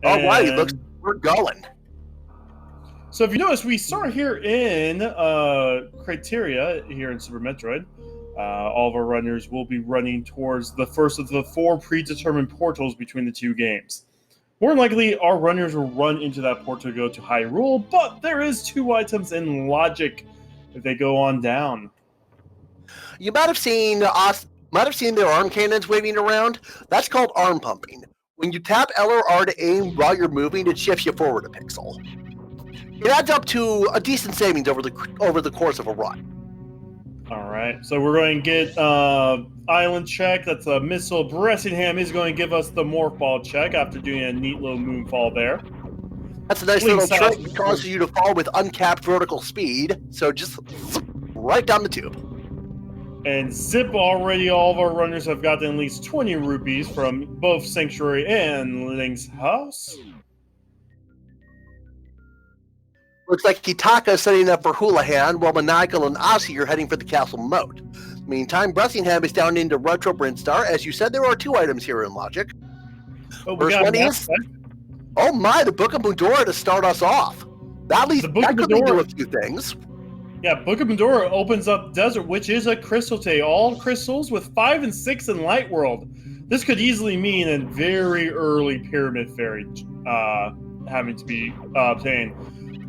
All right, it And looks we're going. so if you notice, we start here in criteria here in Super Metroid. All of our runners will be running towards the first of the 4 predetermined portals between the 2 games. More than likely, our runners will run into that portal to go to Hyrule, but there is 2 items in logic if they go on down. You might have seen their arm cannons waving around. That's called arm pumping. When you tap L or R to aim while you're moving, it shifts you forward a pixel. It adds up to a decent savings over the course of a run. All right, so we're going to get island check. That's a missile. Bressingham is going to give us the morph ball check after doing a neat little moonfall there. That's a nice Fleeing little south. trick. It causes you to fall with uncapped vertical speed, so just right down the tube. And zip, already all of our runners have gotten at least 20 rupees from both Sanctuary and Link's house. Looks like Kitaka is setting up for Houlihan, while Maniacal and Aussie are heading for the castle moat. Meantime, Bressingham is down into Retro Brinstar. As you said, there are 2 items here in Logic. Oh, we First got one is, oh my, the Book of Mudora to start us off. That could lead to a few things. Yeah, Book of Mudora opens up Desert, which is a crystal today. All crystals with 5 and 6 in Light World. This could easily mean a very early Pyramid Fairy having to be obtained.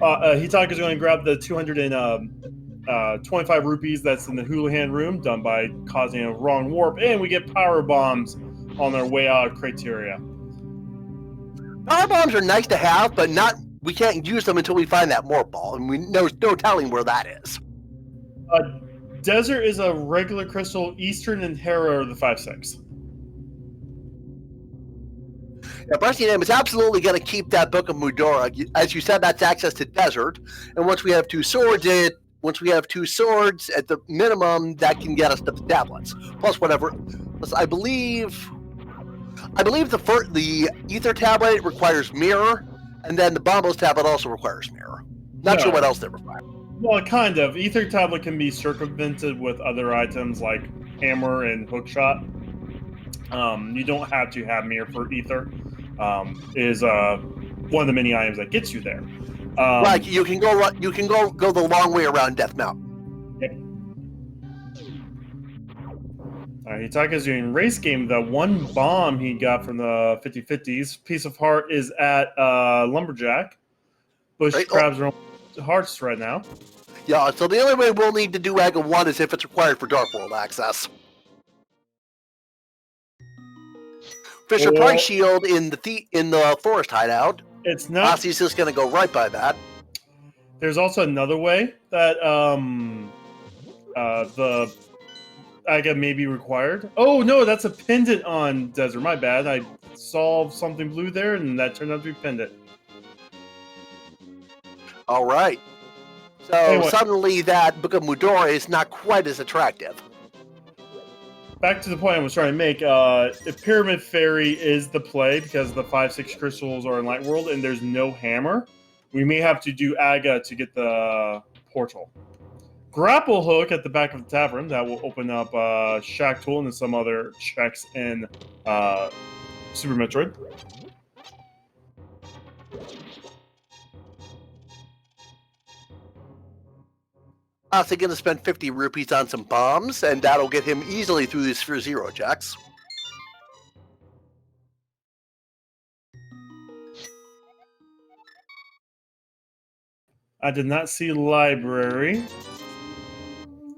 Hitaka's going to grab the 225 rupees that's in the Houlihan room, done by causing a wrong warp, and we get power bombs on their way out of criteria. Power bombs are nice to have, but we can't use them until we find that morph ball, and we know no telling where that is. Desert is a regular crystal. Eastern and Hera are the 5-6. Yeah, Bressingham is absolutely going to keep that Book of Mudora. As you said, that's access to Desert, and once we have 2 swords, at the minimum, that can get us to the tablets. Plus whatever. I believe the Ether tablet requires mirror, and then the Bombos tablet also requires mirror. Not sure what else they require. Well, kind of. Ether tablet can be circumvented with other items like hammer and hookshot. You don't have to have mirror for Ether. Is one of the many items that gets you there. Like you can go the long way around Death Mountain. Yep. Hitaka's doing race game. The 1 bomb he got from the 50/50s. Piece of Heart is at Lumberjack. Bush crabs are on hearts right now. Yeah, so the only way we'll need to do Aga 1 is if it's required for Dark World access. Fisher Price Shield in the forest hideout. It's not. Aussie's just going to go right by that. There's also another way that the Aga may be required. Oh no, that's a pendant on Desert. My bad. I saw something blue there, and that turned out to be pendant. All right. So anyway, suddenly that Book of Mudora is not quite as attractive. Back to the point I was trying to make, if Pyramid Fairy is the play because the 5-6 crystals are in Light World and there's no hammer, we may have to do Aga to get the portal. Grapple Hook at the back of the tavern, that will open up Shack Tool and some other checks in Super Metroid. Aussie going to spend 50 rupees on some bombs, and that'll get him easily through these Sphere Zero checks. I did not see library.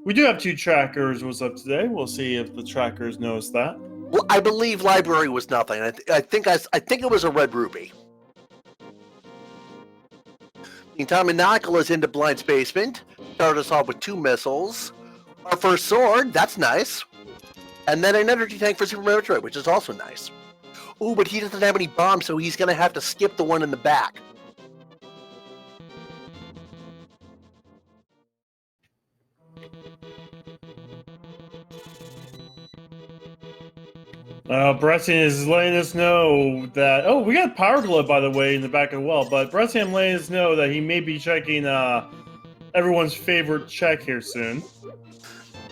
We do have 2 trackers was up today. We'll see if the trackers noticed that. Well, I believe library was nothing. I think it was a red ruby. Meantime, Maniacal is into Blind's basement. Start us off with 2 missiles. Our first sword, that's nice. And then an energy tank for Super Metroid, which is also nice. Ooh, but he doesn't have any bombs, so he's going to have to skip the one in the back. Bressingham is letting us know that... Oh, we got Power Glove, by the way, in the back as well. But Bressingham letting us know that he may be checking everyone's favorite check here soon.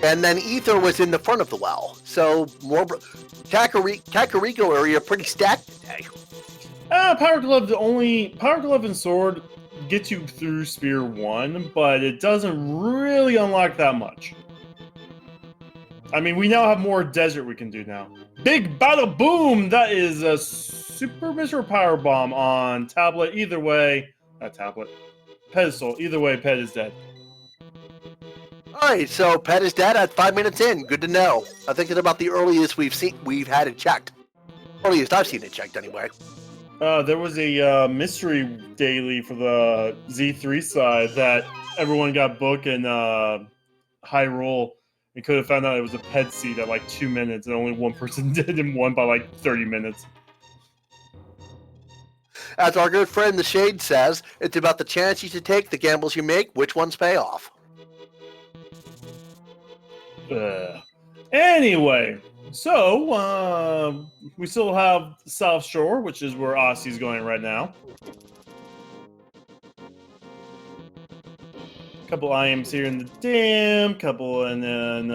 And then Ether was in the front of the well. So more Kakariko area pretty stacked today. Power Glove and Sword gets you through Spear 1, but it doesn't really unlock that much. I mean, we now have more desert we can do now. Big Battle Boom! That is a Super Mr. Power Bomb on tablet. Either way, not tablet, pedestal. Either way, Pet is dead. Alright, so Pet is dead at 5 minutes in. Good to know. I think it's about the earliest we've had it checked. Earliest I've seen it checked anyway. There was a mystery daily for the Z3 side that everyone got booked in high roll. And could have found out it was a pet seat at like 2 minutes, and only one person did, and won by like 30 minutes. As our good friend The Shade says, it's about the chances you take, the gambles you make, which ones pay off. Anyway, so we still have South Shore, which is where Aussie's going right now. Couple items here in the dam, couple, and then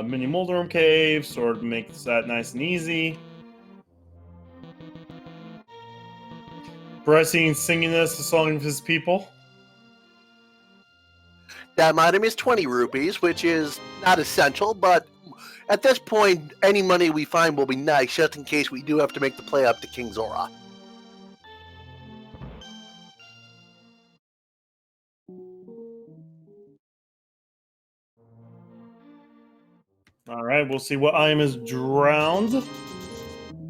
mini Moldorm cave, sort of makes that nice and easy. Brycine singing us a song of his people. That item is 20 rupees, which is not essential, but at this point, any money we find will be nice, just in case we do have to make the play up to King Zora. All right, we'll see what item is drowned.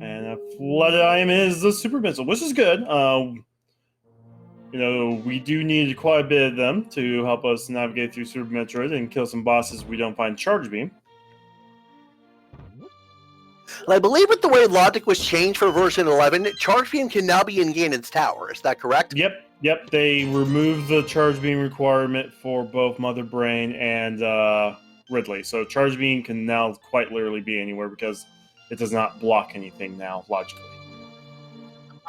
And a flooded item is the Super Missile, which is good. You know, we do need quite a bit of them to help us navigate through Super Metroid and kill some bosses we don't find Charge Beam. And I believe with the way logic was changed for version 11, Charge Beam can now be in Ganon's tower. Is that correct? Yep. They removed the Charge Beam requirement for both Mother Brain and Ridley. So Charge Beam can now quite literally be anywhere because it does not block anything now, logically.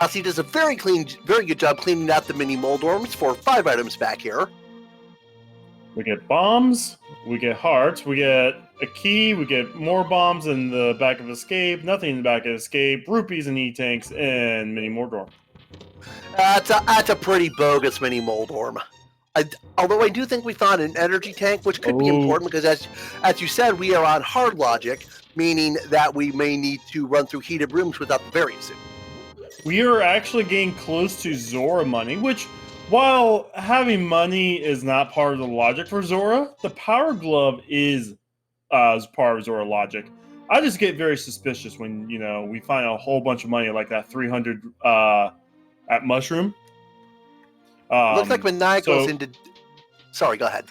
Aussie does a very good job cleaning out the mini Moldorms for 5 items back here. We get bombs, we get hearts, we get a key, we get more bombs in the back of Escape, nothing in the back of Escape, rupees and E-tanks, and mini Mordor. That's a pretty bogus mini Moldorm. Although I do think we found an energy tank, which could be important because, as you said, we are on hard logic, meaning that we may need to run through heated rooms without the variant suit. We are actually getting close to Zora money, which, while having money is not part of the logic for Zora, the Power Glove is as part of Zora logic. I just get very suspicious when, you know, we find a whole bunch of money like that 300 at Mushroom. Looks like Maniacal's into... Sorry, go ahead.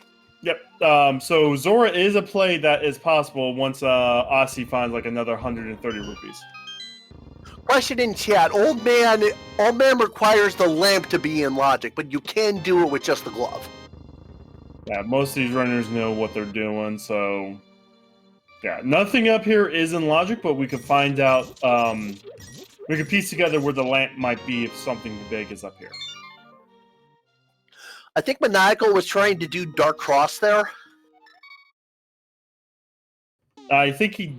Yep. So Zora is a play that is possible once Aussie finds like another 130 rupees. Question in chat. Old man requires the lamp to be in logic, but you can do it with just the glove. Yeah, most of these runners know what they're doing, so... Yeah, nothing up here is in logic, but we could find out... we could piece together where the lamp might be if something big is up here. I think Maniacal was trying to do Dark Cross there. I think he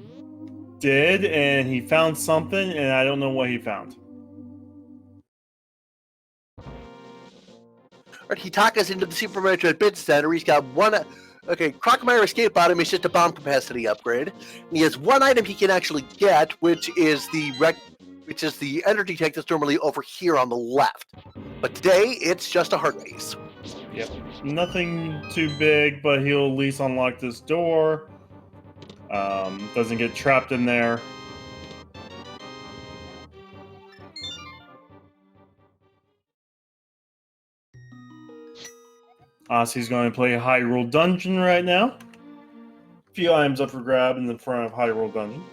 did, and he found something, and I don't know what he found. Right, he took us into the Super Metroid Bit Center. He's got one... Okay, Crocomire Escape item is just a bomb capacity upgrade. And he has one item he can actually get, which is the energy tank that's normally over here on the left. But today, it's just a heart piece. Yep. Nothing too big, but he'll at least unlock this door. Doesn't get trapped in there. Aussie's going to play Hyrule Dungeon right now. A few items up for grab in the front of Hyrule Dungeon.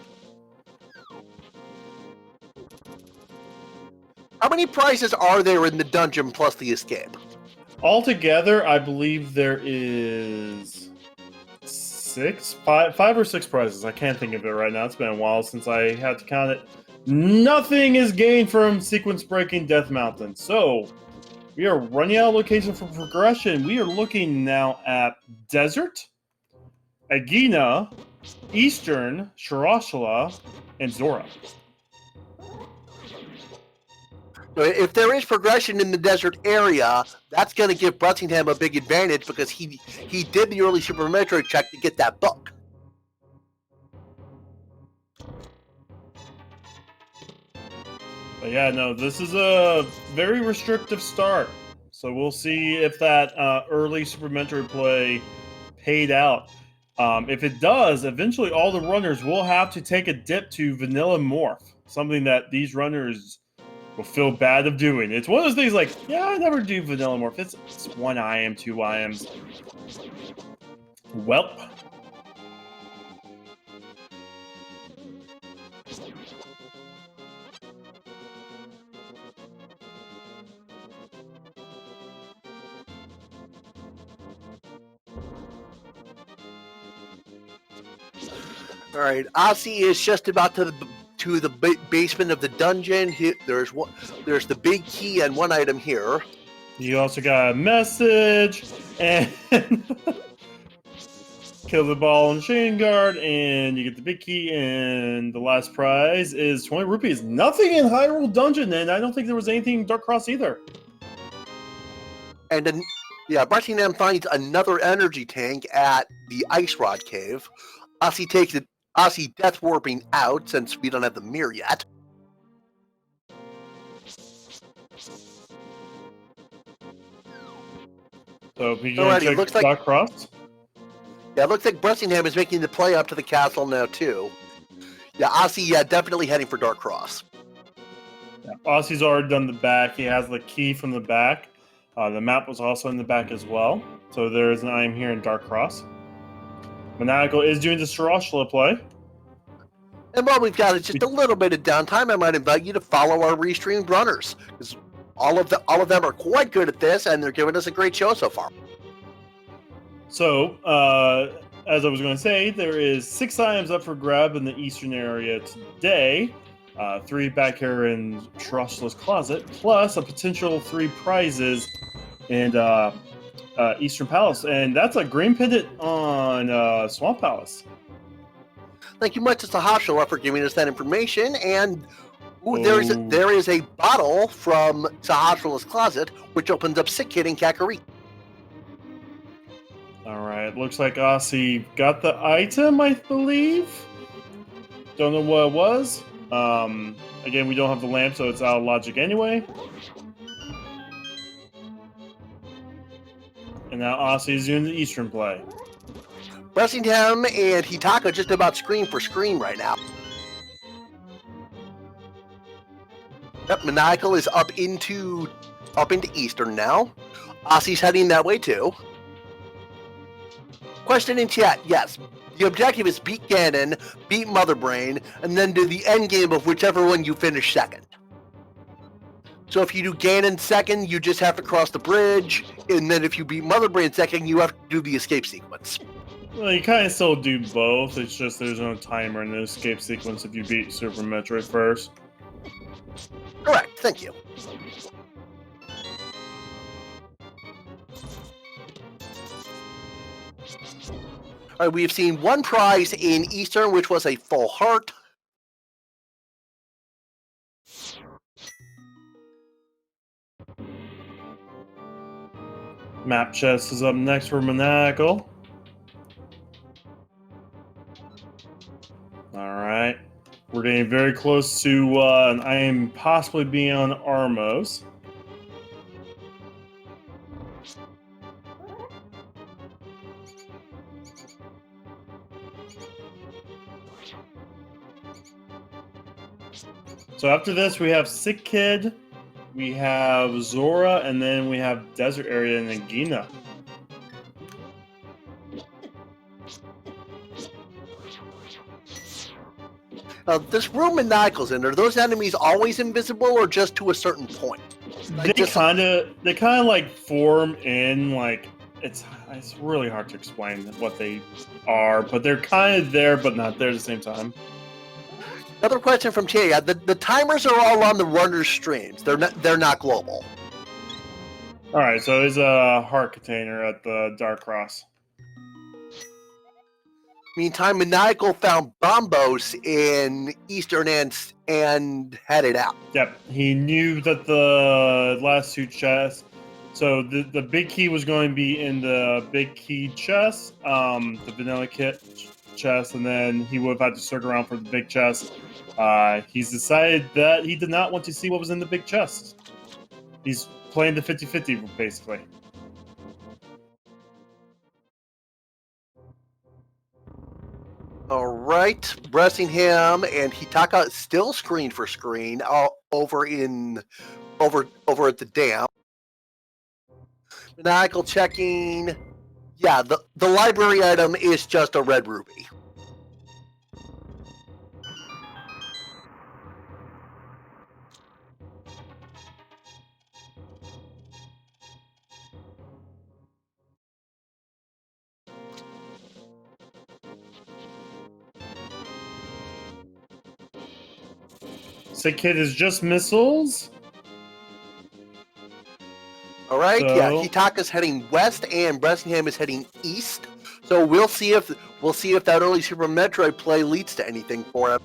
How many prizes are there in the dungeon plus the escape? Altogether, I believe there is five or six prizes. I can't think of it right now. It's been a while since I had to count it. Nothing is gained from sequence breaking Death Mountain. So we are running out of location for progression. We are looking now at Desert, Agina, Eastern, Shirashila, and Zora. So if there is progression in the desert area, that's going to give Brettingham a big advantage because he did the early Super Metroid check to get that book. But yeah, no, this is a very restrictive start. So we'll see if that early Super Metroid play paid out. If it does, eventually all the runners will have to take a dip to Vanilla Morph, something that these runners will feel bad of doing. It's one of those things like, yeah, I never do Vanilla Morph. It's one IM, two IMs. Welp. All right, Ozzy is just about to the basement of the dungeon. There's the big key and one item here. You also got a message and kill the ball and chain guard, and you get the big key. And the last prize is 20 rupees. Nothing in Hyrule Dungeon, and I don't think there was anything in Dark Cross either. And then, yeah, Brettingham finds another energy tank at the Ice Rod Cave. Ozzy takes it. Ozzy death warping out since we don't have the mirror yet. So if you can check looks Dark Cross. Yeah, it looks like Brettingham is making the play up to the castle now too. Yeah, Ozzy, definitely heading for Dark Cross. Yeah, Ozzy's already done the back. He has the key from the back. The map was also in the back as well. So there's an item here in Dark Cross. Maniacal is doing the Sarashla play. And while we've got just a little bit of downtime, I might invite you to follow our restreamed runners, because all of them are quite good at this, and they're giving us a great show so far. So, as I was going to say, there is 6 items up for grab in the eastern area today. 3 back here in Sarashla's closet, plus a potential 3 prizes in Eastern Palace, and that's a green pendant on Swamp Palace. Thank you much to Sahashala for giving us that information, and there is a bottle from Sahashala's closet, which opens up Sick Kid and Kakariko. Alright, looks like Aussie got the item, I believe. Don't know what it was. Again, we don't have the lamp, so it's out of logic anyway. And now Aussie is doing the Eastern play. Brettingham and Hitaka just about screen for screen right now. Yep, Maniacal is up into Eastern now. Aussie's heading that way too. Question in chat, yes. The objective is beat Ganon, beat Mother Brain, and then do the end game of whichever one you finish second. So if you do Ganon second, you just have to cross the bridge, and then if you beat Mother Brain second, you have to do the escape sequence. Well, you kind of still do both, it's just there's no timer in the escape sequence if you beat Super Metroid first. Correct, thank you. All right, we have seen one prize in Eastern, which was a full heart. Map chest is up next for Maniacal. Alright. We're getting very close to an item possibly being on Armos. So after this, we have Sick Kid, we have Zora, and then we have Desert Area and Nagina. This room Maniacal's in, are those enemies always invisible or just to a certain point? They kind of like form in like it's really hard to explain what they are, but they're kind of there but not there at the same time. Another question from Tia. The timers are all on the runner's streams. They're not global. All right, so there's a heart container at the Dark Cross. Meantime, Maniacal found Bombos in Eastern and headed out. Yep, he knew that the last two chests. So the big key was going to be in the big key chest, the vanilla kit chest, and then he would have had to circle around for the big chest. He's decided that he did not want to see what was in the big chest. He's playing the 50-50, basically. All right, Bressingham and Hitaka still screen for screen over at the dam. Maniacal checking. Yeah, the library item is just a red ruby. Sick Kid is just missiles. All right, So- yeah, Hitaka's heading west and Bressingham is heading east. So we'll see if that early Super Metroid play leads to anything for him.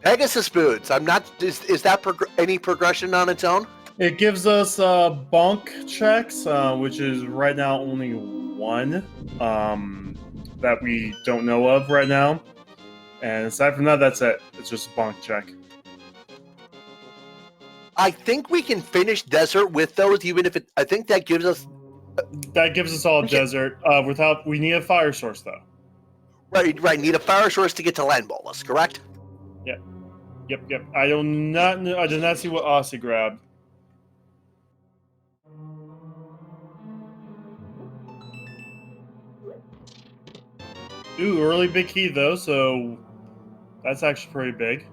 Pegasus boots. I'm not. Is that any progression on its own? It gives us bonk checks, which is right now only one that we don't know of right now. And aside from that, that's it. It's just a bonk check. I think we can finish desert with those, even if it. I think that gives us. That gives us all desert. We need a fire source though. Right. Need a fire source to get to Land Bolus, correct? Yep. I do not know. I did not see what Aussie grabbed. Ooh, early big key though, so that's actually pretty big.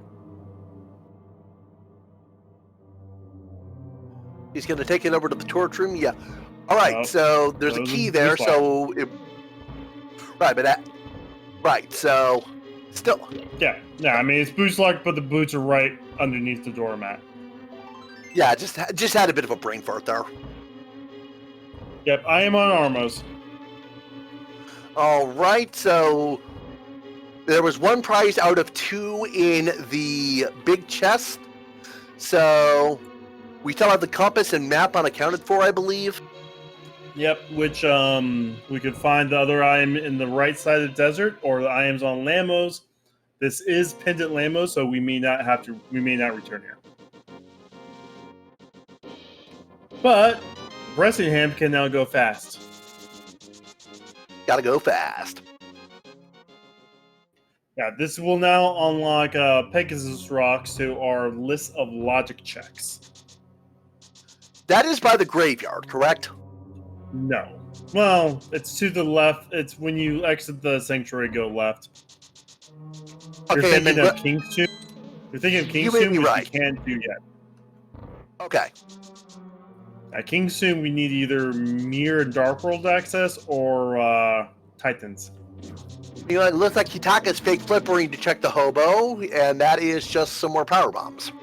He's going to take it over to the torch room. Yeah. All right. Oh, so there's a those key are there. blue So, right. So, still. Yeah. I mean it's boots locked, but the boots are right underneath the doormat. Yeah. Just had a bit of a brain fart there. Yep, I am on Armos. All right. So there was one prize out of 2 in the big chest. So we still have the compass and map unaccounted for, I believe. Yep, which we could find the other item in the right side of the desert, or the items on Lamos. This is Pendant Lamos, so we may not return here. But Bressingham can now go fast. Gotta go fast. Yeah, this will now unlock Pegasus rocks to our list of logic checks. That is by the graveyard, correct? No. Well, it's to the left. It's when you exit the sanctuary, go left. You're Okay, and thinking then of King's Tomb? You're thinking of You King's may Tomb, be which right. you can't do yet. Okay. At King's Tomb, we need either Mirror and Dark World access or Titans. You know, it looks like Hitaka's fake flippering to check the hobo, and that is just some more power bombs.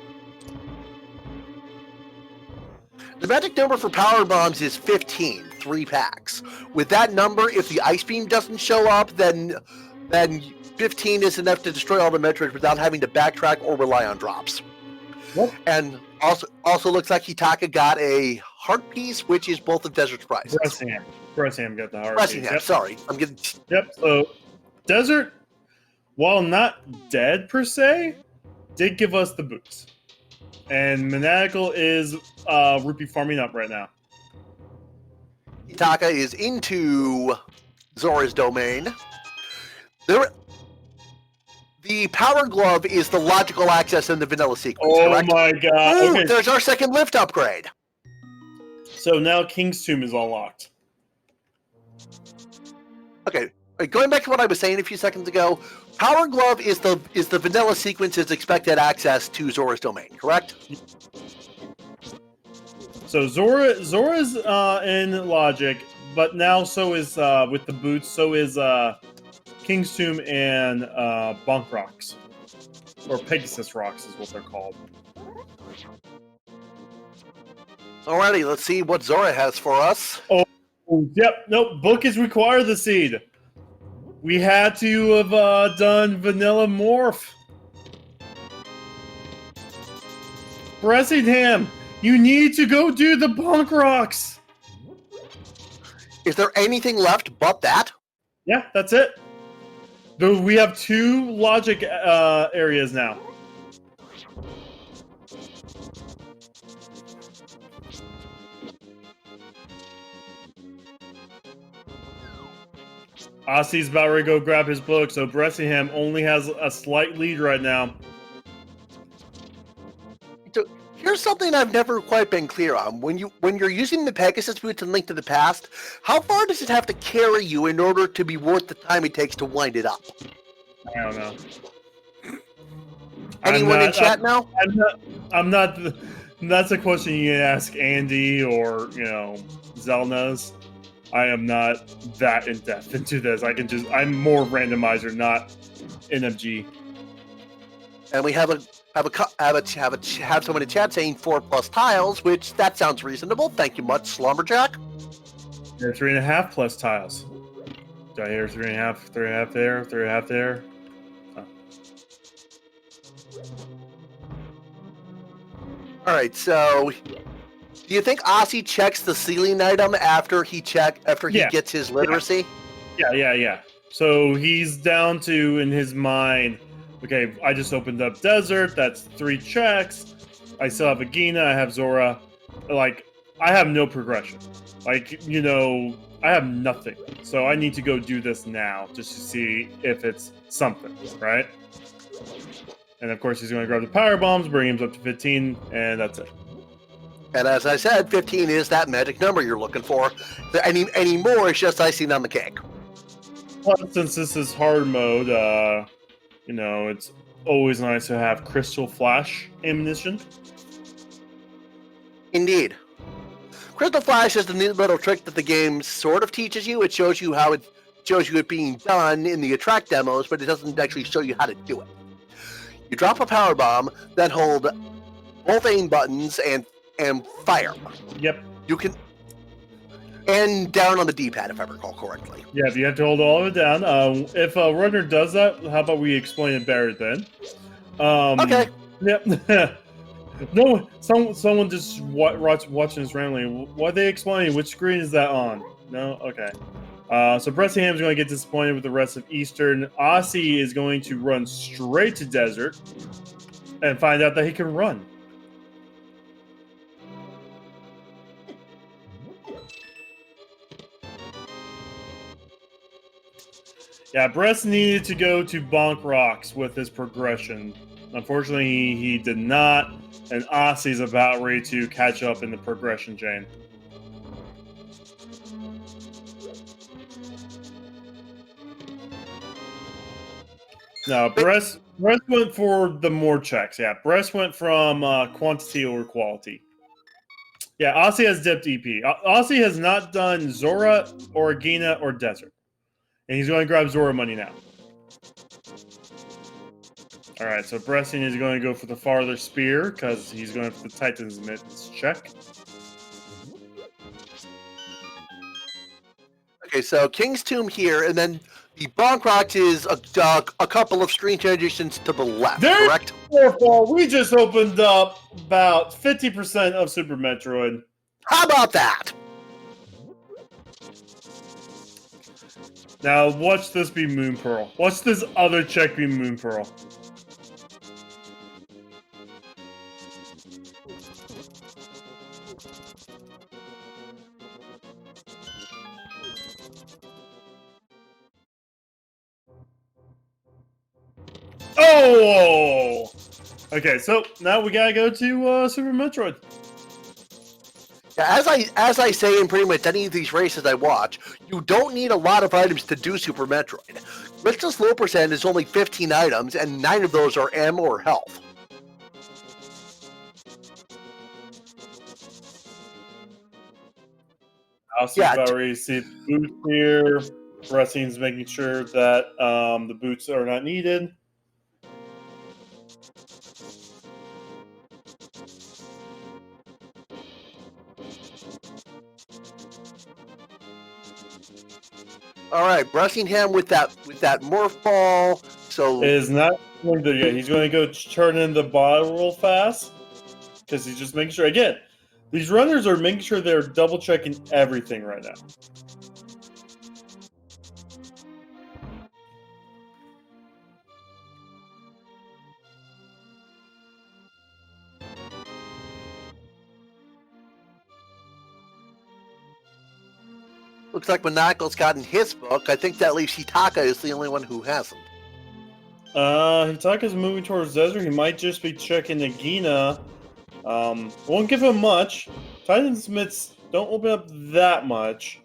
The magic number for power bombs is 15, 3 packs. With that number, if the ice beam doesn't show up, then 15 is enough to destroy all the Metroids without having to backtrack or rely on drops. Yep. And also looks like Hitaka got a heart piece, which is both of Desert's prizes. Bressingham got the heart. Bressingham, Yep. sorry. I'm getting... Yep, so Desert, while not dead per se, did give us the boots. And Maniacal is rupee farming up right now. Hitaka is into Zora's domain. The power glove is the logical access in the vanilla sequence, Oh correct? my god. Ooh, Okay, there's our second lift upgrade. so now King's Tomb is unlocked. Okay, going back to what I was saying a few seconds ago, power glove is the vanilla sequence's expected access to Zora's domain, correct? So Zora's in logic, but now so is with the boots. So is King's Tomb and Bonk Rocks. or Pegasus rocks is what they're called. Alrighty, let's see what Zora has for us. Oh, yep. Nope. Book is required the seed. We had to have done Vanilla Morph. Bressingham, you need to go do the Bonk Rocks. Is there anything left but that? Yeah, that's it. We have 2 logic areas now. Ossie's about ready to go grab his book, so Bressingham only has a slight lead right now. So here's something I've never quite been clear on. When you're using the Pegasus boots and Link to the Past, how far does it have to carry you in order to be worth the time it takes to wind it up? I don't know. Anyone in chat now? I'm not. That's a question you can ask Andy or Zelna's. I am not that in depth into this. I'm more randomizer, not NMG. And we have someone in chat saying 4+ tiles, which that sounds reasonable. Thank you much, Slumberjack. There are 3.5 plus tiles. Do I hear 3.5? 3.5 there. 3.5 there. Oh. All right, so do you think Ossie checks the ceiling item after he gets his literacy? Yeah. So he's down to, in his mind, okay, I just opened up Desert. That's 3 checks. I still have Agina. I have Zora. Like, I have no progression. Like, I have nothing. So I need to go do this now just to see if it's something, right? And of course, he's going to grab the power bombs, bring him up to 15, and that's it. And as I said, 15 is that magic number you're looking for. Any more is just icing on the cake. Plus, since this is hard mode, it's always nice to have Crystal Flash ammunition. Indeed. Crystal Flash is the neat little trick that the game sort of teaches you. It shows you it being done in the Attract demos, but it doesn't actually show you how to do it. You drop a power bomb, then hold both aim buttons and fire. Yep. You can, and down on the D-pad if I recall correctly. Yeah, you have to hold all of it down. If a runner does that, how about we explain it better then? Okay. Yep. No, someone just watching this randomly. What are they explaining? Which screen is that on? No? Okay. So Bressingham is going to get disappointed with the rest of Eastern. Ossie is going to run straight to Desert and find out that he can run. Yeah, Bress needed to go to Bonk Rocks with his progression. Unfortunately, he did not, and Ossie's about ready to catch up in the progression chain. No, Bress went for the more checks. Yeah, Bress went from quantity over quality. Yeah, Ossie has dipped EP. Ossie has not done Zora, or Agina, or Desert. And he's going to grab Zora money now. Alright, so Bressin is going to go for the farther spear, because he's going for the Titan's Mittens check. Okay, so King's Tomb here, and then the Bonk Rocks is a couple of screen transitions to the left, correct? Therefore, we just opened up about 50% of Super Metroid. How about that? Now, watch this be Moon Pearl. Watch this other check be Moon Pearl. Oh! Okay, so now we gotta go to Super Metroid. Yeah, as I say in pretty much any of these races I watch, you don't need a lot of items to do Super Metroid. Crystal Slow Percent is only 15 items, and 9 of those are ammo or health. Also, yeah, already see the boots here. Bressin's making sure that the boots are not needed. All right, Bressingham with that morph ball. So Is not going to yet. He's going to go turn in the bottle real fast because he's just making sure. Again, these runners are making sure they're double checking everything right now. looks like Monaco's gotten his book. I think that leaves Hitaka is the only one who hasn't. Hitaka's moving towards Zezer. He might just be checking Nagina. Won't give him much. Titan Smiths don't open up that much.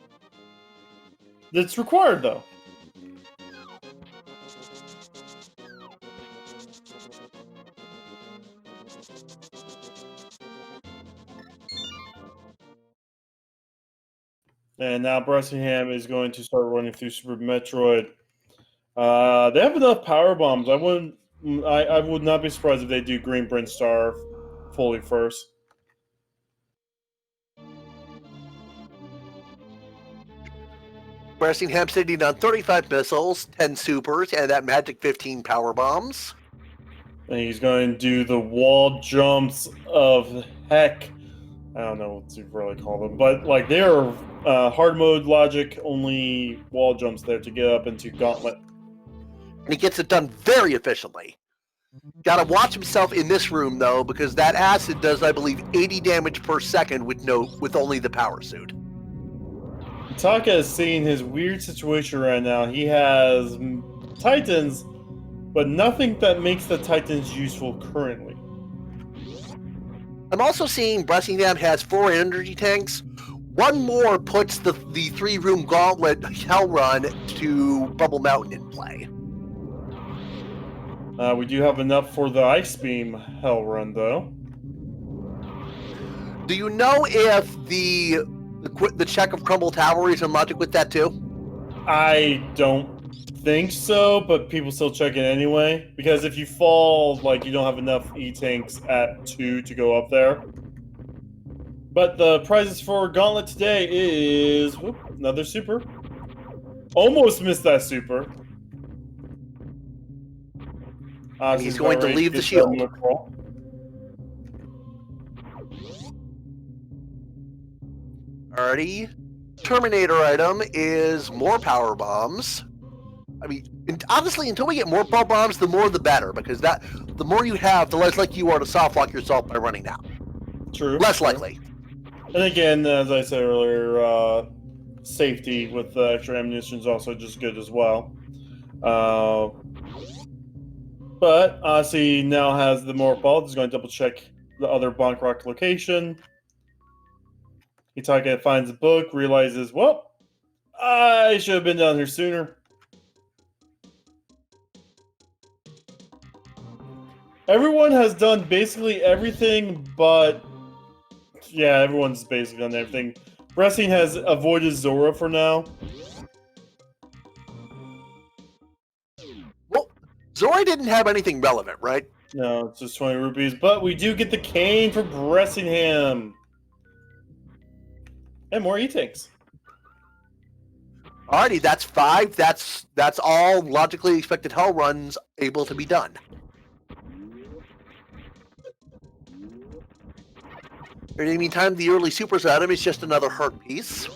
It's required, though. And now Bressingham is going to start running through Super Metroid. They have enough power bombs. I would not be surprised if they do Green Bryn Star fully first. Bressingham sitting on 35 missiles, 10 supers, and that magic 15 power bombs. And he's going to do the wall jumps of heck. I don't know what to really call them, but like they are hard mode logic only wall jumps there to get up into Gauntlet. And he gets it done very efficiently. Gotta watch himself in this room though, because that acid does, I believe, 80 damage per second with only the power suit. Taka is seeing his weird situation right now. He has Titans, but nothing that makes the Titans useful currently. I'm also seeing Bressingham has 4 energy tanks. One more puts the 3-room gauntlet Hell Run to Bubble Mountain in play. We do have enough for the Ice Beam Hell Run, though. Do you know if the check of Crumble Tower is in logic with that too? I don't think so, but people still check it anyway. Because if you fall, like, you don't have enough E-Tanks at 2 to go up there. But the prizes for Gauntlet today is another super. Almost missed that super. He's going to leave the shield. Alrighty. Terminator item is more power bombs. I mean, honestly, until we get more power bombs, the more the better, because the more you have, the less likely you are to soft lock yourself by running out. True. Less likely. And again, as I said earlier, safety with extra ammunition is also just good as well. But Aussie now has the more ball. He's going to double check the other Bonk Rock location. Hitaka finds the book, realizes, well, I should have been down here sooner. Everyone has done basically everything, but yeah, everyone's basically done everything. Bressing has avoided Zora for now. Well, Zora didn't have anything relevant, right? No, it's just 20 rupees, but we do get the cane for Bressingham. And more E-Tanks. Alrighty, that's 5. That's all logically expected Hell Runs able to be done. In the meantime, the early Supers item is just another hurt piece.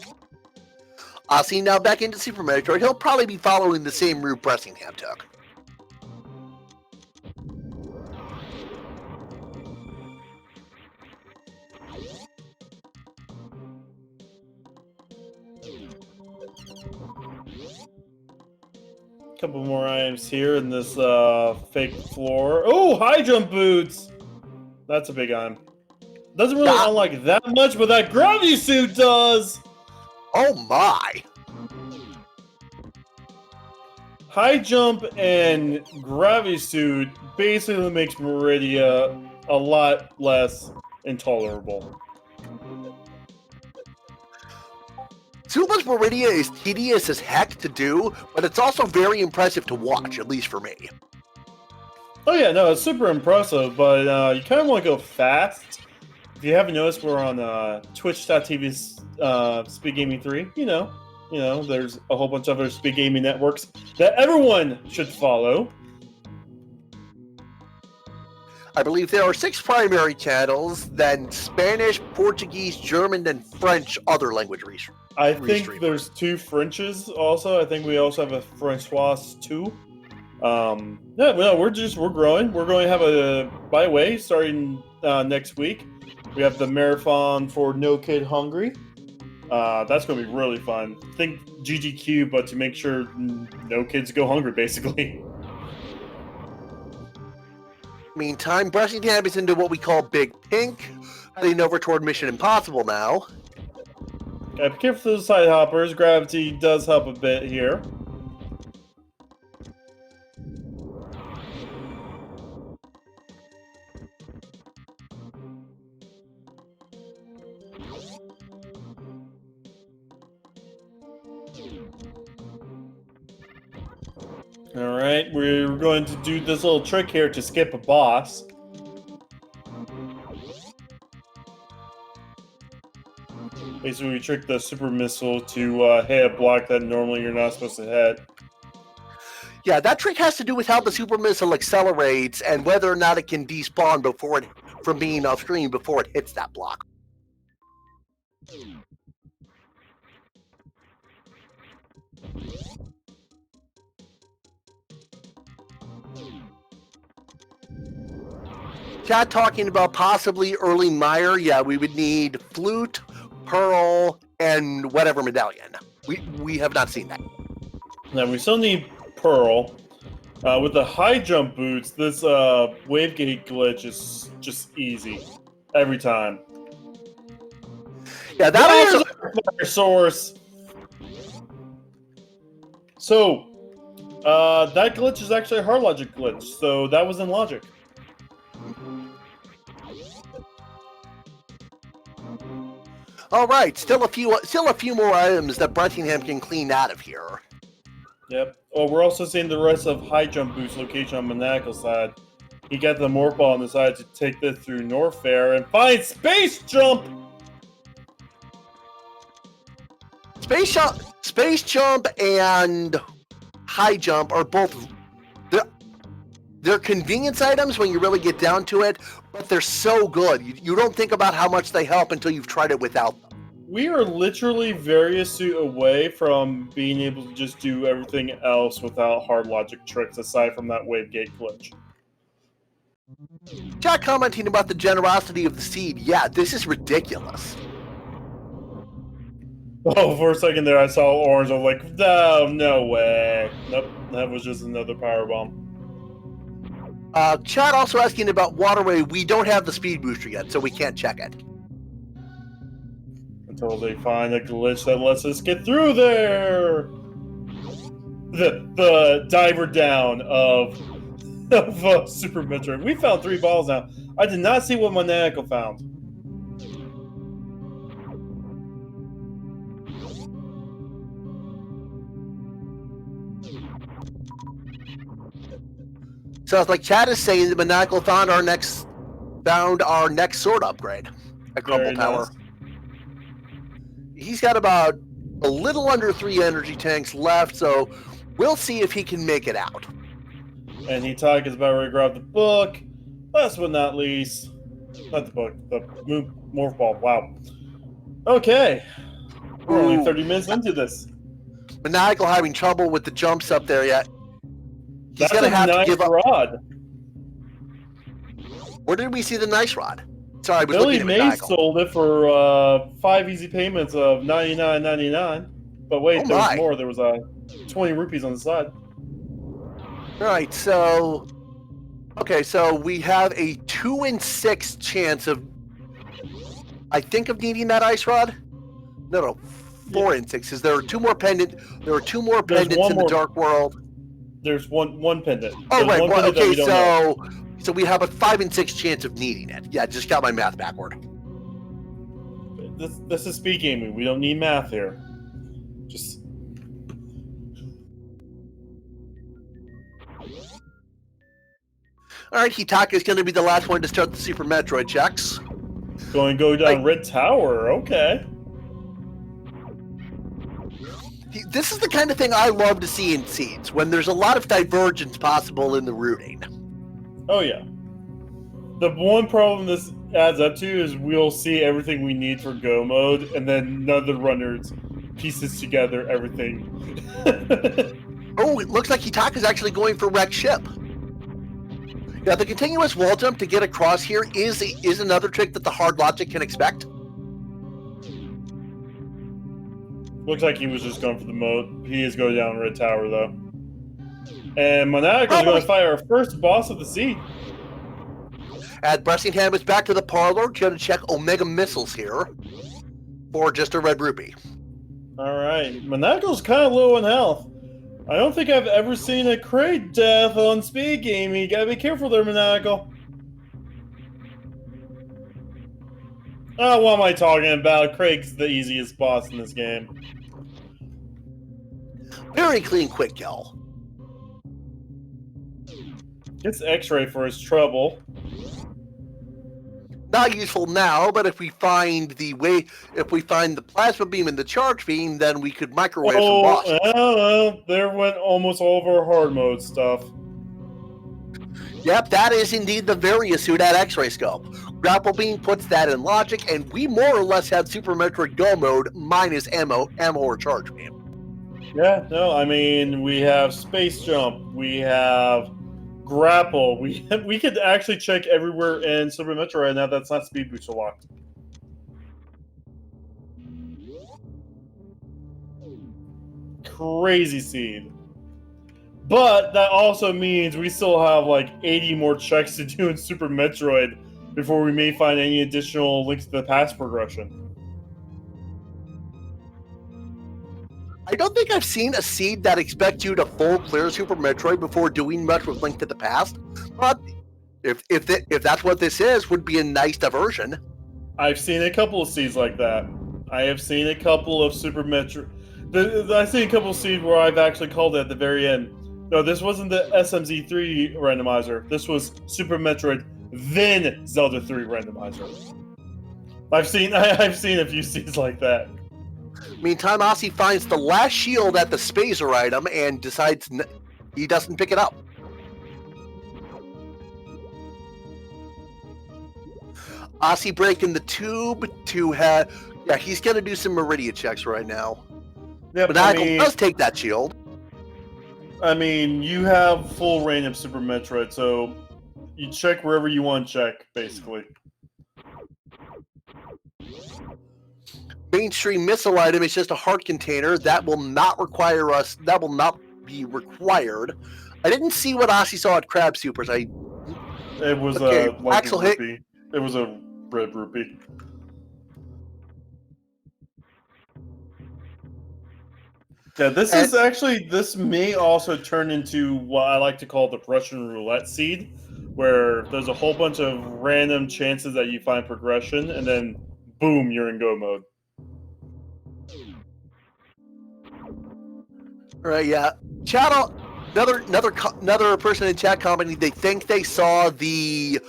See, now back into Super Metroid, he'll probably be following the same route Bressingham took. Couple more items here in this fake floor. Oh, high jump boots! That's a big item. Doesn't really unlock that much, but that gravity suit does! Oh my! High jump and gravity suit basically makes Meridia a lot less intolerable. Zuma's Meridia is tedious as heck to do, but it's also very impressive to watch, at least for me. Oh yeah, no, it's super impressive, but you kind of want to go fast. If you haven't noticed, we're on Twitch.tv Speed Gaming 3. There's a whole bunch of other speed gaming networks that everyone should follow. I believe there are 6 primary channels, then Spanish, Portuguese, German, and French other language research. I think there's 2 Frenches also. I think we also have a Francois too. Yeah, well, we're growing. We're going to have by the way, starting next week, we have the marathon for No Kid Hungry. That's going to be really fun. Think GGQ, but to make sure no kids go hungry, basically. Meantime, Bressingham is into what we call Big Pink, heading over toward Mission Impossible now. Be careful to the side hoppers. Gravity does help a bit here. Alright, we're going to do this little trick here to skip a boss. Basically, we trick the super missile to hit a block that normally you're not supposed to hit. Yeah, that trick has to do with how the super missile accelerates and whether or not it can despawn from being off screen before it hits that block. Chat talking about possibly early Mire. Yeah, we would need Flute, Pearl, and whatever medallion. We have not seen that. Now, we still need Pearl. With the high jump boots, this wavegate glitch is just easy. Every time. Yeah, that is a source. So, that glitch is actually a hard logic glitch, so that was in logic. All right, still a few more items that Brettingham can clean out of here. Yep. Well, we're also seeing the rest of High Jump Boot's location on Monaco's side. He got the Morph Ball on the side to take this through Norfair and find Space Jump! Space Jump and High Jump are both... They're convenience items when you really get down to it, but they're so good. You don't think about how much they help until you've tried it without them. We are literally very astute away from being able to just do everything else without hard logic tricks, aside from that wavegate glitch. Jack commenting about the generosity of the seed. Yeah, this is ridiculous. Oh, for a second there I saw orange. I was like, no way. Nope, that was just another powerbomb. Chad also asking about Waterway. We don't have the speed booster yet, so we can't check it. Until they find a glitch that lets us get through there. The diver down of Super Metroid. We found 3 balls now. I did not see what Monaco found. Sounds like Chad is saying that Monaco found our next sword upgrade at Crumble Tower. Nice. He's got about a little under 3 energy tanks left, so we'll see if he can make it out. And Hitaka is about ready to grab the book. Last but not least, not the book, the Morph Ball. Wow. Okay. We're only 30 minutes into this. Maniacal having trouble with the jumps up there yet. He's going to have nice to give up. Rod. Where did we see the nice rod? Sorry, I was Billy looking at Mays sold it for 5 easy payments of $99.99. But wait, there was more. There was 20 rupees on the side. All right, so we have a 2 in 6 chance of, I think, of needing that ice rod. No, 4 in 6. Because there are 2 more pendants. There are 2 more pendants in the Dark World. There's one pendant. Oh, right. Okay, so we have a 5 in 6 chance of needing it. Yeah, just got my math backward. This is speed gaming. We don't need math here. Just. Alright, Hitaka's going to be the last one to start the Super Metroid checks. Going to go down Red Tower, okay. This is the kind of thing I love to see in seeds, when there's a lot of divergence possible in the routing. Oh yeah. The one problem this adds up to is we'll see everything we need for go mode, and then none of the runners pieces together everything. Oh, it looks like Hitaka's actually going for wrecked ship. Now, the continuous wall jump to get across here is another trick that the hard logic can expect. Looks like he was just going for the mode. He is going down Red Tower, though. And Monaco is going to fight our first boss of the seed. And Bressingham is back to the parlor, going to check Omega missiles here for just a red rupee. Alright, Monaco's kind of low in health. I don't think I've ever seen a crate death on speed game. You gotta be careful there, Monaco. Oh, what am I talking about? Craig's the easiest boss in this game. Very clean, quick kill. Gets X-ray for his trouble. Not useful now, but if we find the plasma beam and the charge beam, then we could microwave some bosses. Well, there went almost all of our hard mode stuff. Yep, that is indeed the Various suit at X-ray scope. Grapple beam puts that in logic, and we more or less have Super Metroid Go mode minus ammo or charge beam. Yeah, no, I mean, we have space jump, we have grapple, we could actually check everywhere in Super Metroid now that's not speed booster locked. Crazy seed. But that also means we still have like 80 more checks to do in Super Metroid before we may find any additional links to the past progression. I don't think I've seen a seed that expects you to full clear Super Metroid before doing much with Link to the Past. But if that's what this is, would be a nice diversion. I've seen a couple of seeds like that. I have seen a couple of Super Metroid. I've seen a couple of seeds where I've actually called it at the very end. No, this wasn't the SMZ3 randomizer. This was Super Metroid, then Zelda 3 randomizer. I've seen a few seeds like that. Meantime, Aussie finds the last shield at the Spacer item and decides he doesn't pick it up. Aussie breaking the tube to have... Yeah, he's going to do some Meridia checks right now. Yeah, but does take that shield. I mean, you have full reign of Super Metroid, so you check wherever you want to check, basically. Mainstream missile item is just a heart container that will not require us. That will not be required. I didn't see what Aussie saw at Crab Supers. It was okay, a Axel hit. rupee. It was a red rupee. Yeah, this may also turn into what I like to call the Russian roulette seed, where there's a whole bunch of random chances that you find progression, and then boom, you're in go mode. Right, yeah. Chat. Another person in chat commenting they think they saw the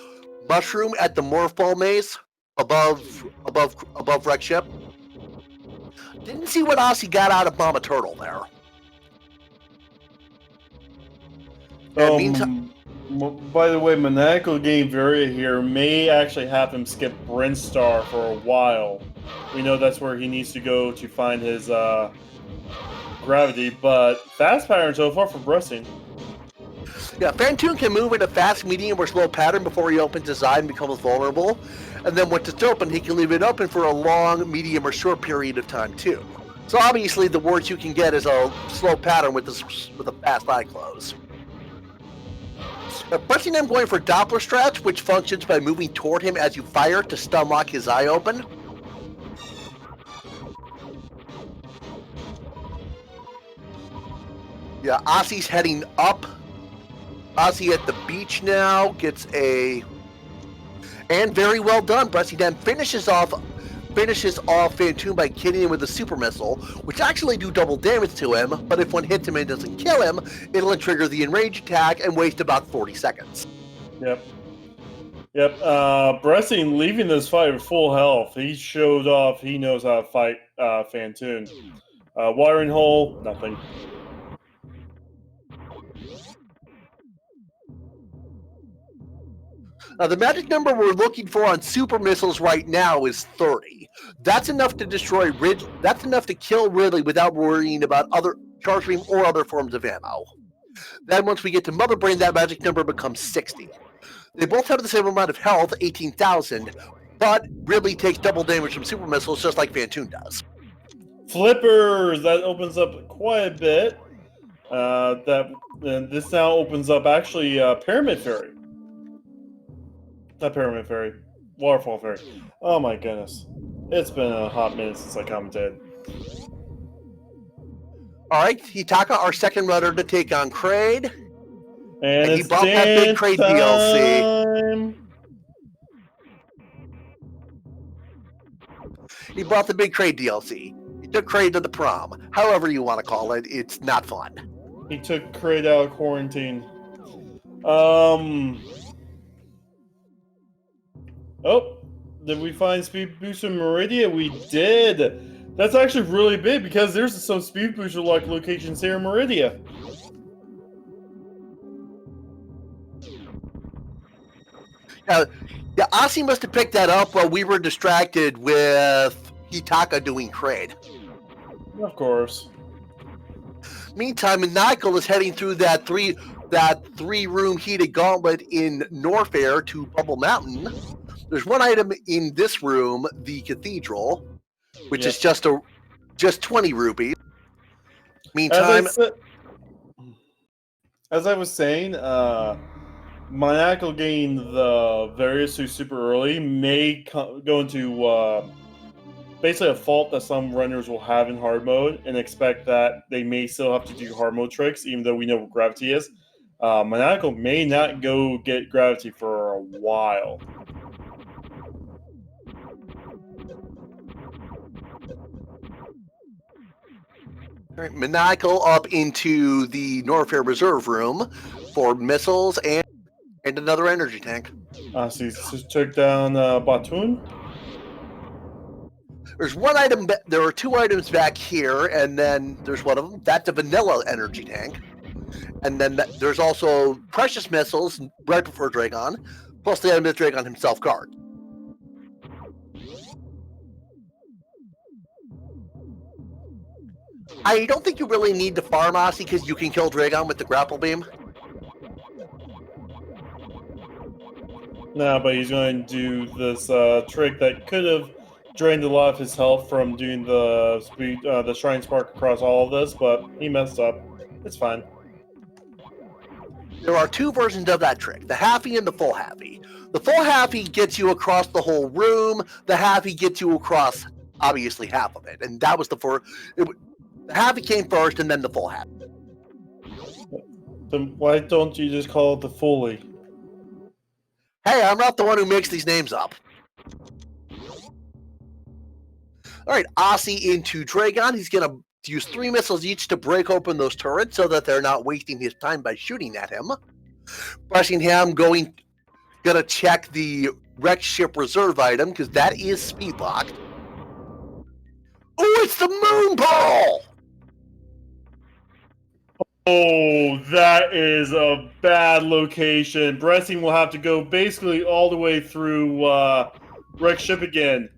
mushroom at the morph ball maze above wreck ship. Didn't see what Aussie got out of Mama Turtle there. By the way, Maniacal Game Varia here may actually have him skip Brinstar for a while. We know that's where he needs to go to find his gravity, but fast pattern so far for Brussing. Yeah, Fantoon can move in a fast, medium, or slow pattern before he opens his eye and becomes vulnerable. And then once it's open, he can leave it open for a long, medium, or short period of time, too. So obviously, the worst you can get is a slow pattern with a fast eye close. Pressing him going for Doppler stretch, which functions by moving toward him as you fire to stun lock his eye open. Yeah, Aussie's heading up. Aussie at the beach now gets a, and very well done. Bressingham finishes off Fantoon by hitting him with a super missile, which actually do double damage to him. But if one hits him and doesn't kill him, it'll trigger the enrage attack and waste about 40 seconds. Yep. Yep. Bressing leaving this fight with full health. He showed off he knows how to fight Fantoon. Wiring hole, nothing. Now, the magic number we're looking for on super missiles right now is 30. That's enough to destroy Ridge. That's enough to kill Ridley without worrying about other charge beam or other forms of ammo. Then once we get to Mother Brain, that magic number becomes 60. They both have the same amount of health, 18,000, but Ridley takes double damage from super missiles just like Fantoon does. Flippers! That opens up quite a bit. This now opens up actually Pyramid Fairy. Not Pyramid Fairy. Waterfall Fairy. Oh my goodness. It's been a hot minute since I commented. Alright, Hitaka, our second runner to take on Kraid. And he bought that big Kraid DLC. He bought the big Kraid DLC. He took Kraid to the prom. However you want to call it, it's not fun. He took Kraid out of quarantine. Oh, did we find Speed Booster Meridia? We did. That's actually really big because there's some Speed Booster like locations here in Meridia. Yeah, Asi must have picked that up while we were distracted with Hitaka doing Kraid. Of course. Meantime, Maniacal is heading through that three-room heated gauntlet in Norfair to Bubble Mountain. There's one item in this room, the Cathedral, which is just 20 rupees. Meantime, as I was saying, Maniacal getting the various suits super early may go into basically a fault that some runners will have in hard mode and expect that they may still have to do hard mode tricks, even though we know what gravity is. Maniacal may not go get gravity for a while. Maniacal up into the Norfair Reserve Room for missiles and another energy tank. So he just took down Batoon. There's one item. There are two items back here, and then there's one of them. That's a vanilla energy tank, and then there's also precious missiles right before Dragon, plus the item that Dragon himself guard. I don't think you really need to farm Asi because you can kill Dragon with the grapple beam. No, but he's going to do this trick that could have drained a lot of his health from doing the Shrine Spark across all of this, but he messed up. It's fine. There are two versions of that trick, the halfy and the full halfy. The full halfy gets you across the whole room. The halfy gets you across, obviously, half of it. And that was the first. The halfy came first and then the full half. Then why don't you just call it the fully? Hey, I'm not the one who makes these names up. Alright, Asi into Dragon. He's going to use 3 missiles each to break open those turrets so that they're not wasting his time by shooting at him. Bressingham going to check the wrecked ship reserve item because that is speed locked. Oh, it's the moon ball! Oh, that is a bad location. Bressing will have to go basically all the way through wrecked ship again.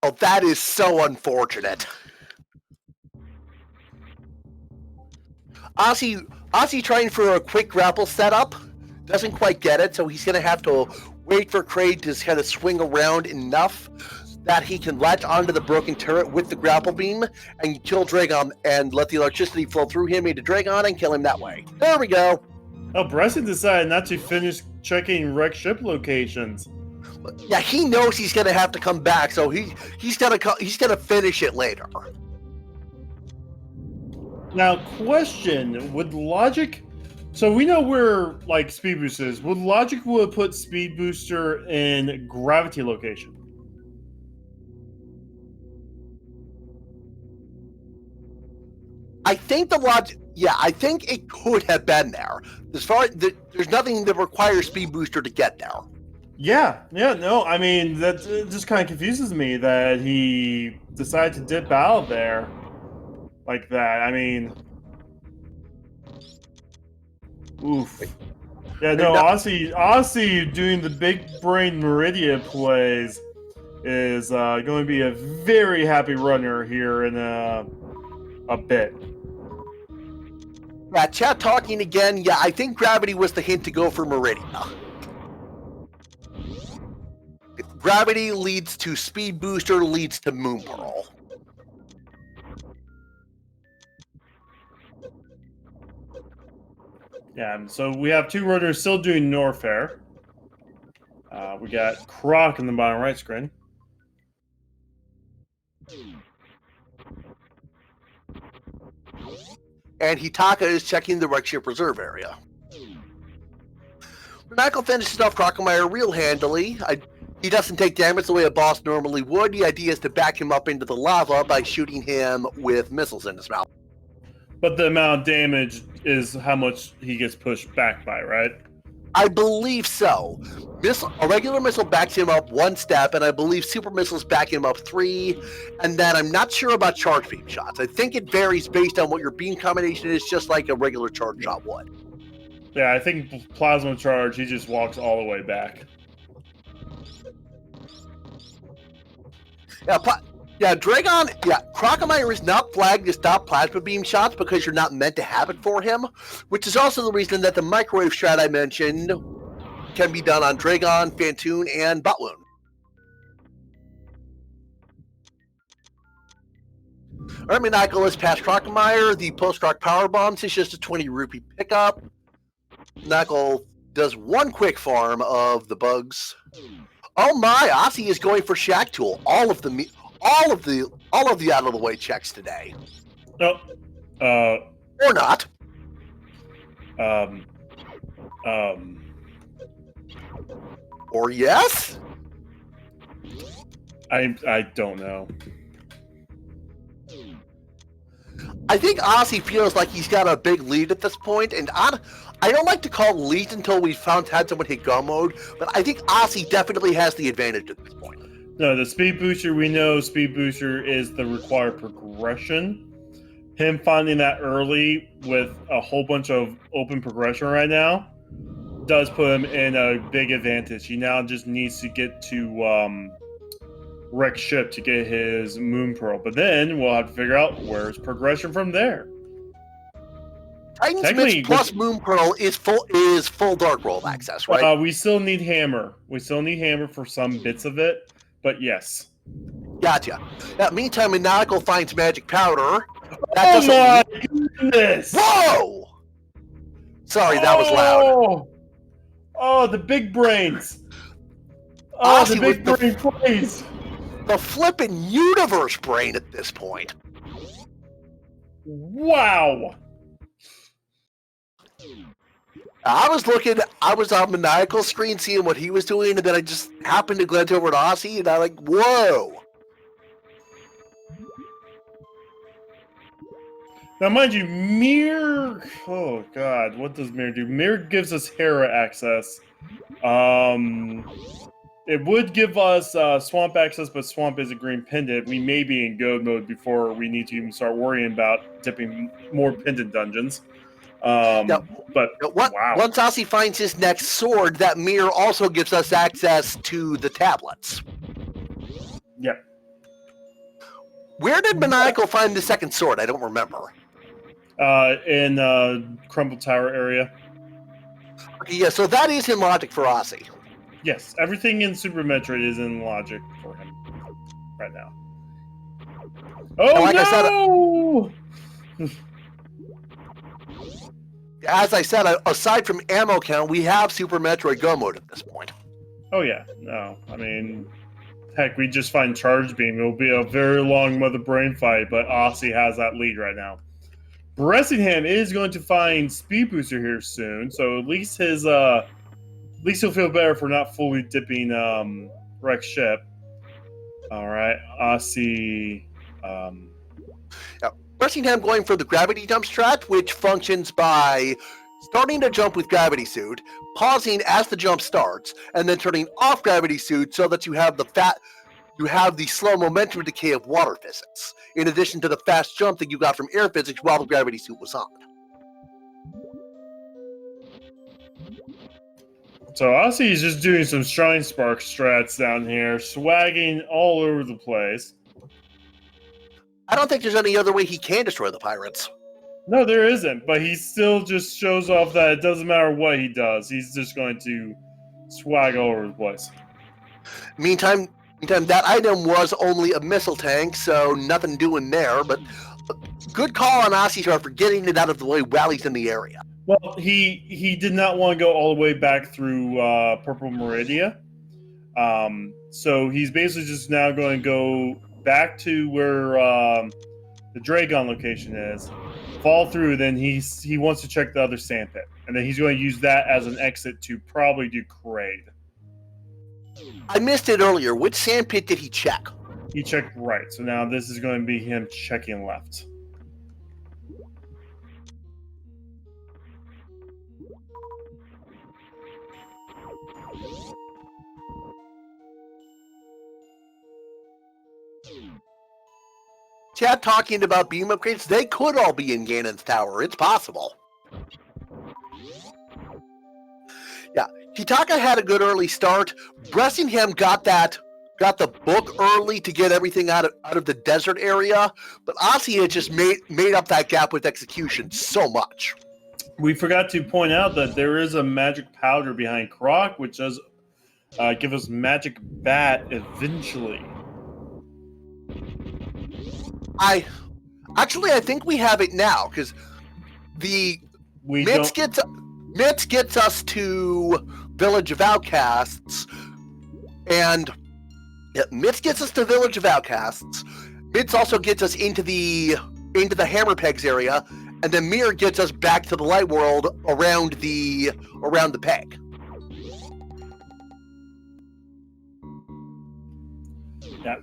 Oh, that is so unfortunate. Asi trying for a quick grapple setup. Doesn't quite get it, so he's going to have to wait for Kraid to kind of swing around enough that he can latch onto the broken turret with the grapple beam and kill Dragon and let the electricity flow through him into Dragon and kill him that way. There we go. Oh, Bresson decided not to finish checking wrecked ship locations. Yeah, he knows he's going to have to come back, so he's going to finish it later. Now, question: would logic? So we know where like Speed Boost is. Would logic would put Speed Booster in gravity location? I think the logic. Yeah, I think it could have been there. As far as there's nothing that requires Speed Booster to get there. Yeah, no, I mean, that just kind of confuses me that he decided to dip out there like that. I mean, oof. Yeah, no, Aussie doing the big brain Meridia plays is going to be a very happy runner here in a bit. Yeah, chat talking again. Yeah, I think Gravity was the hint to go for Meridia. Gravity leads to Speed Booster, leads to Moon Pearl. Yeah, so we have two runners still doing Norfair. We got Croc in the bottom right screen. And Hitaka is checking the wreck ship reserve area. Michael finishes off Crocomire real handily. He doesn't take damage the way a boss normally would. The idea is to back him up into the lava by shooting him with missiles in his mouth. But the amount of damage is how much he gets pushed back by, right? I believe so. A regular missile backs him up 1 step, and I believe super missiles back him up 3. And then I'm not sure about charge beam shots. I think it varies based on what your beam combination is, just like a regular charge shot would. Yeah, I think plasma charge, he just walks all the way back. Dragon, Crocomire is not flagged to stop plasma beam shots because you're not meant to have it for him, which is also the reason that the microwave strat I mentioned can be done on Dragon, Phantoon, and Butloon. Maniacal is past Crocomire. The post-croc power bombs is just a 20 rupee pickup. Knuckle does 1 quick farm of the bugs. Oh my, Aussie is going for Shack Tool. All of the out of the way checks today. Oh, or not. Or yes? I don't know. I think Aussie feels like he's got a big lead at this point, and I don't like to call leads until we've had someone hit go mode, but I think Aussie definitely has the advantage at this point. No, the Speed Booster, we know Speed Booster is the required progression. Him finding that early with a whole bunch of open progression right now does put him in a big advantage. He now just needs to get to wreck ship to get his Moon Pearl, but then we'll have to figure out where's progression from there. Titan's Mist plus Moon Pearl is full Dark World access, right? We still need Hammer. We still need Hammer for some bits of it, but yes. Gotcha. Meantime, Maniacal finds Magic Powder. Oh my goodness! Whoa! Sorry, that was loud. Oh, the big brains. Oh, the big brain plays. The flippin' universe brain at this point. Wow. I was on Maniacal screen seeing what he was doing, and then I just happened to glance over to Aussie, and I'm like, whoa. Now, mind you, Mirror... Oh, God. What does Mirror do? Mirror gives us Hera access. It would give us Swamp access, but Swamp is a green pendant. We may be in go mode before we need to even start worrying about dipping more pendant dungeons. But wow. Once Aussie finds his next sword, that mirror also gives us access to the tablets. Yep. Where did Maniacal find the second sword? I don't remember. In Crumble Tower area. Okay, yeah, so that is in logic for Aussie. Yes, everything in Super Metroid is in logic for him right now. Oh, like no! As I said, aside from ammo count, we have Super Metroid Go mode at this point. Oh, yeah. No, I mean, heck, we just find Charge Beam. It'll be a very long Mother Brain fight, but Aussie has that lead right now. Bressingham is going to find Speed Booster here soon, so at least he'll feel better for not fully dipping wreck ship. All right, Aussie. Bressingham going for the gravity jump strat, which functions by starting to jump with gravity suit, pausing as the jump starts, and then turning off gravity suit so that you have the slow momentum decay of water physics, in addition to the fast jump that you got from air physics while the gravity suit was on. So Aussie is just doing some Shrine Spark strats down here, swagging all over the place. I don't think there's any other way he can destroy the pirates. No, there isn't, but he still just shows off that it doesn't matter what he does. He's just going to swag all over the place. Meantime, that item was only a missile tank, so nothing doing there, but good call on Aussie for getting it out of the way while he's in the area. Well, he did not want to go all the way back through Purple Meridia. So he's basically just now going to go back to where the Dragon location is, fall through, then he wants to check the other sand pit. And then he's going to use that as an exit to probably do Kraid. I missed it earlier. Which sand pit did he check? He checked right. So now this is going to be him checking left. Chat talking about beam upgrades. They could all be in Ganon's tower. It's possible. Yeah, Hitaka had a good early start. Bressingham got the book early to get everything out of the desert area, but Aussie had just made up that gap with execution so much. We forgot to point out that there is a magic powder behind Croc, which does give us magic bat eventually. I think we have it now, because the Mitz gets us to Village of Outcasts, and Mitz gets us to Village of Outcasts. Mitz also gets us into the Hammer Pegs area, and then Mir gets us back to the Light World around the peg. Yeah.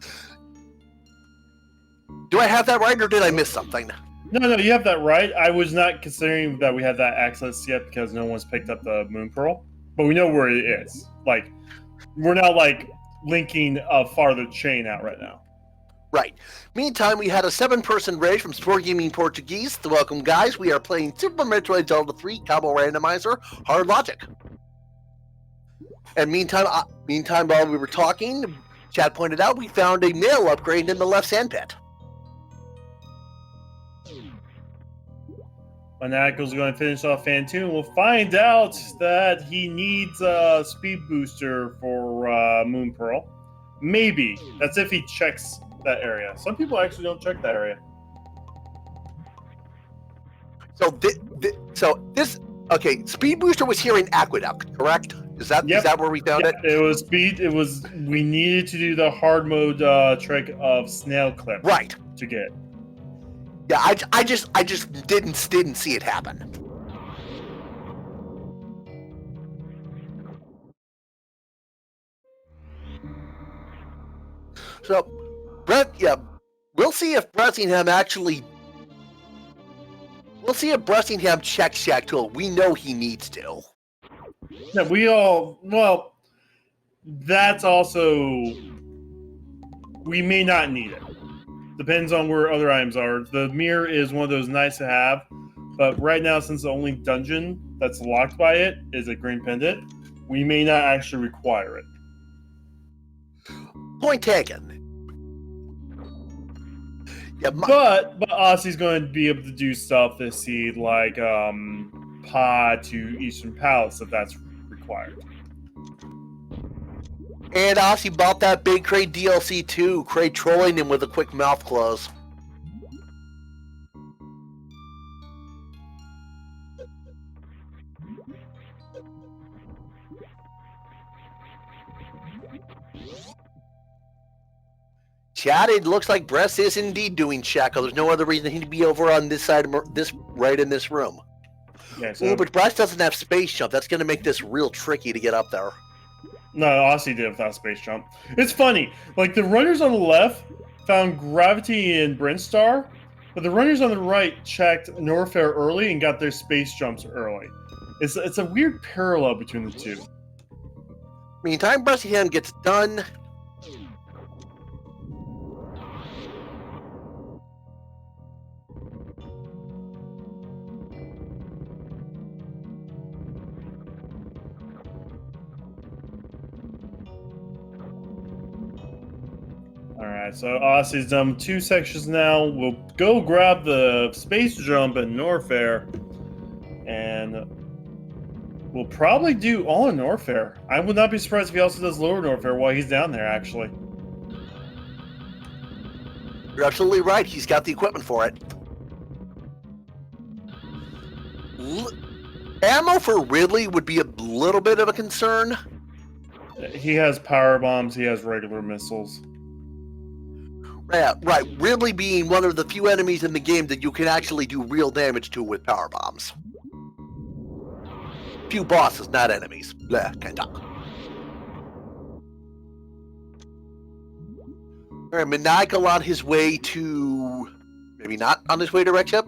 Do I have that right, or did I miss something? No, you have that right. I was not considering that we had that access yet because no one's picked up the Moon Pearl, but we know where it is. Like, we're not like linking a farther chain out right now. Right. Meantime, we had a 7-person raid from Sport Gaming Portuguese. Welcome, guys. We are playing Super Metroid Zelda 3 Combo Randomizer Hard Logic. And meantime, while we were talking, Chad pointed out we found a mail upgrade in the left sand pit. When Ackle's going to finish off Fantoon, we'll find out that he needs a speed booster for Moon Pearl. Maybe. That's if he checks that area. Some people actually don't check that area. Okay, speed booster was here in Aqueduct, correct? Is that where we found it? It was speed. We needed to do the hard mode trick of snail clip. Right. To get it. Yeah, I just didn't see it happen. So, we'll see if Bressingham checks Shack Tool. We know he needs to. Yeah, that's also, we may not need it. Depends on where other items are. The mirror is one of those nice to have, but right now, since the only dungeon that's locked by it is a green pendant, we may not actually require it. Point taken. Yeah, but Aussie's going to be able to do stuff this seed, like pod to Eastern Palace if that's required. And Aussie bought that big Kraid DLC too. Kraid trolling him with a quick mouth close. Chad, it looks like Bress is indeed doing Shackle. There's no other reason he'd be over on this side of right in this room. Yeah, so, but Bress doesn't have space jump. That's going to make this real tricky to get up there. No, Aussie did without space jump. It's funny. Like, the runners on the left found gravity in Brinstar, But the runners on the right checked Norfair early and got their space jumps early. It's a weird parallel between the two. Meantime, Bressingham gets done. Alright, so Aussie's done 2 sections now. We'll go grab the space jump at Norfair, and we'll probably do all in Norfair. I would not be surprised if he also does lower Norfair while he's down there, actually. You're absolutely right. He's got the equipment for it. Ammo for Ridley would be a little bit of a concern. He has power bombs, he has regular missiles. Yeah, right. Ridley being one of the few enemies in the game that you can actually do real damage to with power bombs. Few bosses, not enemies. Blah, can't talk. Alright, Maniacal on his way to... Maybe not on his way to Wreck Ship?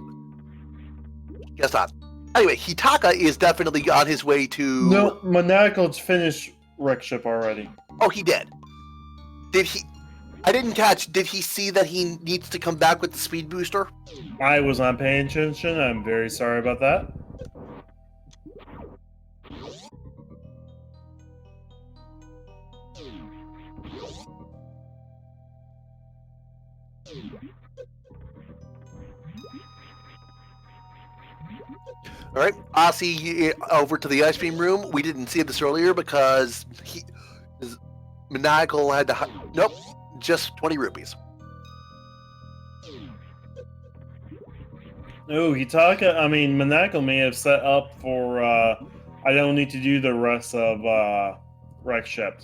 Guess not. Anyway, Hitaka is definitely on his way to... No, Maniacal's finished Wreck Ship already. Oh, he did. Did he... I didn't catch, did he see that he needs to come back with the speed booster? I was not paying attention. I'm very sorry about that. All right, Aussie over to the ice cream room. We didn't see this earlier because Maniacal had to... Nope, just 20 rupees. Oh, Hitaka, I mean, Maniacal may have set up for, I don't need to do the rest of Wreck Ship.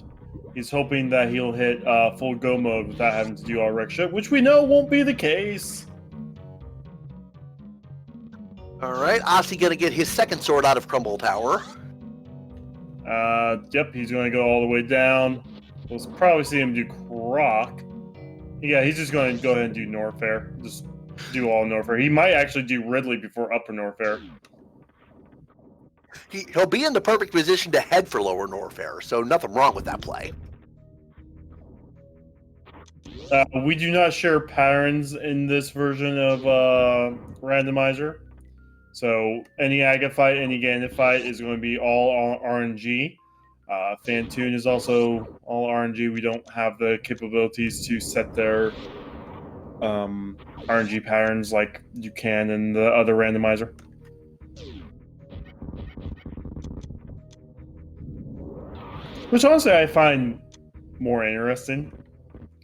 He's hoping that he'll hit full go mode without having to do all Wreck Ship, which we know won't be the case. All right, Aussie gonna get his second sword out of Crumble Tower. Yep, he's going to go all the way down. We'll probably see him do Croc. Yeah, he's just going to go ahead and do Norfair. Just do all Norfair. He might actually do Ridley before upper Norfair. He'll be in the perfect position to head for lower Norfair, so nothing wrong with that play. We do not share patterns in this version of Randomizer. So any Agate fight, any Gambit fight is going to be all RNG. Fantoon is also all RNG. We don't have the capabilities to set their RNG patterns like you can in the other Randomizer. Which honestly I find more interesting.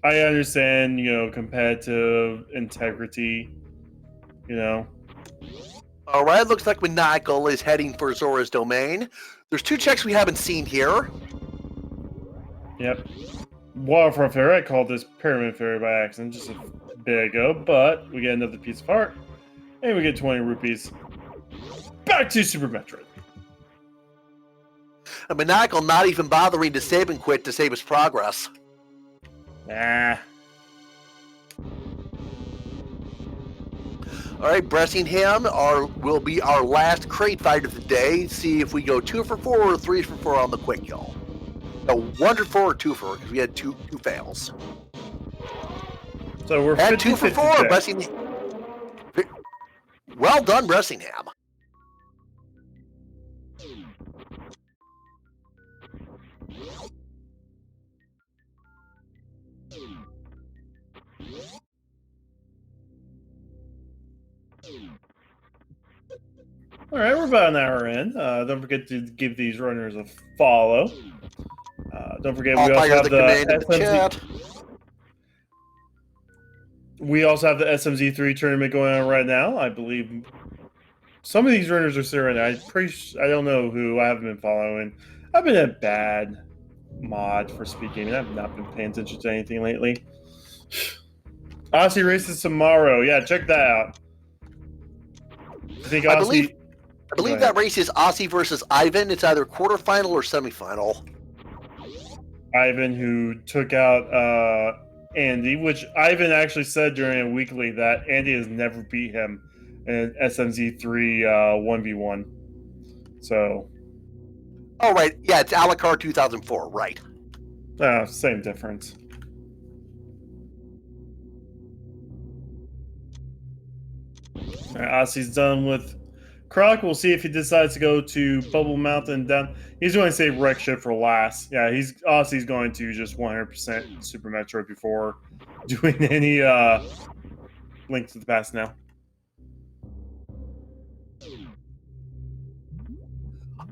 I understand, competitive integrity, All right, looks like Maniacal is heading for Zora's Domain. There's 2 checks we haven't seen here. Yep. Waterfront Fairy, I called this Pyramid Fairy by accident just a bit ago, but we get another piece of art, and we get 20 rupees. Back to Super Metroid. And Maniacal not even bothering to save and quit to save his progress. Nah. All right, Bressingham will be our last crate fight of the day. See if we go 2 for 4 or 3 for 4 on the quick kill. No, 1 for 4 or 2 for 4 because we had two fails. So we're and 2 for 4, Bressingham. Well done, Bressingham. All right, we're about an hour in. Don't forget to give these runners a follow. Don't forget we also have the SMZ. We also have the SMZ3 tournament going on right now. I believe some of these runners are still in. I don't know who. I haven't been following. I've been a bad mod for speaking. I've not been paying attention to anything lately. Aussie races tomorrow. Yeah, check that out. I think Aussie. I believe that race is Aussie versus Ivan. It's either quarterfinal or semifinal. Ivan, who took out Andy, which Ivan actually said during a weekly that Andy has never beat him in SMZ3 1v1. So, Oh, right. Yeah, it's Alucard 2004, right. same difference. All right, Ossie's done with Croc. We'll see if he decides to go to Bubble Mountain down. He's going to save Wreck Ship for last. Yeah, Ossie's going to just 100% Super Metroid before doing any Link to the Past now.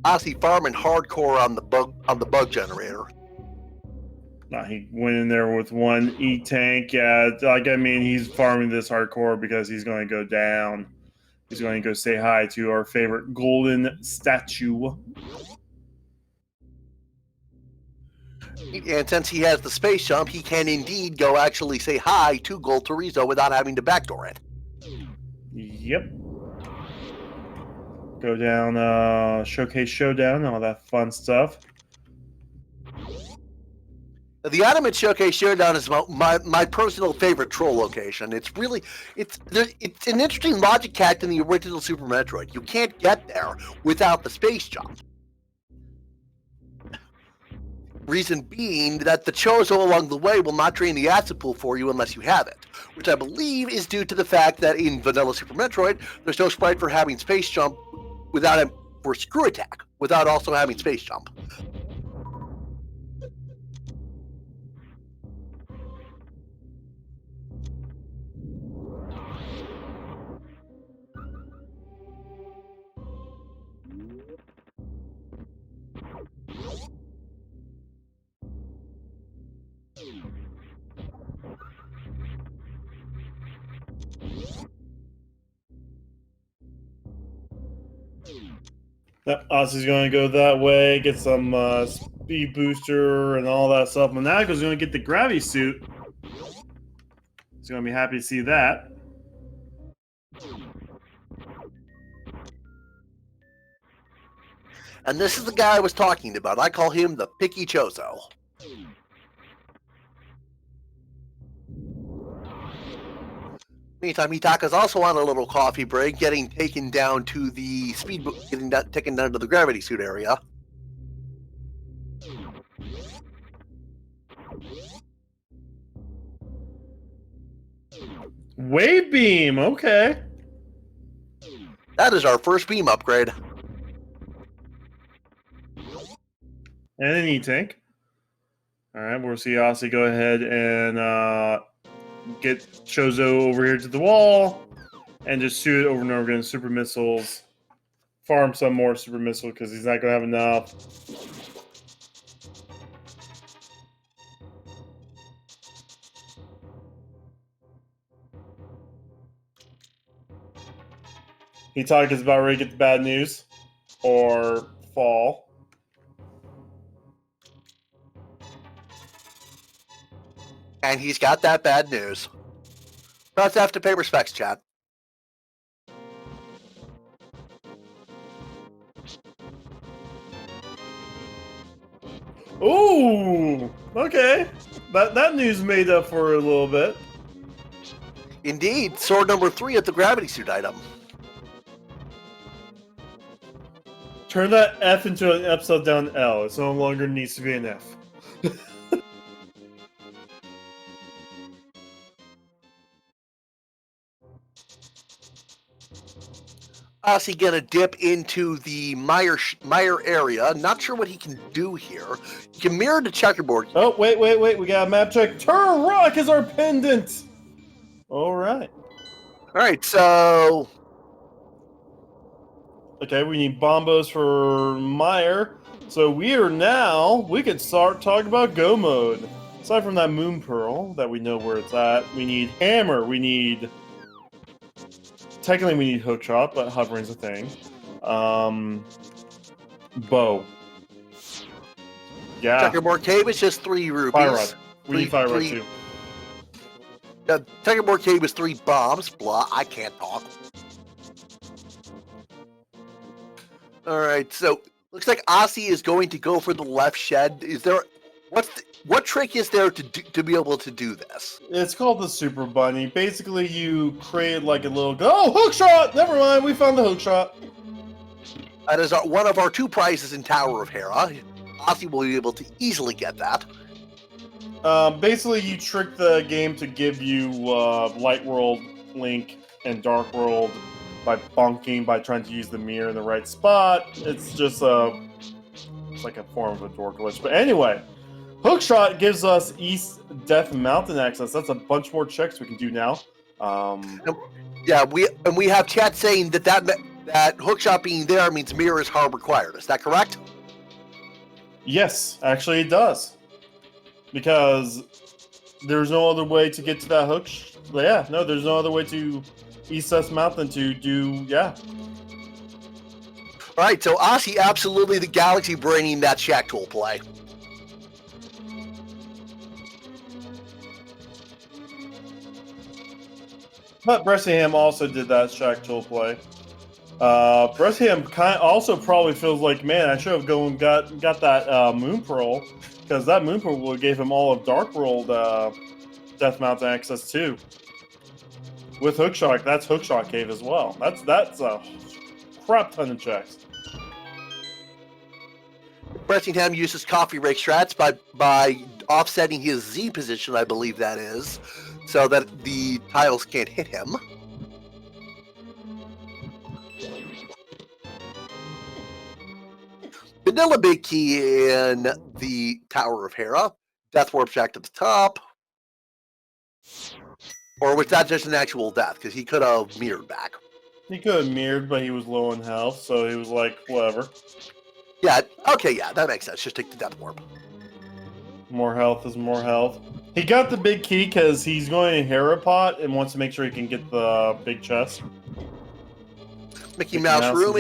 Ossie farming hardcore on the bug generator. He went in there with one E-Tank. Yeah, like, I mean, he's farming this hardcore because he's going to go down. He's going to go say hi to our favorite golden statue. And since he has the space jump, he can indeed go actually say hi to Gold Torizo without having to backdoor it. Yep. Go down, Showcase Showdown, all that fun stuff. The Adamant Showcase Showdown is my personal favorite troll location. It's an interesting logic hack in the original Super Metroid. You can't get there without the space jump. Reason being that the Chozo along the way will not drain the acid pool for you unless you have it, which I believe is due to the fact that in vanilla Super Metroid, there's no sprite for having space jump for screw attack without also having space jump. Yep, Ossie's going to go that way, get some speed booster and all that stuff. Monaco's going to get the gravity suit. He's going to be happy to see that. And this is the guy I was talking about. I call him the Picky Chozo. Meantime, Hitaka's also on a little coffee break, getting taken down to the taken down to the gravity suit area. Wave beam, okay. That is our first beam upgrade. And an E-Tank. Alright, we'll see Ossie go ahead and get Chozo over here to the wall and just shoot it over and over again. Super missiles. Farm some more super missiles because he's not going to have enough. Hitaka is about ready to get the bad news or fall. And he's got that bad news. Let's have to pay respects, chat. Ooh, okay. That news made up for a little bit. Indeed, sword number 3 at the gravity suit item. Turn that F into an upside down L. It no longer needs to be an F. Ossie gonna dip into the Meyer area. Not sure what he can do here. He can mirror the checkerboard. Oh, wait. We got a map check. Turn Rock is our pendant. All right. All right, so... Okay, we need bombos for Meyer. So we can start talking about Go Mode. Aside from that Moon Pearl that we know where it's at, we need Hammer. Technically, we need Hookshot, but hovering's a thing. Bow. Yeah. Checkerboard Cave is just 3 rupees. Fire Rod. We need Fire Rod, too. Checkerboard Cave is 3 bombs. Blah, I can't talk. Alright, so looks like Ossie is going to go for the left shed. what trick is there to be able to do this? It's called the Super Bunny. Basically, you create like a little hook shot. Never mind, we found the hook shot. That is one of our 2 prizes in Tower of Hera. Ozzy will be able to easily get that. Basically, you trick the game to give you Light World, Link, and Dark World by bonking, by trying to use the mirror in the right spot. It's just it's like a form of a door glitch. But anyway, Hookshot gives us East Death Mountain access. That's a bunch more checks we can do now. Yeah, we have chat saying that Hookshot being there means mirror is hard required. Is that correct? Yes, actually it does. Because there's no other way to get to that hook. Yeah, no, there's no other way to East Death Mountain to do, yeah. All right, so Ozzy absolutely the galaxy braining that Shack Tool play. But Bressingham also did that Shack Tool play. Bressingham also probably feels like, man, I should have got that Moon Pearl, because that Moon Pearl gave him all of Dark World Death Mountain access too. With Hookshot, that's Hookshot Cave as well. That's a crap ton of checks. Bressingham uses coffee rake strats by offsetting his Z position, I believe that is, so that the tiles can't hit him. Vanilla Big Key in the Tower of Hera. Death Warp Shack at the top. Or was that just an actual death? Because he could have mirrored back. He could have mirrored, but he was low in health, so he was like, whatever. Yeah, okay, yeah, that makes sense. Just take the Death Warp. More health is more health. He got the big key because he's going to Hera Pot and wants to make sure he can get the big chest. Mickey Mouse Room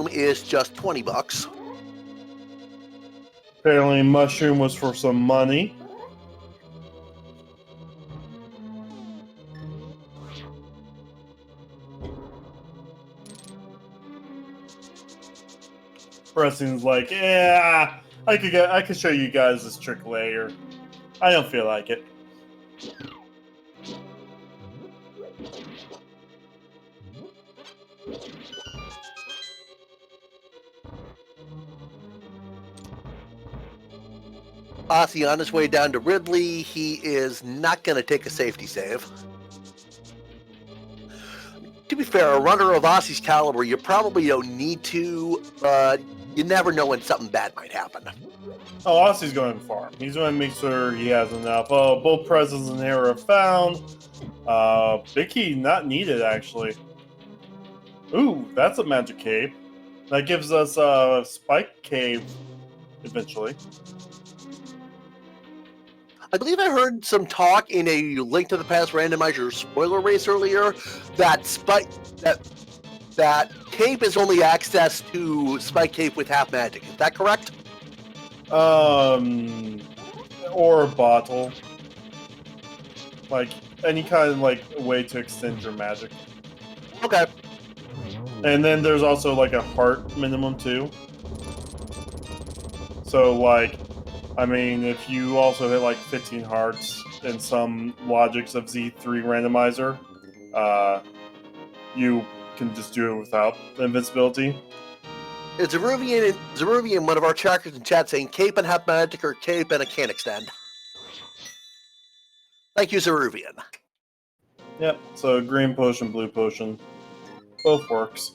is just $20. Apparently, Mushroom was for some money. Preston's like, yeah, I could show you guys this trick later. I don't feel like it. Ozzy on his way down to Ridley. He is not going to take a safety save. To be fair, a runner of Ozzy's caliber, you probably don't need to, but you never know when something bad might happen. Oh, Ozzy's going to farm. He's going to make sure he has enough. Oh, both presents in here are found. Big key not needed, actually. Ooh, that's a magic cave. That gives us a spike cave eventually. I believe I heard some talk in a Link to the Past Randomizer spoiler race earlier that cave is only access to Spike Cave with half magic. Is that correct? Or a bottle. Like, any kind of, like, way to extend your magic. Okay. And then there's also, like, a heart minimum, too. So, like, I mean, if you also hit, like, 15 hearts in some logics of Z3 Randomizer, you can just do it without the invincibility. It's Zeruvian, one of our trackers in chat, saying cape and half magic or cape and a can extend. Thank you, Zeruvian. Yep, so green potion, blue potion. Both works.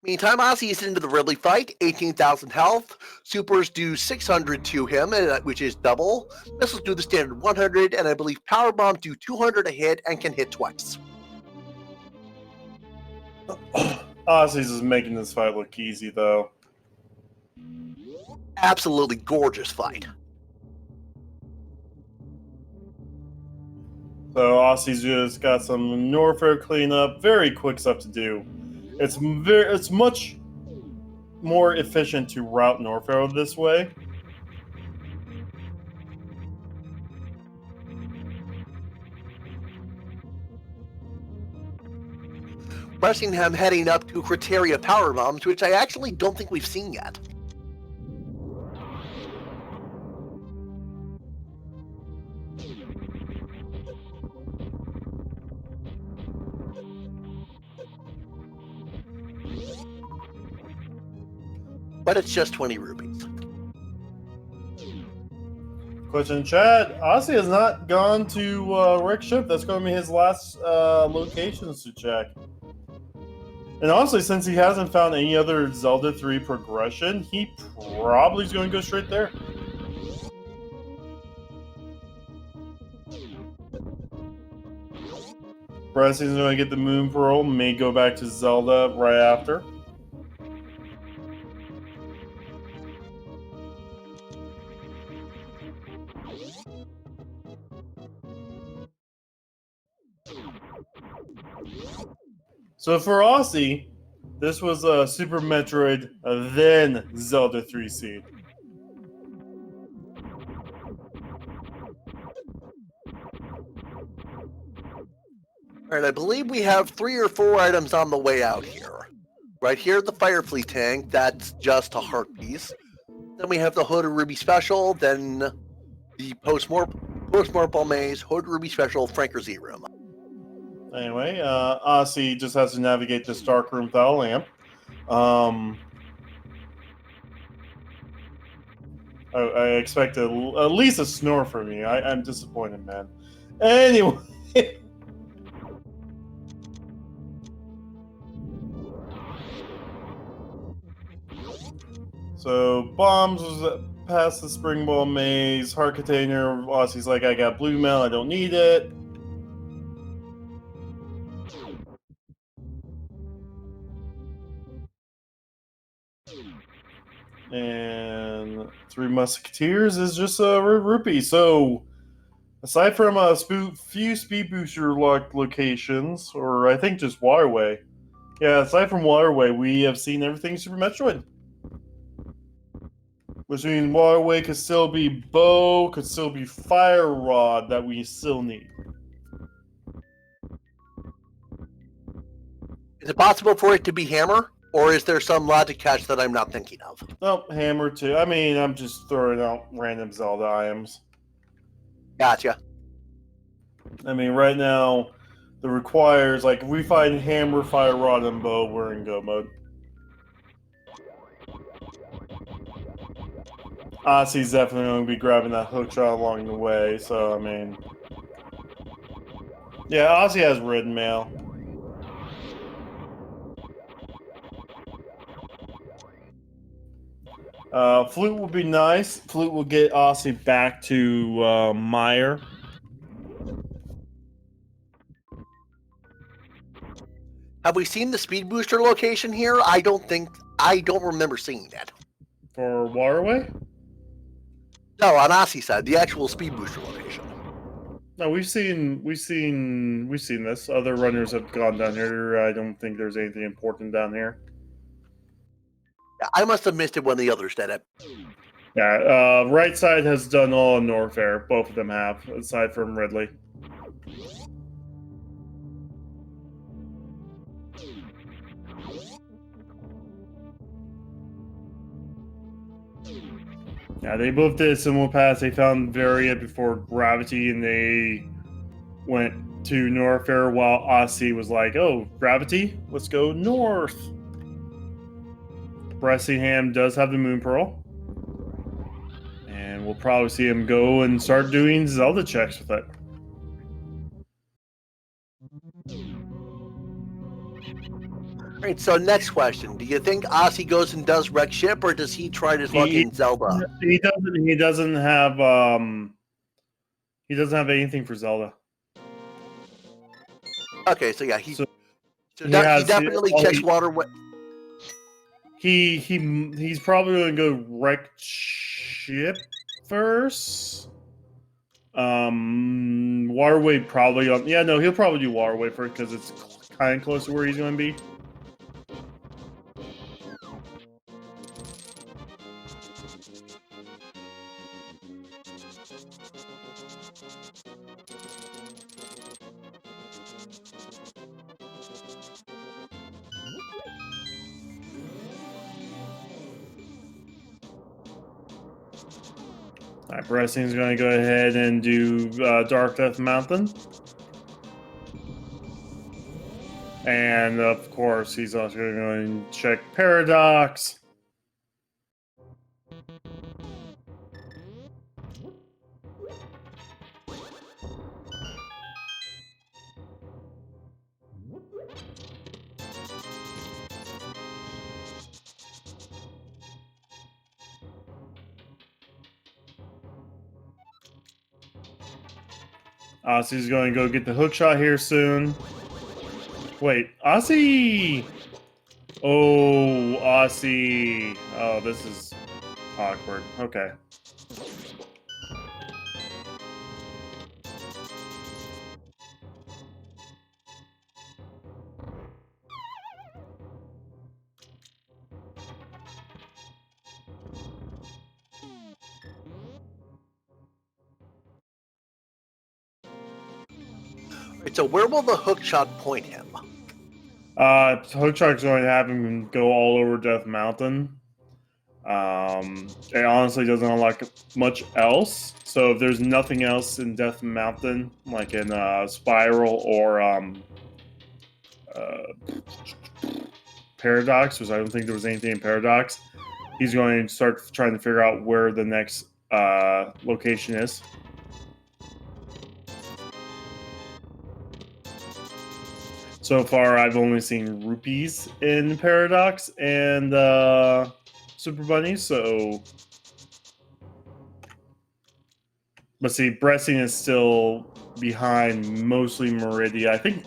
Meantime, Ozzy is into the Ridley fight, 18,000 health. Supers do 600 to him, which is double. Missiles do the standard 100, and I believe Power Bombs do 200 a hit and can hit twice. Ozzy's is making this fight look easy, though. Absolutely gorgeous fight. So Ozzy's just got some Norfair cleanup, very quick stuff to do. It's much more efficient to route Norfair this way. Bressingham heading up to Criteria Power Bombs, which I actually don't think we've seen yet. but it's just 20 rupees. Question in chat. Ozzy has not gone to Rick Ship. That's going to be his last locations to check. And honestly, since he hasn't found any other Zelda 3 progression, he probably is going to go straight there. Bressy's going to get the Moon Pearl, may go back to Zelda right after. So for Aussie, this was Super Metroid, then Zelda 3 Seed. All right, I believe we have 3 or 4 items on the way out here. Right here, the Firefly tank, that's just a heart piece. Then we have the Hood Ruby Special, then the Post-Mortal Maze, Hood Ruby Special, Franker Z Room. Anyway, Aussie just has to navigate this dark room without a lamp. I expect at least a snore from you. I'm disappointed, man. Anyway. So, bombs was past the spring ball maze, heart container. Aussie's like, I got blue mail, I don't need it. And Three Musketeers is just a rupee. So, aside from a few speed booster locked locations, or I think just Waterway. Yeah, aside from Waterway, we have seen everything Super Metroid. Which means Waterway could still be Bow, could still be Fire Rod that we still need. Is it possible for it to be Hammer? Or is there some logic catch that I'm not thinking of? Oh, Hammer too. I mean, I'm just throwing out random Zelda items. Gotcha. I mean, right now, the requires, like, if we find Hammer, Fire Rod, and Bow, we're in go mode. Ossie's definitely going to be grabbing that hook shot along the way, so, I mean... Yeah, Ossie has red mail. Flute will be nice. Flute will get Aussie back to Meyer. Have we seen the speed booster location here? I don't remember seeing that. For Waterway? No, on Ossie's side, the actual speed booster location. No, we've seen this. Other runners have gone down here. I don't think there's anything important down here. Yeah, I must have missed it when the others did it. Yeah, right side has done all in Norfair. Both of them have, aside from Ridley. Yeah, they both did a similar pass. They found Varia before Gravity, and they went to Norfair while Aussie was like, oh, Gravity? Let's go north. Bressingham does have the Moon Pearl. And we'll probably see him go and start doing Zelda checks with it. Alright, so next question. Do you think Aussie goes and does wreck ship, or does he try his luck in Zelda? He doesn't have anything for Zelda. Okay, so yeah, he has, definitely checks Waterway. He's probably going to go wreck ship first. Waterway probably on. Yeah, no, he'll probably do Waterway first because it's kind of close to where he's going to be. Alright, Bressing's going to go ahead and do Dark Death Mountain. And, of course, he's also going to check Paradox. Ossie's going to go get the hook shot here soon. Wait, Ossie! Oh, Ossie. Oh, this is awkward. Okay. So where will the hook shot point him? Hook shot's going to have him go all over Death Mountain. It honestly doesn't unlock much else. So if there's nothing else in Death Mountain, like in Spiral or Paradox, because I don't think there was anything in Paradox, he's going to start trying to figure out where the next location is. So far, I've only seen rupees in Paradox and Super Bunny, so... But see, Bressing is still behind mostly Meridia. I think...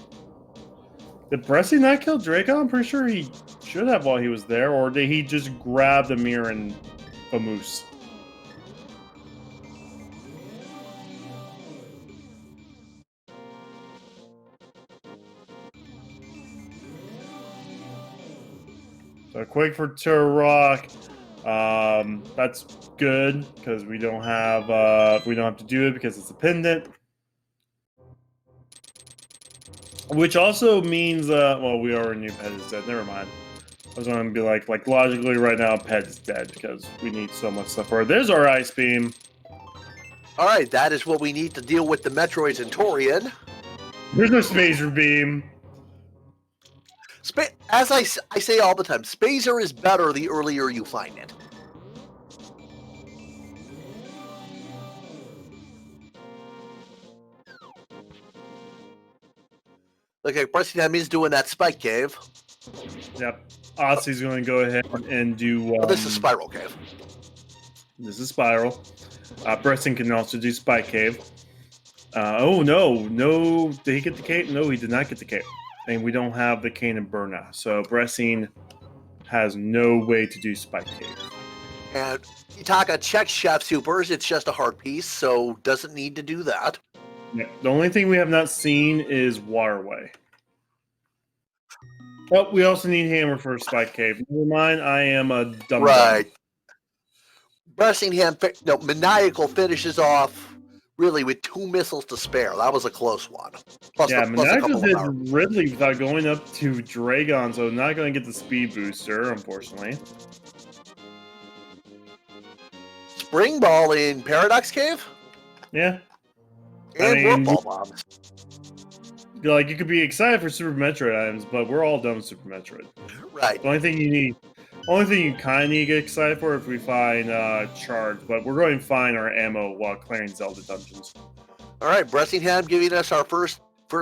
Did Bressing not kill Draco? I'm pretty sure he should have while he was there, or did he just grab the mirror and vamoose? So quick for Turok. That's good because we don't have to do it because it's a pendant. Which also means well, we already knew Pet is dead. Never mind. I was going to be like logically right now Pet is dead because we need so much stuff for it. There's our Ice Beam. All right, that is what we need to deal with the Metroids and Torian. There's no Spacer Beam. As I say all the time, Spacer is better the earlier you find it. Okay, Bressingham is doing that spike cave. Yep. Ossie's going to go ahead and do... oh, this is Spiral Cave. This is Spiral. Bressin can also do Spike Cave. Oh, no. No. Did he get the cape? No, he did not get the cape. And we don't have the Cane and Burna. So Bressin has no way to do Spike Cave. And Itaka checks Chef Supers. It's just a heart piece, so doesn't need to do that. Yeah. The only thing we have not seen is Waterway. Oh, we also need Hammer for Spike Cave. Never mind, I am a dumb. Right. Bressingham, no, Maniacal finishes off really with 2 missiles to spare. That was a close one. Plus yeah, Maniacal did of Ridley without going up to Dragon, so not going to get the speed booster, unfortunately. Spring Ball in Paradox Cave? Yeah. And Warp Ball bombs. Like, you could be excited for Super Metroid items, but we're all done with Super Metroid. Right. The only thing you kind of need to get excited for if we find Charge, but we're going to find our ammo while clearing Zelda dungeons. All right, Bressingham giving us our first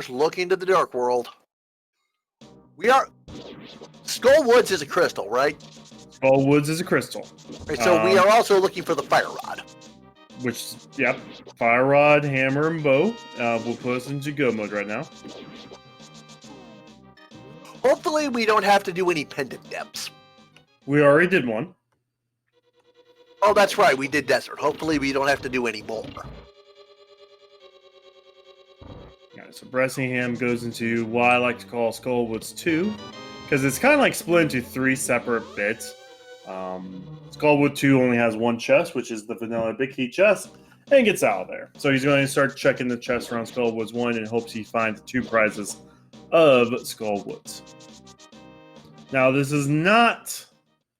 look into the Dark World. We are... Skull Woods is a crystal, right? Skull Woods is a crystal. Right, so we are also looking for the Fire Rod. Which, yep, Fire Rod, Hammer, and Bow will put us into go mode right now. Hopefully we don't have to do any pendant depths. We already did one. Oh, that's right, we did Desert. Hopefully we don't have to do any more. Alright, so Bressingham goes into what I like to call Skull Woods 2, because it's kind of like split into 3 separate bits. Skullwood 2 only has 1 chest, which is the vanilla Big Heat chest, and gets out of there. So he's going to start checking the chest around Skullwoods 1 and hopes he finds 2 prizes of Skullwoods. Now, this is not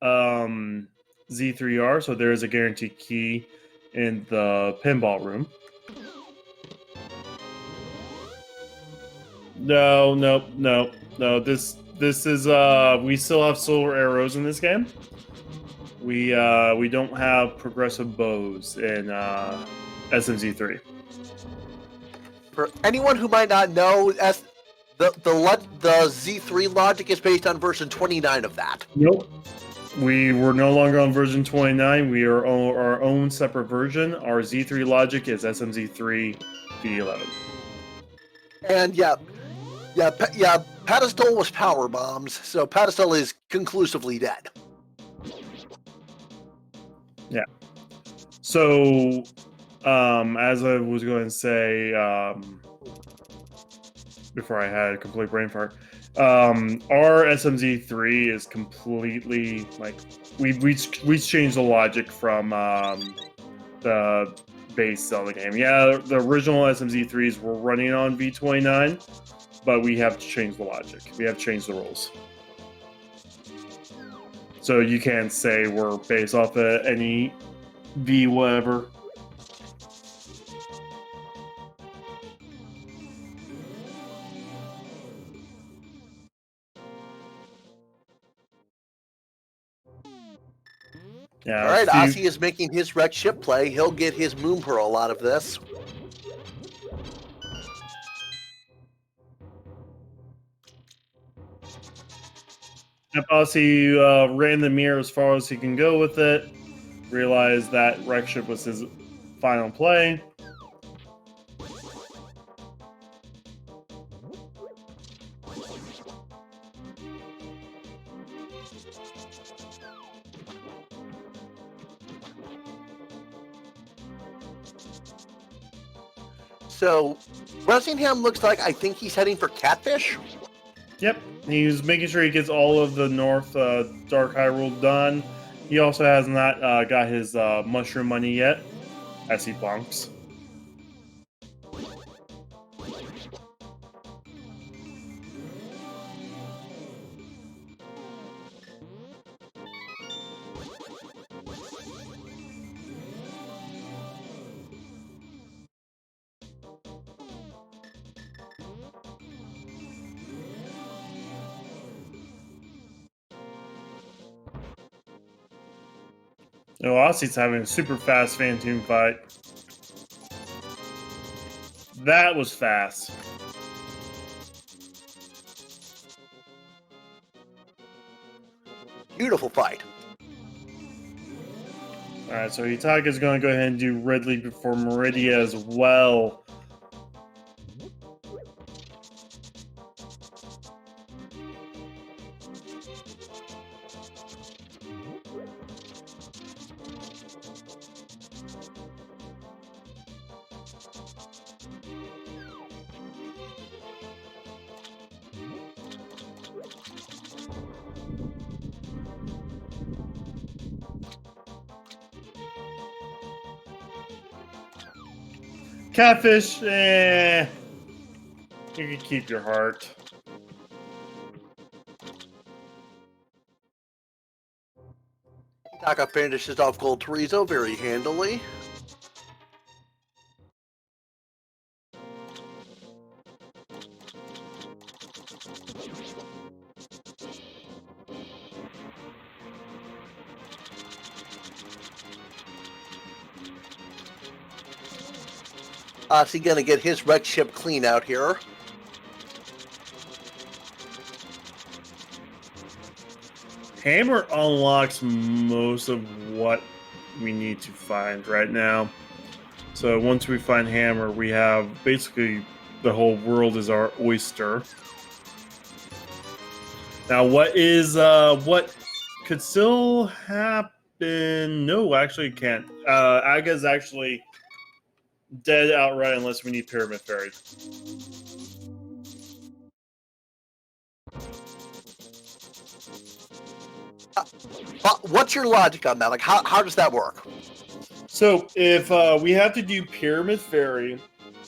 Z3R, so there is a guaranteed key in the pinball room. No. This is we still have solar arrows in this game. We don't have progressive bows in SMZ3. For anyone who might not know, the Z3 logic is based on version 29 of that. Nope. We were no longer on version 29. We are our own separate version. Our Z3 logic is SMZ3 V11. And yeah, Pedestal was power bombs, so Pedestal is conclusively dead. Yeah. So, as I was going to say, before I had a complete brain fart, our SMZ3 is completely like we changed the logic from the base Zelda game. Yeah, the original SMZ3s were running on V29, but we have changed the logic. We have changed the rules. So you can't say we're based off of any V whatever. Yeah, All right, Ozzy is making his wreck ship play. He'll get his Moon Pearl out of this. Ozzy ran the mirror as far as he can go with it. Realized that wreck ship was his final play. So, Bressingham looks like I think he's heading for Catfish. Yep, he's making sure he gets all of the North Dark Hyrule done. He also has not got his mushroom money yet, as he bonks. Oh, Aussie's having a super fast Phantom fight. That was fast. Beautiful fight. Alright, so Itaga's going to go ahead and do Ridley before Meridia as well. Catfish, you can keep your heart. Itaga finishes off Gold Torizo very handily. Ozzy gonna get his wreck ship clean out here. Hammer unlocks most of what we need to find right now. So once we find Hammer, we have basically the whole world is our oyster. Now, what could still happen? No, actually, it can't. Aga's actually dead outright unless we need Pyramid Fairy. What's your logic on that? Like, how does that work? So, if we have to do Pyramid Fairy,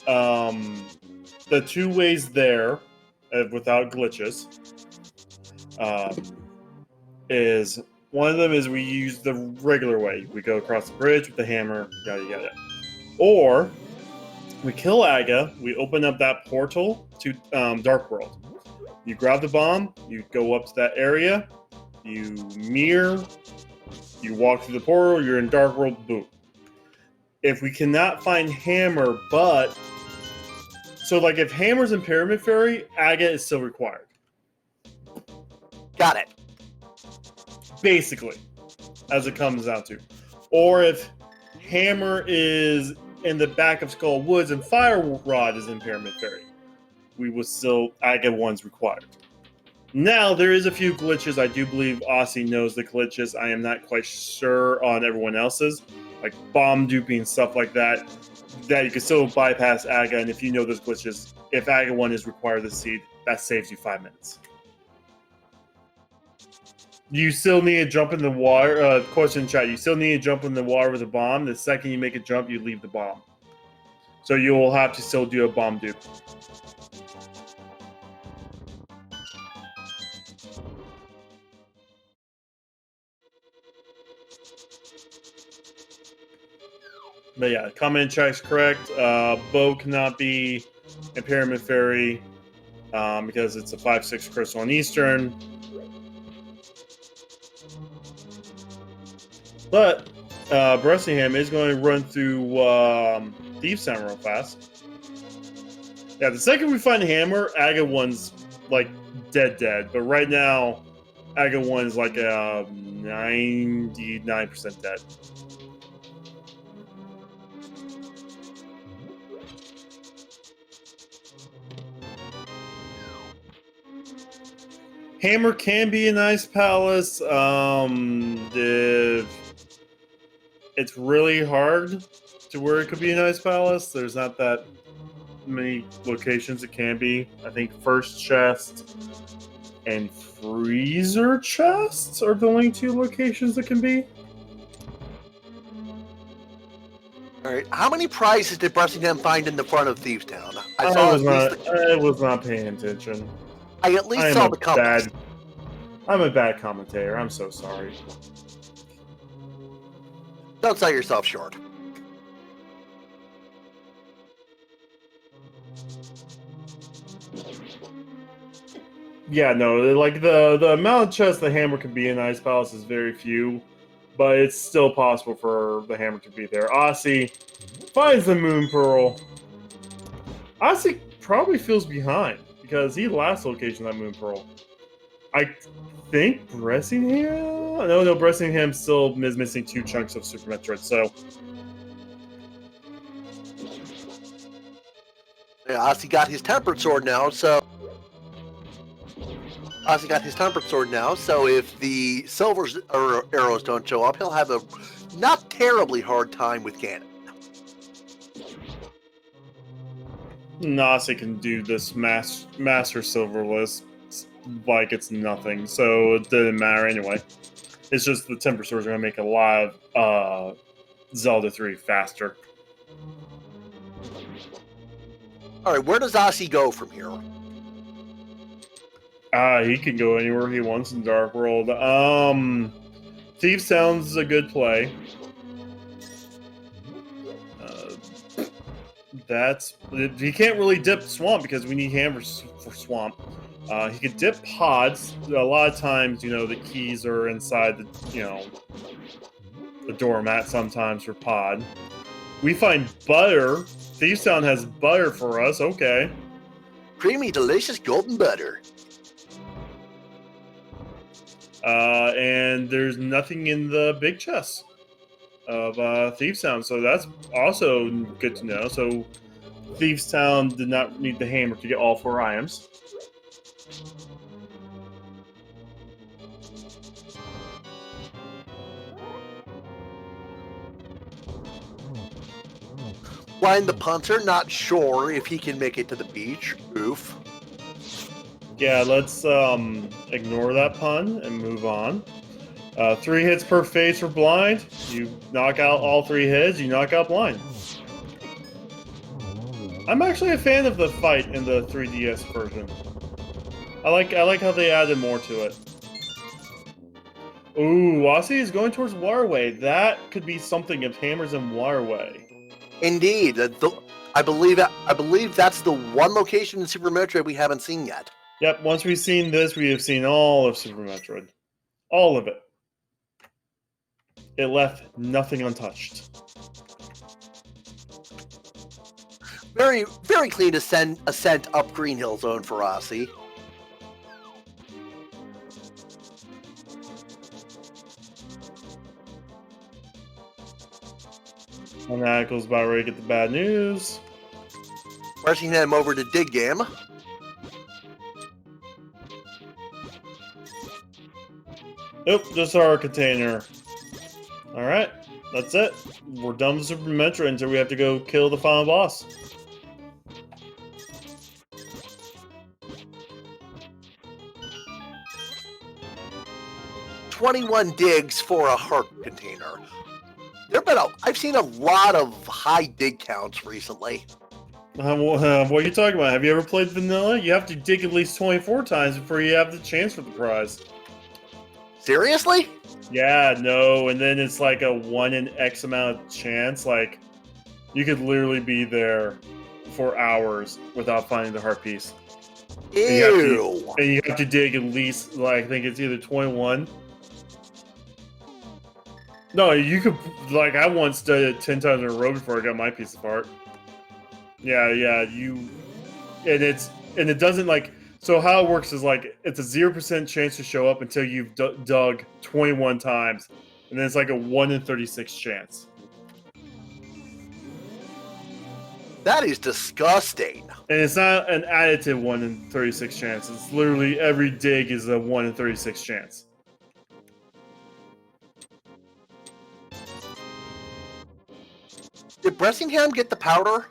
the two ways there, without glitches, is one of them is we use the regular way. We go across the bridge with the hammer, yada yada. Or we kill Aga, we open up that portal to Dark World. You grab the bomb, you go up to that area, you mirror, you walk through the portal, you're in Dark World, boom. If we cannot find Hammer, so like if Hammer's in Pyramid Fairy, Aga is still required. Got it. Basically, as it comes down to. Or if Hammer is in the back of Skull Woods and Fire Rod is in Pyramid Fairy. we will still Aga 1's required. Now, there is a few glitches. I do believe Aussie knows the glitches. I am not quite sure on everyone else's, like bomb duping, stuff like that, that you can still bypass Aga, and if you know those glitches, if Aga 1 is required to seed, that saves you 5 minutes. You still need to jump in the water. Question in chat. You still need to jump in the water with a bomb. The second you make a jump, you leave the bomb. So you will have to still do a bomb dupe. But yeah, comment in chat is correct. Bow cannot be a Pyramid Fairy because it's a 5/6 crystal on Eastern. But Bressingham is going to run through Thieves Town real fast. Yeah, the second we find Hammer, Aga 1's like dead. But right now, Aga 1 is like 99% dead. Hammer can be a nice palace. It's really hard to where it could be a nice palace. There's not that many locations it can be. I think First Chest and Freezer Chests are the only 2 locations it can be. All right. How many prizes did Bressingham find in the front of Thieves Town? I was not paying attention. I at least saw the compass. I'm a bad commentator. I'm so sorry. Don't sell yourself short. Yeah, no, like the amount of chests the Hammer could be in Ice Palace is very few, but it's still possible for the Hammer to be there. Aussie finds the Moon Pearl. Aussie probably feels behind because he last location that Moon Pearl. I think Bressingham? No, Bressingham still is missing 2 chunks of Super Metroid, so... Yeah, Aussie got his Tempered Sword now, so... if the silvers or arrows don't show up, he'll have a not terribly hard time with Ganon. Aussie can do this Master Silver list like it's nothing, so it didn't matter anyway. It's just the Temper Swords are going to make a lot of Zelda 3 faster. Alright, where does Aussie go from here? He can go anywhere he wants in Dark World. Thieves Town's a good play. He can't really dip Swamp because we need hammers for Swamp. He could dip pods. A lot of times, the keys are inside the doormat sometimes for pod. We find butter. Thieves Town has butter for us. Okay. Creamy, delicious golden butter. And there's nothing in the big chest of Thieves Town, so that's also good to know. So Thieves Town did not need the hammer to get all 4 items. Blind the Punter, not sure if he can make it to the beach. Oof. Yeah, let's ignore that pun and move on. 3 hits per phase for Blind. You knock out all 3 hits, you knock out Blind. I'm actually a fan of the fight in the 3DS version. I like how they added more to it. Ooh, Aussie is going towards Waterway. That could be something if Hammer's in Waterway. Indeed. I believe that's the one location in Super Metroid we haven't seen yet. Yep, once we've seen this, we have seen all of Super Metroid. All of it. It left nothing untouched. Very, very clean ascent up Green Hill Zone for Aussie. Monaco's about ready to get the bad news. Rushing him over to Dig Game. Nope, just our container. Alright, that's it. We're done with Super Metroid until we have to go kill the final boss. "21 digs for a heart container." I've seen a lot of high dig counts recently. What are you talking about? Have you ever played vanilla? You have to dig at least 24 times before you have the chance for the prize. Seriously? Yeah, no, and then it's like a 1 in X amount of chance. Like, you could literally be there for hours without finding the heart piece. Ew. And you have to dig at least, like, I think it's either 21. No, you could, like, I once did it 10 times in a row before I got my piece of heart. Yeah, and it doesn't, like, so how it works is, like, it's a 0% chance to show up until you've dug 21 times, and then it's like a 1 in 36 chance. That is disgusting. And it's not an additive 1 in 36 chance. It's literally every dig is a 1 in 36 chance. Did Bressingham get the powder?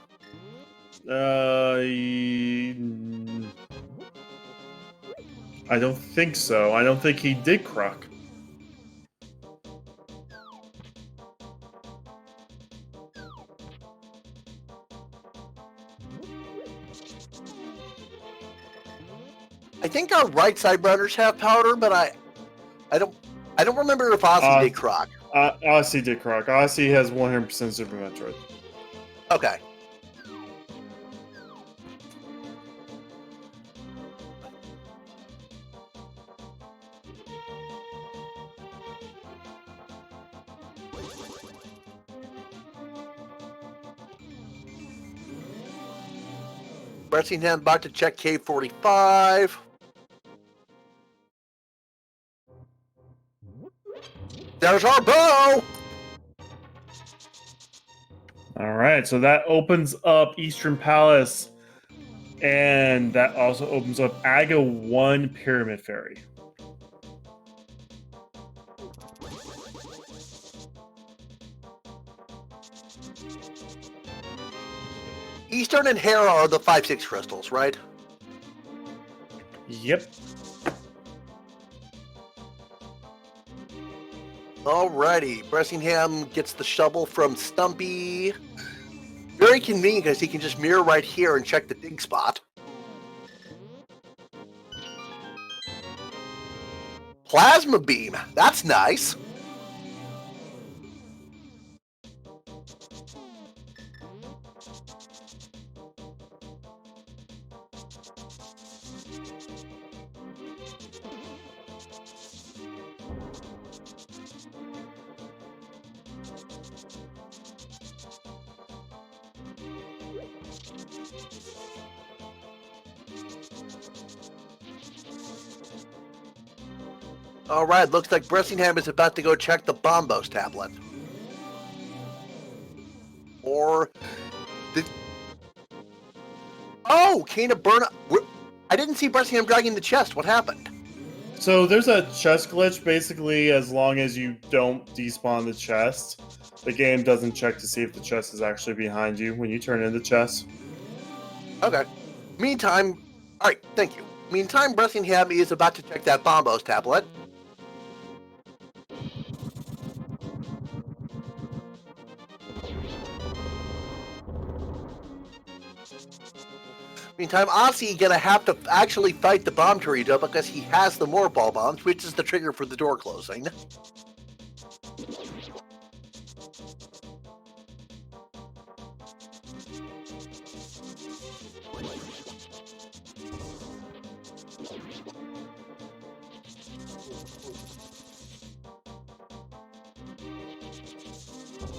I don't think so. I don't think he did Croc. I think our right side runners have powder, but I don't remember if Ozzy did Croc. Odyssey did Croc. Odyssey has 100% Super Metroid. Okay. Bressingham about to check K45. There's our bow! Alright, so that opens up Eastern Palace. And that also opens up Aga 1 Pyramid Fairy. Eastern and Hera are the 5-6 crystals, right? Yep. Alrighty, Bressingham gets the shovel from Stumpy. Very convenient because he can just mirror right here and check the dig spot. Plasma beam, that's nice. Alright, looks like Bressingham is about to go check the Bombos tablet. Or... Oh! Kana Burna... I didn't see Bressingham dragging the chest. What happened? So there's a chest glitch. Basically, as long as you don't despawn the chest, the game doesn't check to see if the chest is actually behind you when you turn in the chest. Okay. Meantime... Alright, thank you. Meantime, Bressingham is about to check that Bombos tablet. Meantime, Ozzy gonna have to actually fight the bomb Torito because he has the more ball bombs, which is the trigger for the door closing.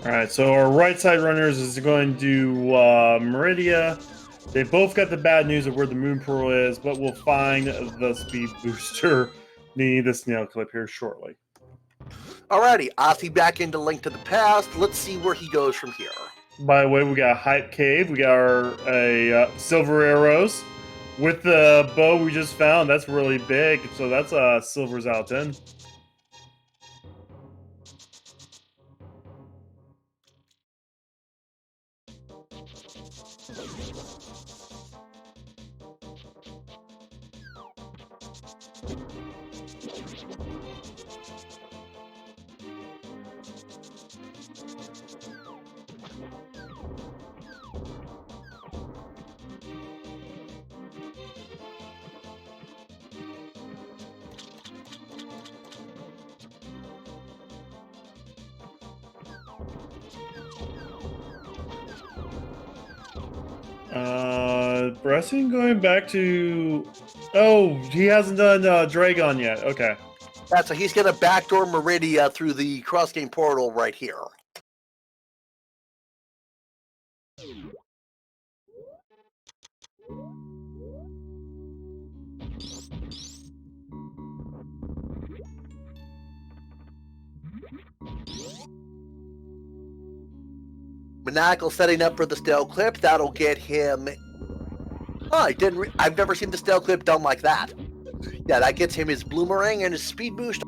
Alright, so our right side runners is going to Meridia. They both got the bad news of where the moon pearl is, but we'll find the speed booster needing the snail clip here shortly. Alrighty, Ozzy back into Link to the Past. Let's see where he goes from here. By the way, we got a Hype Cave. We got our Silver Arrows. With the bow we just found, that's really big. So that's Silver's out 10. Bressin going back to... Oh, he hasn't done Dragon yet. Okay. Yeah, so he's gonna backdoor Meridia through the cross-game portal right here. Maniacal setting up for the stale clip. That'll get him. Oh, I've never seen the stale clip done like that. Yeah, that gets him his Bloomerang and his speed boost.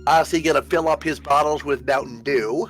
Obviously, gonna fill up his bottles with Mountain Dew.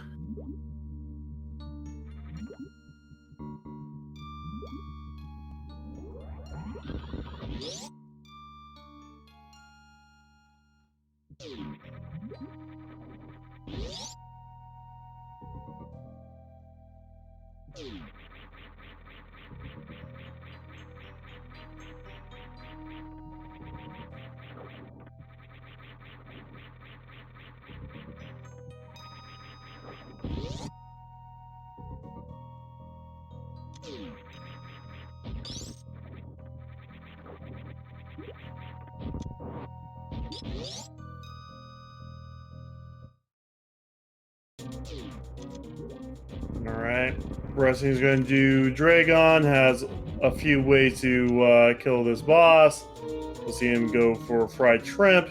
Alright. Bressin's going to do Dragon. Has a few ways to kill this boss. We'll see him go for Fried Shrimp.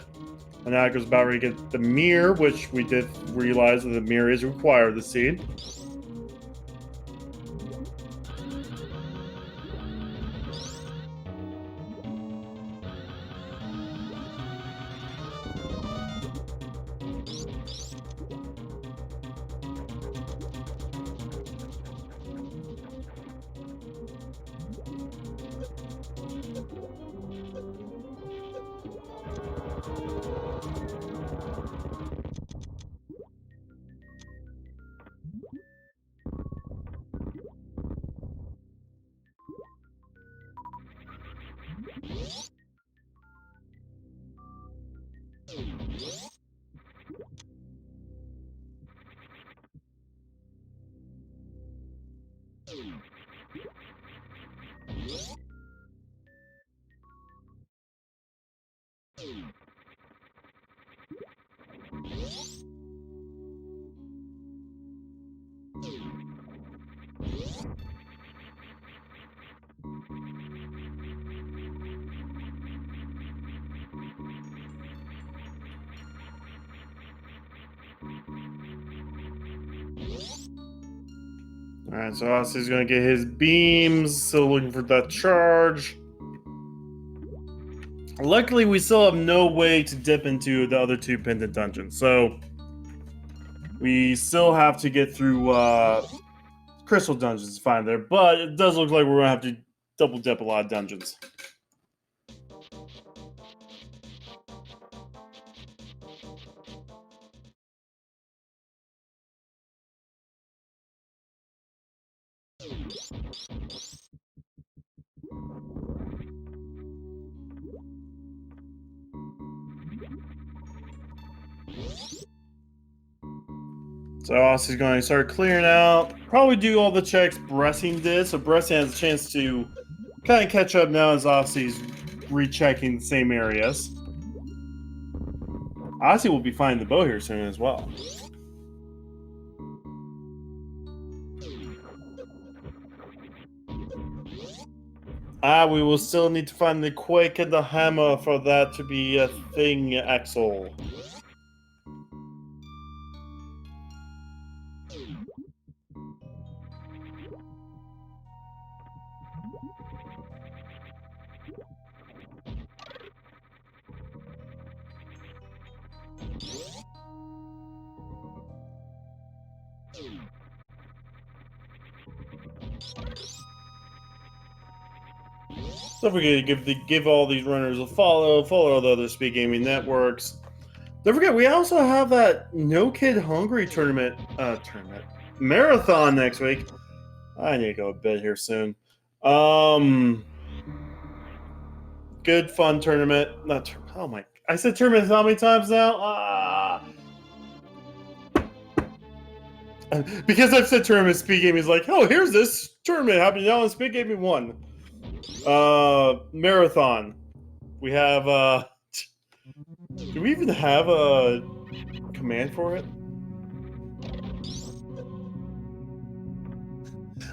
Maniacal's about ready to get the mirror, which we did realize that the mirror is required this seed. Alright, so Ossie's gonna get his beams, still looking for that charge. Luckily, we still have no way to dip into the other two pendant dungeons, so we still have to get through crystal dungeons to find there, but it does look like we're gonna have to double dip a lot of dungeons. So Ossie's going to start clearing out. Probably do all the checks Bressin did, so Bressin has a chance to kind of catch up now as Ossie's rechecking the same areas. Ossie will be finding the bow here soon as well. We will still need to find the Quake and the Hammer for that to be a thing, Axel. Don't forget to give all these runners a follow all the other Speed Gaming networks. Don't forget, we also have that No Kid Hungry tournament marathon next week. I need to go to bed here soon. Good fun tournament. Oh my! I said tournament how many times now? Because I've said tournament, Speed Gaming is like, oh, here's this tournament happening now in Speed Gaming 1. Marathon. We have do we even have a command for it?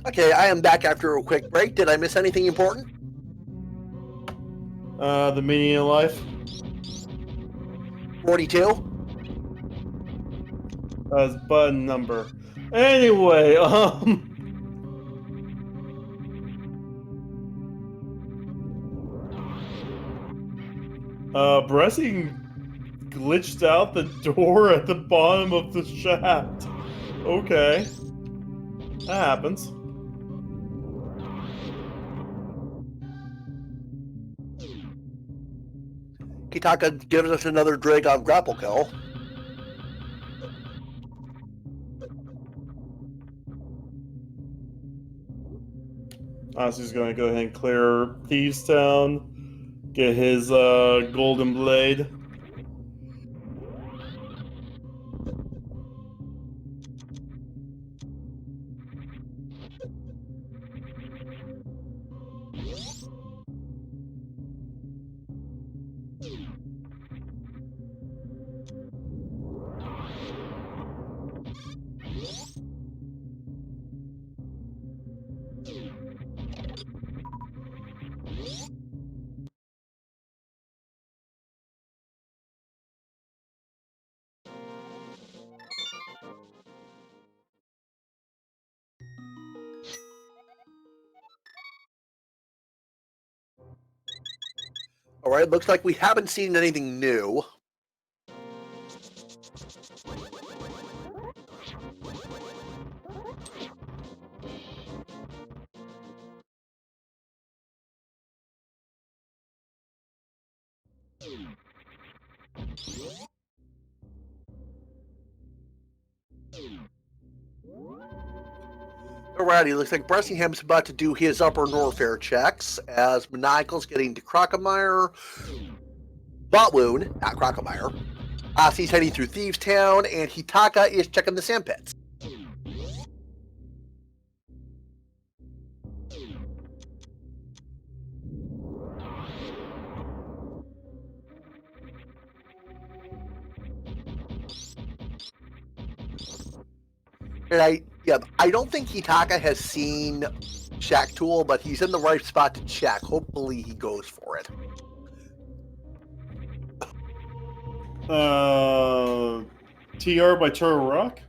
Okay, I am back after a quick break. Did I miss anything important? The meaning of life. 42. That's button number. Anyway, Bressing glitched out the door at the bottom of the shaft. Okay. That happens. Kitaka gives us another drag on grapple kill. Asu's going to go ahead and clear Thieves Town, get his golden blade. All right, looks like we haven't seen anything new. Alrighty, looks like Bressingham's about to do his upper Norfair checks as Maniacal's getting to Crocomire. Botwoon at Crocomire. He's heading through Thieves Town, and Hitaka is checking the sand pits. And I don't think Hitaka has seen Shack Tool, but he's in the right spot to check. Hopefully he goes for it. TR by Turo Rock?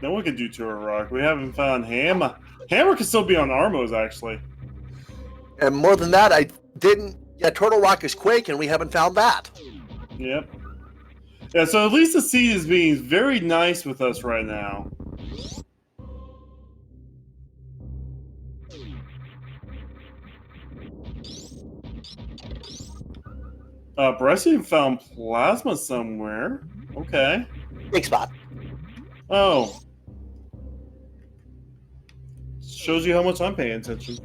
No one can do Turo Rock. We haven't found Hammer. Hammer can still be on Armos, actually. And more than that, I didn't... Yeah, Turtle Rock is Quake, and we haven't found that. Yep. Yeah, so at least the seed is being very nice with us right now. Brescian found plasma somewhere. Okay. Big spot. Oh. Shows you how much I'm paying attention.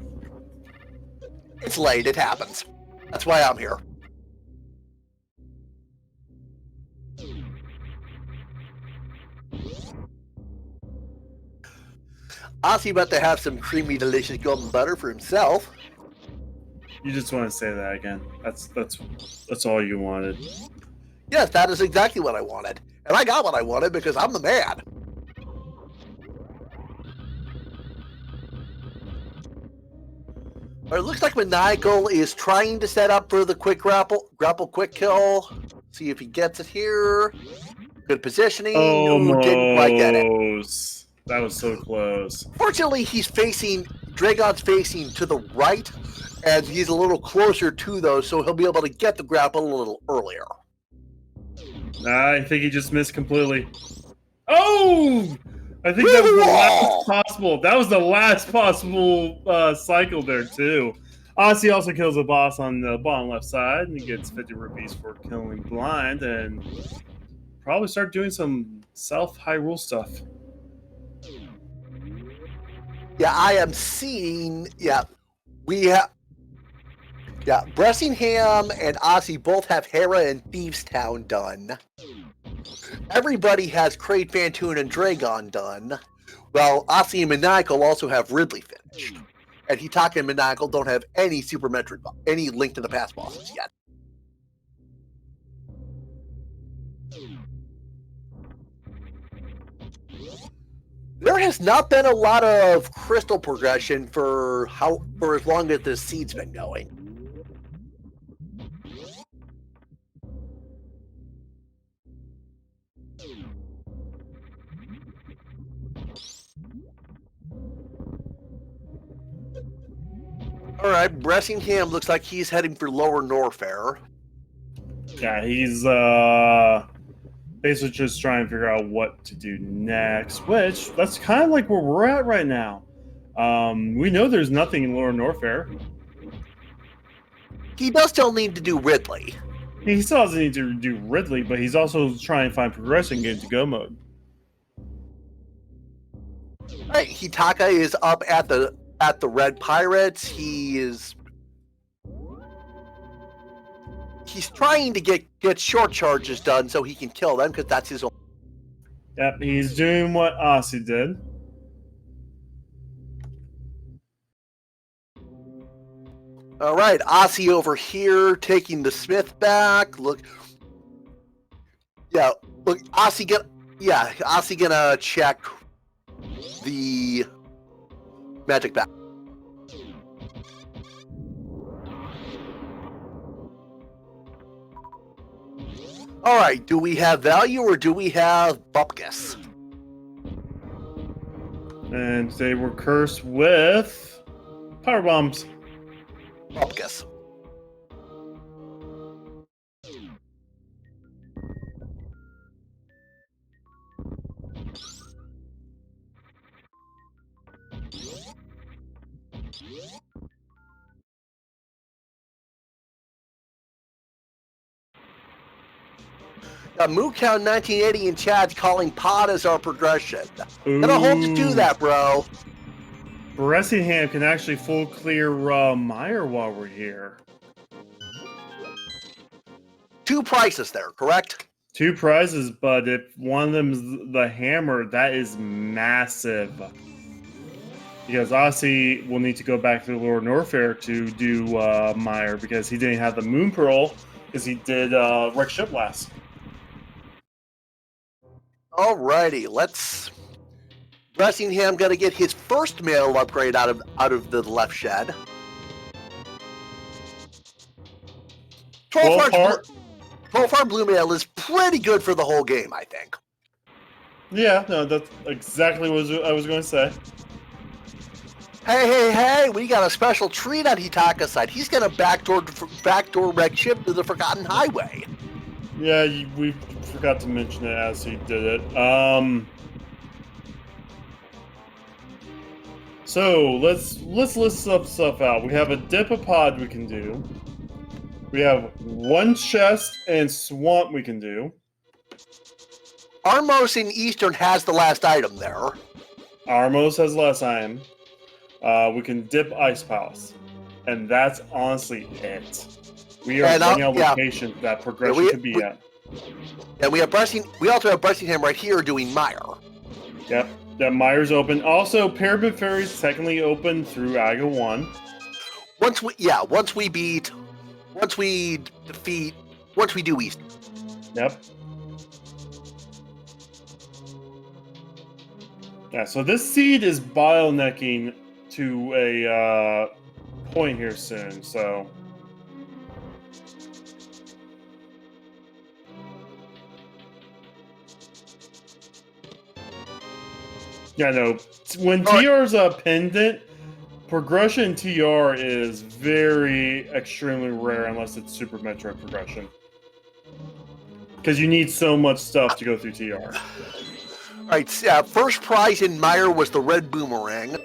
It's late. It happens. That's why I'm here. Ozzy about to have some creamy, delicious golden butter for himself. You just want to say that again. That's all you wanted. Yes, that is exactly what I wanted. And I got what I wanted because I'm the man. It looks like Maniacal is trying to set up for the quick grapple quick kill. See if he gets it here. Good positioning. Almost. Didn't quite get it. That was so close. Fortunately, Dragon's facing to the right, and he's a little closer to those, so he'll be able to get the grapple a little earlier. I think he just missed completely. Oh! I think that was the last possible. That was the last possible cycle there too. Ozzy also kills a boss on the bottom left side, and he gets 50 rupees for killing blind, and probably start doing some South Hyrule stuff. Yeah, I am seeing. Yeah, we have. Yeah, Bressingham and Ozzy both have Hera and Thievestown done. Everybody has Kraid, Fantoon, and Dragon done. Well, Ozzy and Maniacal also have Ridley finished. And Hitaka and Maniacal don't have any Super Metroid, any Link to the Past bosses yet. There has not been a lot of crystal progression for as long as this seed's been going. All right, Bressingham looks like he's heading for Lower Norfair. Yeah, he's basically just trying to figure out what to do next, which that's kind of like where we're at right now. We know there's nothing in Lower Norfair. He does still need to do Ridley. He still doesn't need to do Ridley, but he's also trying to find progression game to go mode. Right, Hitaka is up at the Red Pirates. He's trying to get short charges done so he can kill them because that's his own. Yep, he's doing what Ozzy did. All right, Ozzy over here taking the Smith back. Look, Ozzy gonna check the magic back. All right, do we have value or do we have Bupkis? And they were cursed with power bombs. Bupkis. Mookown 1980 in chat calling pod as our progression. Gonna hold you to that, bro. Bressingham can actually full clear Meyer while we're here. 2 prices there, correct? 2 prizes, but if one of them is the hammer, that is massive. Because Ozzy will need to go back to the Lower Norfair to do Meyer because he didn't have the Moon Pearl because he did Wreck Ship last. Alrighty, let's. Bressingham got to get his first mail upgrade out of the left shed. 12 heart blue mail is pretty good for the whole game, I think. Yeah, no, that's exactly what I was going to say. Hey, we got a special treat on Hitaka's side. He's going to backdoor Wreck Ship to the Forgotten Highway. Yeah, we forgot to mention it as he did it. So let's list some stuff out. We have a Dipopod we can do. We have one chest and swamp we can do. Armos in Eastern has the last item there. Armos has less item. We can dip Ice Palace. And that's honestly it. We are running out location that progression could be at. And we also have Bressingham right here doing Meyer. Yep. That Meyer's open. Also, Pyramid Fairy's technically open through Aga 1. Once we do East. Yep. Yeah, so this seed is bottlenecking to a point here soon, so. Yeah, no. When TR is a pendant, progression TR is very extremely rare unless it's Super Metroid progression. Because you need so much stuff to go through TR. Alright, first prize in Meyer was the red boomerang.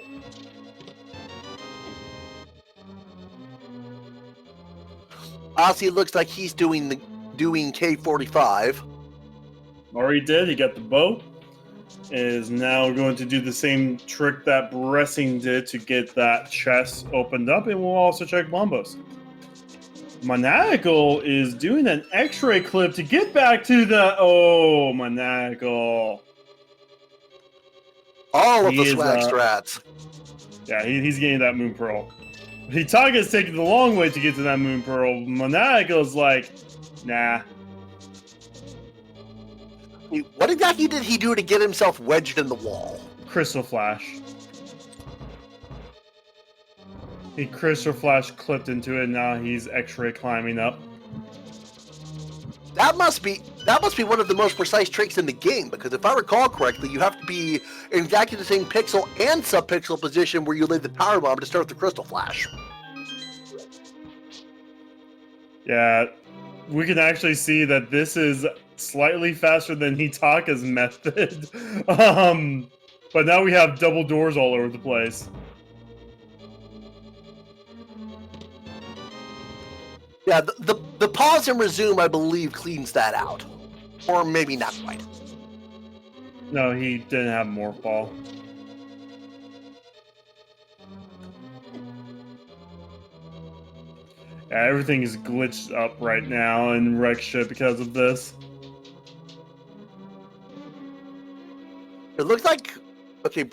Ozzy looks like he's doing K45. Already did. He got the bow. Is now going to do the same trick that Bressing did to get that chest opened up, and we'll also check Bombos. Maniacal is doing an X-ray clip to get back to the... Oh, Maniacal. All of the swag strats. Yeah, he's getting that Moon Pearl. Hitaga's taking the long way to get to that Moon Pearl. Maniacal's like, nah. What exactly did he do to get himself wedged in the wall? Crystal Flash. He Crystal Flash clipped into it, and now he's X-ray climbing up. That must be one of the most precise tricks in the game, because if I recall correctly, you have to be in exactly the same pixel and subpixel position where you laid the power bomb to start the Crystal Flash. Yeah, we can actually see that this is slightly faster than Hitaka's method. But now we have double doors all over the place. Yeah, the pause and resume, I believe, cleans that out. Or maybe not quite. No, he didn't have Morph Ball. Yeah, everything is glitched up right now in wreck shit because of this. It looks like... Okay,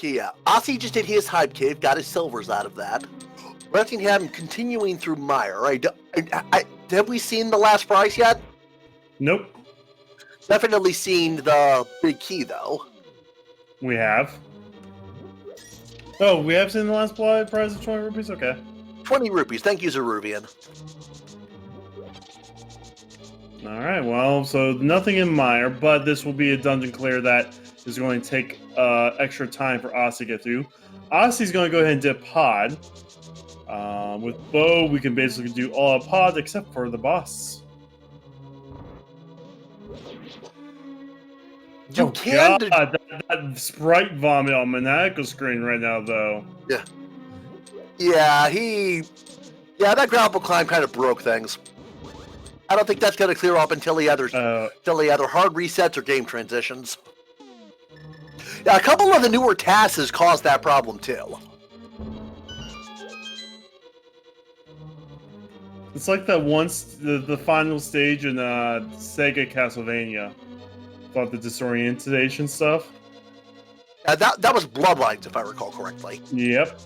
yeah. Ozzy just did his Hype Cave, got his silvers out of that. Bressingham continuing through Meyer, right? Have we seen the last prize yet? Nope. Definitely seen the big key, though. We have. Oh, we have seen the last prize of 20 rupees? Okay. 20 rupees. Thank you, Zeruvian. Alright, well, so nothing in Meyer, but this will be a dungeon clear that is going to take extra time for Ozzy to get through. Ozzy's going to go ahead and dip Pod. With Bow, we can basically do all of Pod except for the boss. You can do... that sprite vomit on Maniacal screen right now, though. Yeah. Yeah, that grapple climb kind of broke things. I don't think that's going to clear up until he either hard resets or game transitions. Yeah, a couple of the newer tasks has caused that problem too. It's like that once the final stage in Sega Castlevania. About the disorientation stuff. That was Bloodlines, if I recall correctly. Yep.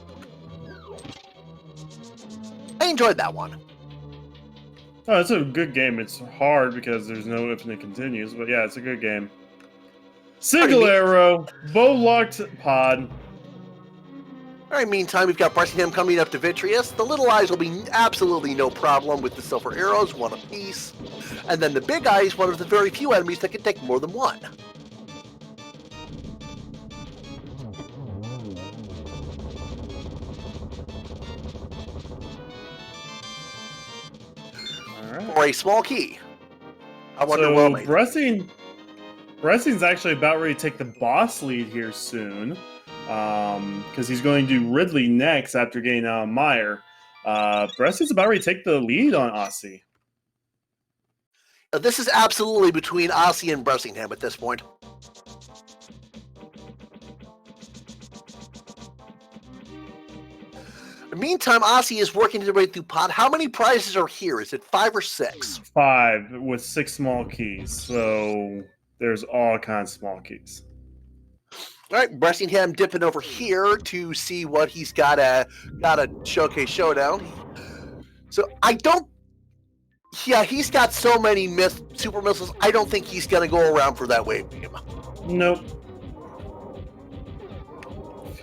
I enjoyed that one. Oh, it's a good game. It's hard because there's no infinite continues, but yeah, it's a good game. Single arrow, bow locked Pod. Alright, meantime, we've got Bressingham coming up to Vitreous. The little eyes will be absolutely no problem with the silver arrows, one apiece. And then the big eye is one of the very few enemies that can take more than one. Alright. For a small key. I wonder well made. Bressing's actually about ready to take the boss lead here soon. Because he's going to do Ridley next after getting Meyer. Bressing's about ready to take the lead on Ozzy. This is absolutely between Ozzy and Bressingham at this point. In the meantime, Ozzy is working his way through Pod. How many prizes are here? Is it 5 or 6? 5 with 6 small keys. So there's all kinds of small keys. All right, Bressingham dipping over here to see what he's got a showcase showdown. So I don't. Yeah, he's got so many super missiles. I don't think he's gonna go around for that wave beam. Nope.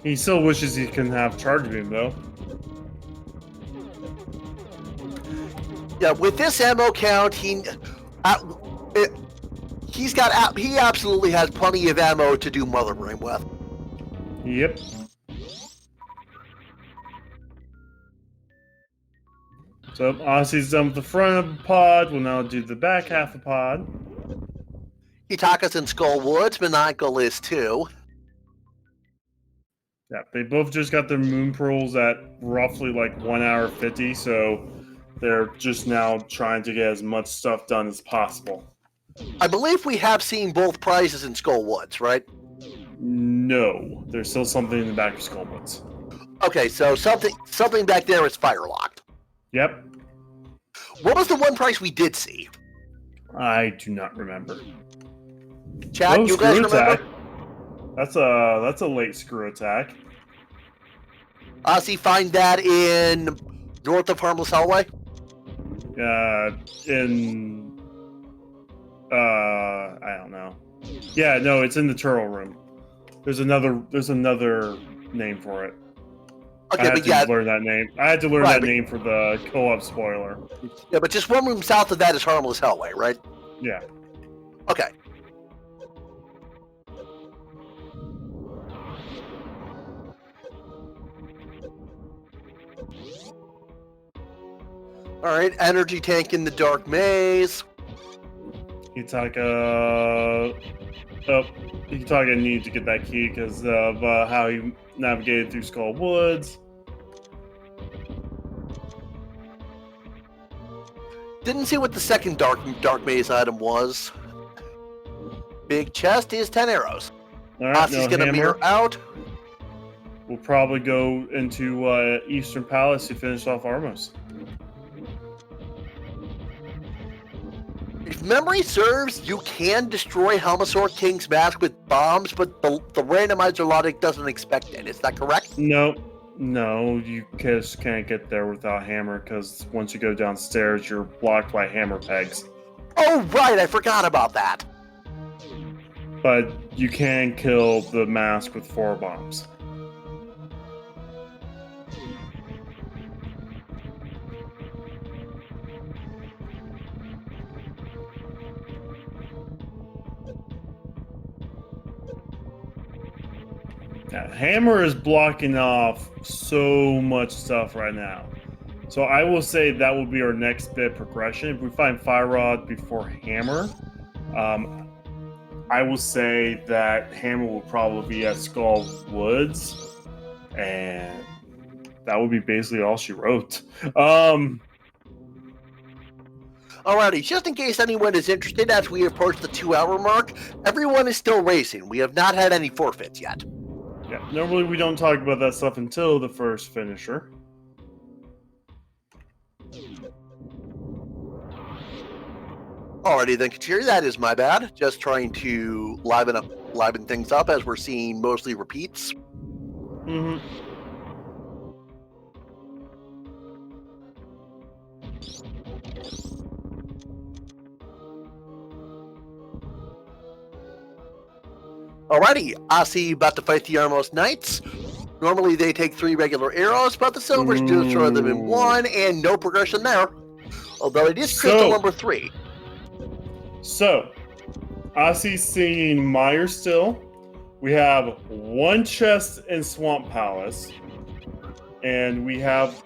He still wishes he can have charge beam though. Yeah, with this ammo count, he absolutely has plenty of ammo to do Mother Brain with. Yep. So Ozzy's done with the front of the pod. We'll now do the back half of the pod. Hitaka's in Skull Woods. Maniacal is too. Yeah, they both just got their moon pearls at roughly like 1 hour 50, so they're just now trying to get as much stuff done as possible. I believe we have seen both prizes in Skull Woods, right? No, there's still something in the back of Skullwoods. Okay, so something back there is fire-locked. Yep, What was the one prize we did see? I do not remember. Chad, you guys remember? Attack. That's a late screw attack. See, find that in north of Harmless Hellway. I don't know. Yeah, no, it's in the turtle room. There's another name for it. Okay, I had but to yeah, learn that name. I had to learn Right, that but- name for the co-op spoiler. yeah, but just one room south of that is Harmless Hellway, right? Yeah. Okay. All right, energy tank in the dark maze. Hitaka needed to get that key because of how he navigated through Skull Woods. Didn't see what the second dark maze item was. Big chest is 10 arrows. All right, He's no gonna hammer. mirror out. We'll probably go into Eastern Palace to finish off Armos. If memory serves, you can destroy Helmasaur King's mask with bombs, but the randomizer logic doesn't expect it. Is that correct? No, you just can't get there without hammer because once you go downstairs, you're blocked by hammer pegs. Oh, right, I forgot about that. But you can kill the mask with 4 bombs. Yeah, hammer is blocking off so much stuff right now. So I will say that will be our next bit progression. If we find Fire Rod before hammer, I will say that hammer will probably be at Skull Woods, and that would be basically all she wrote. Alrighty, just in case anyone is interested, as we approach the 2-hour mark, everyone is still racing. We have not had any forfeits yet. Yeah, normally we don't talk about that stuff until the first finisher. Alrighty then, Kateri, that is my bad. Just trying to liven things up as we're seeing mostly repeats. Mm-hmm. Alrighty, Asi about to fight the Armos Knights. Normally they take 3 regular arrows, but the Silvers do destroy them in 1, and no progression there. Although it is crystal number 3. So, Asi's seeing Meyer still. We have 1 chest in Swamp Palace. And we have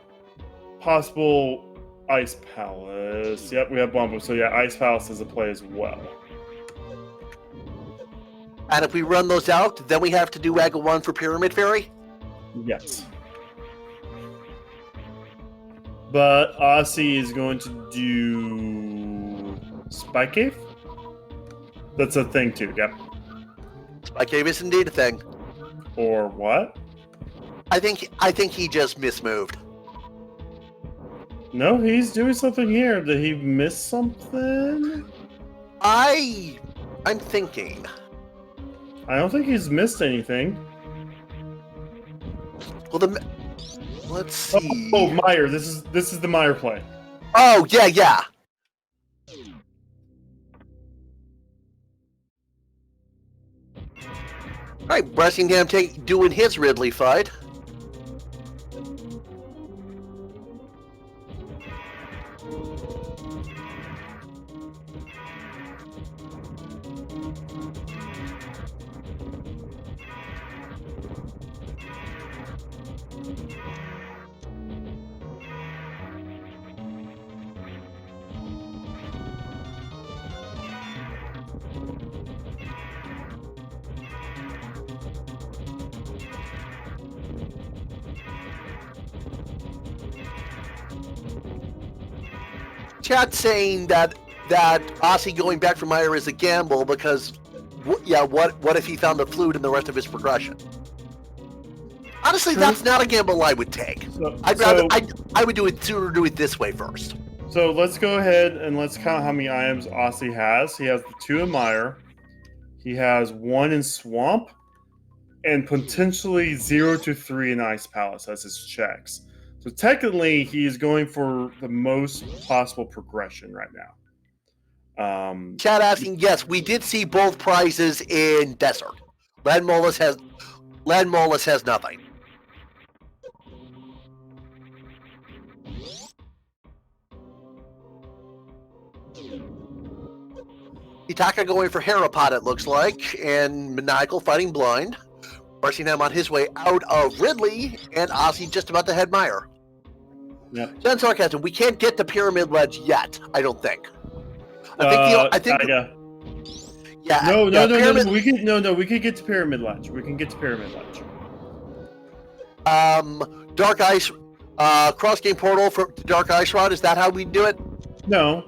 possible Ice Palace. Yep, we have Bumbo. So yeah, Ice Palace is a play as well. And if we run those out, then we have to do Aga 1 for Pyramid Fairy? Yes. But Asi is going to do Spy Cave? That's a thing too, yep. Spy Cave is indeed a thing. Or what? I think he just mismoved. No, he's doing something here. Did he miss something? I'm thinking. I don't think he's missed anything. Well, let's see. Oh, Meyer. This is the Meyer play. Oh, yeah. Alright, Bressingham doing his Ridley fight. Chat saying that Aussie going back for Meyer is a gamble because, what if he found the flute in the rest of his progression? Honestly, True. that's not a gamble I would take. I would sooner do it this way first. So let's go ahead and let's count how many items Aussie has. He has the 2 in Mire. He has 1 in Swamp, and potentially 0 to 3 in Ice Palace as his checks. So technically, he's going for the most possible progression right now. Chad asking, yes, we did see both prizes in Desert. Len Molas has nothing. Hitaka going for Harapod, it looks like, and Maniacal fighting blind. Barsingham on his way out of Ridley, and Ozzy just about to head Meyer. Yep. Then sarcasm, we can't get to Pyramid Ledge yet, I don't think. I think yeah. No, Pyramid, we can get to Pyramid Ledge. We can get to Pyramid Ledge. Dark Ice cross game portal for Dark Ice Rod, is that how we do it? No,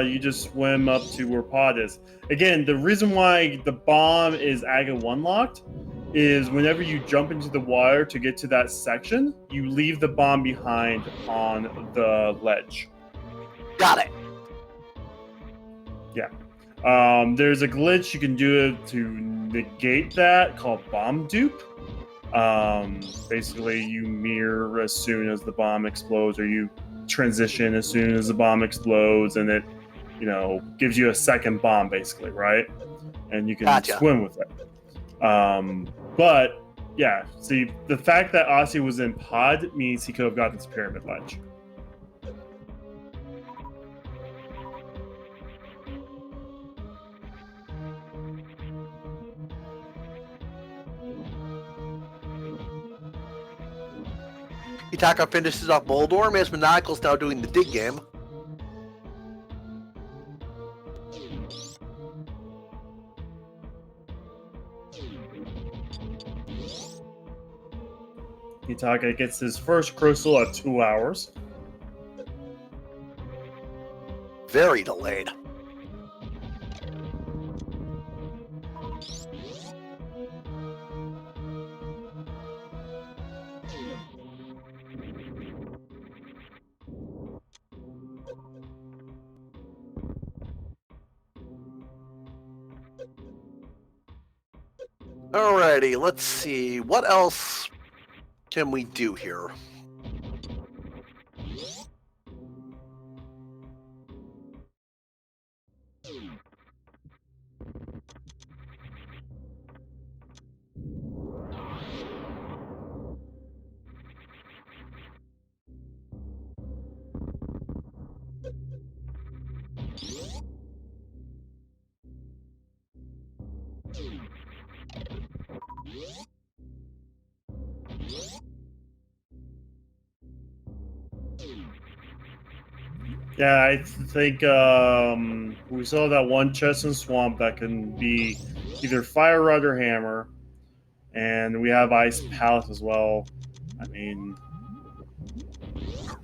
you just swim up to where Pod is. Again, the reason why the bomb is Aga 1 locked is whenever you jump into the wire to get to that section, you leave the bomb behind on the ledge. Got it. Yeah. There's a glitch you can do to negate that called bomb dupe. Basically, you mirror as soon as the bomb explodes, or you transition as soon as the bomb explodes, and it, gives you a second bomb, basically, right? And you can swim with it. But yeah, see, the fact that Aussie was in Pod means he could have gotten this Pyramid Ledge. Hitaka finishes off Moldorm as Maniacal's now doing the dig game. Hitaka gets his first crystal at 2 hours. Very delayed. Alrighty, let's see. What else can we do here? Yeah, I think we saw that one chest in Swamp that can be either Fire Rod or Hammer, and we have Ice Palace as well. I mean,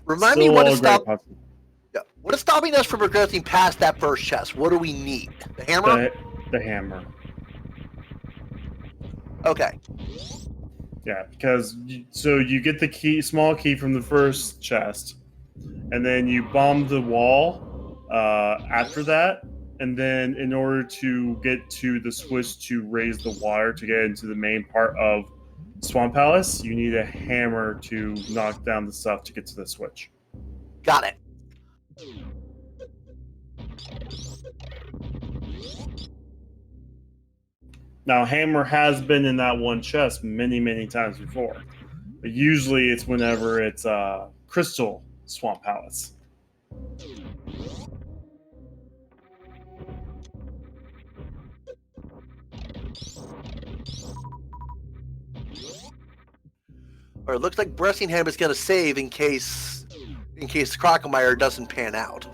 remind me what is stopping us from progressing past that first chest? What do we need? The hammer? The hammer. Okay. Yeah, because you get the small key from the first chest, and then you bomb the wall after that, and then in order to get to the switch to raise the wire to get into the main part of Swamp Palace, you need a hammer to knock down the stuff to get to the switch. Got it. Now, hammer has been in that one chest many, many times before, but usually it's whenever it's Crystal Swamp Palace. Or it looks like Bressingham is going to save in case Crocomire doesn't pan out.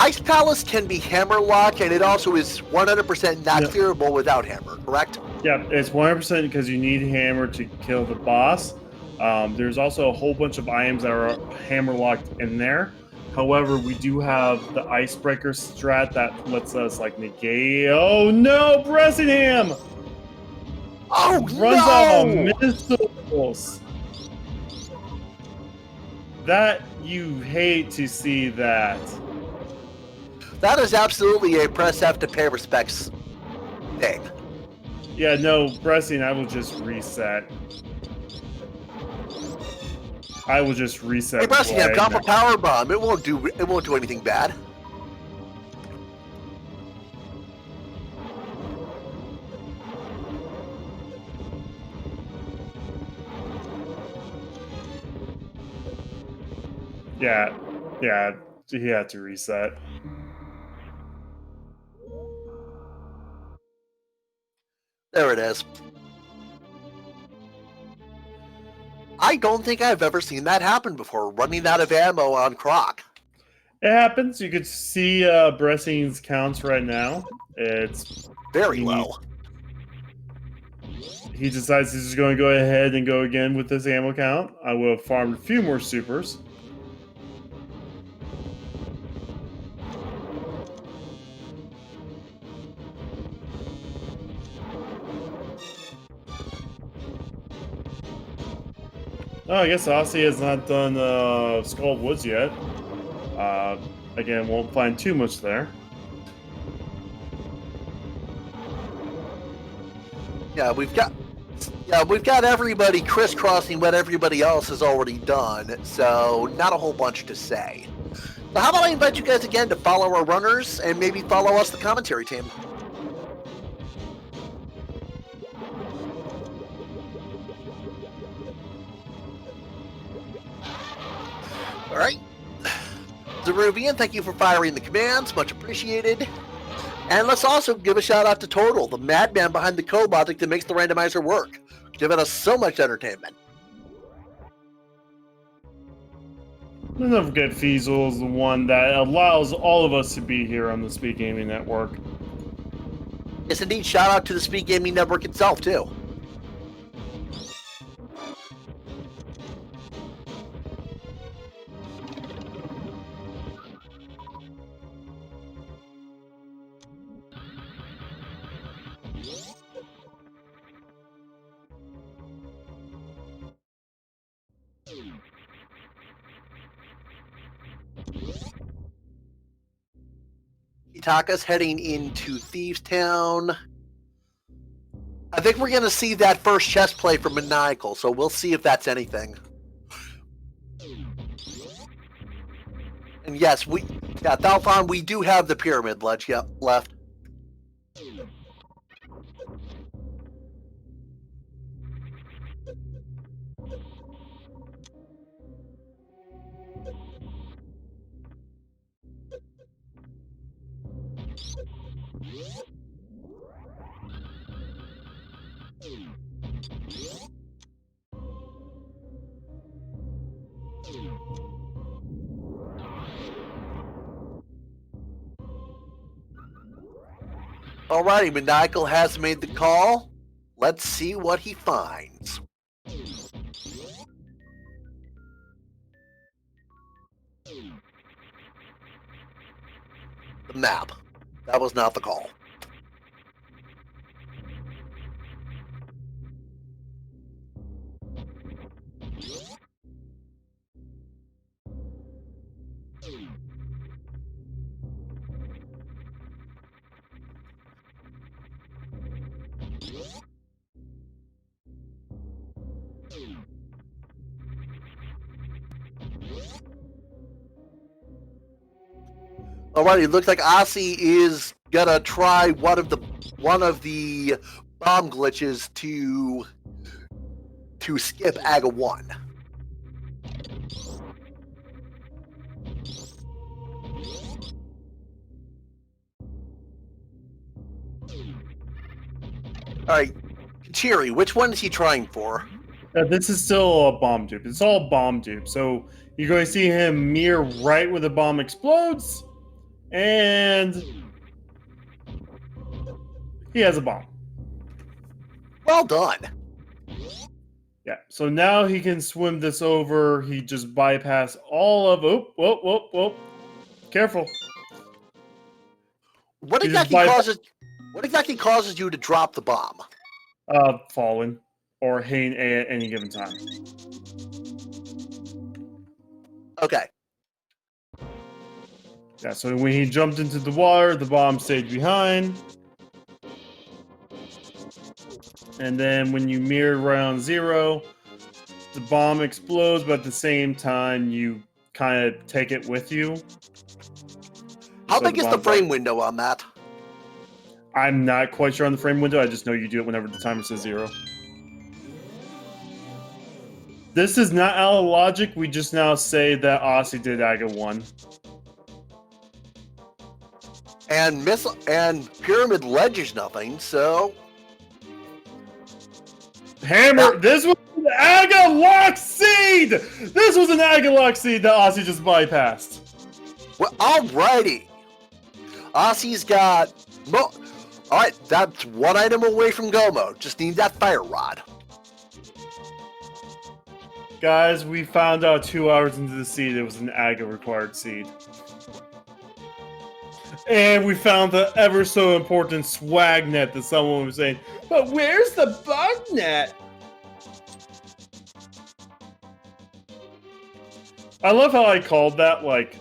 Ice Palace can be hammer lock, and it also is 100% not clearable without hammer, correct? Yeah, it's 100% because you need hammer to kill the boss. There's also a whole bunch of items that are hammer locked in there. However, we do have the icebreaker strat that lets us like negate. Oh no, Bressingham! Oh Runs no! out of missiles. That you hate to see that. That is absolutely a press F to pay respects thing. Yeah, no, Bressing, I will just reset. I will just reset. Hey, Bressingham, drop a power bomb. It won't do anything bad. Yeah, he had to reset. There it is. I don't think I've ever seen that happen before, running out of ammo on Croc. It happens. You could see Bressing's counts right now. It's very low. He decides he's just going to go ahead and go again with this ammo count. I will have farmed a few more supers. Oh, I guess Aussie has not done Skull Woods yet. Again, won't find too much there. Yeah, we've got everybody crisscrossing what everybody else has already done, so not a whole bunch to say. So how about I invite you guys again to follow our runners and maybe follow us, the commentary team. All right. Zeruvian, thank you for firing the commands. Much appreciated. And let's also give a shout out to Total, the madman behind the Cobotic that makes the randomizer work, giving us so much entertainment. And don't forget Feasel is the one that allows all of us to be here on the Speed Gaming Network. Yes, indeed. Shout out to the Speed Gaming Network itself, too. Itaka's heading into Thieves Town. I think we're going to see that first chess play from Maniacal, so we'll see if that's anything. And yes, Thalfon, we do have the pyramid ledge left. Alrighty, Maniacal has made the call. Let's see what he finds. The map. That was not the call. Alrighty, it looks like Aussie is gonna try one of the bomb glitches to skip AGA 1. Alright, Chiri, which one is he trying for? This is still a bomb dupe. It's all bomb dupe. So you're going to see him mirror right where the bomb explodes. And he has a bomb. Well done. Yeah, so now he can swim this over. He just bypassed all of... Whoop. Careful. What He just exactly causes you to drop the bomb? Falling or hitting A at any given time. Okay. Yeah, so when he jumped into the water, the bomb stayed behind. And then when you mirror around 0, the bomb explodes, but at the same time, you kind of take it with you. How So big is the bomb's frame window on that? I'm not quite sure on the frame window. I just know you do it whenever the timer says 0. This is not out of logic. We just now say that Aussie did AGA 1. And Pyramid ledges nothing, so... Hammer! This was an AGA lock seed! This was an AGA lock seed that Aussie just bypassed. Well, alrighty. Aussie's got... Alright, that's one item away from go mode. Just need that fire rod. Guys, we found out 2 hours into the seed it was an AGA required seed. And we found the ever so important swag net that someone was saying, but where's the bug net? I love how I called that, like,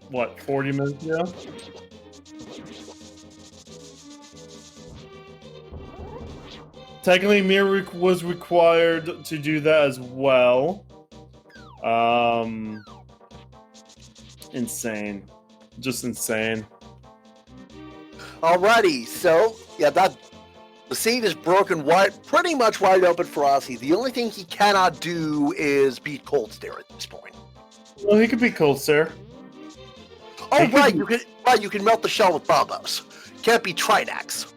what, 40 minutes ago? Technically, Mirror was required to do that as well. Insane. Just insane. Alrighty, so, yeah, the seed is broken pretty much wide open for Aussie. The only thing he cannot do is beat Cold Stare at this point. Well, he could be Cold Stare. Oh, right, you can melt the shell with bombos. Can't be Trinax.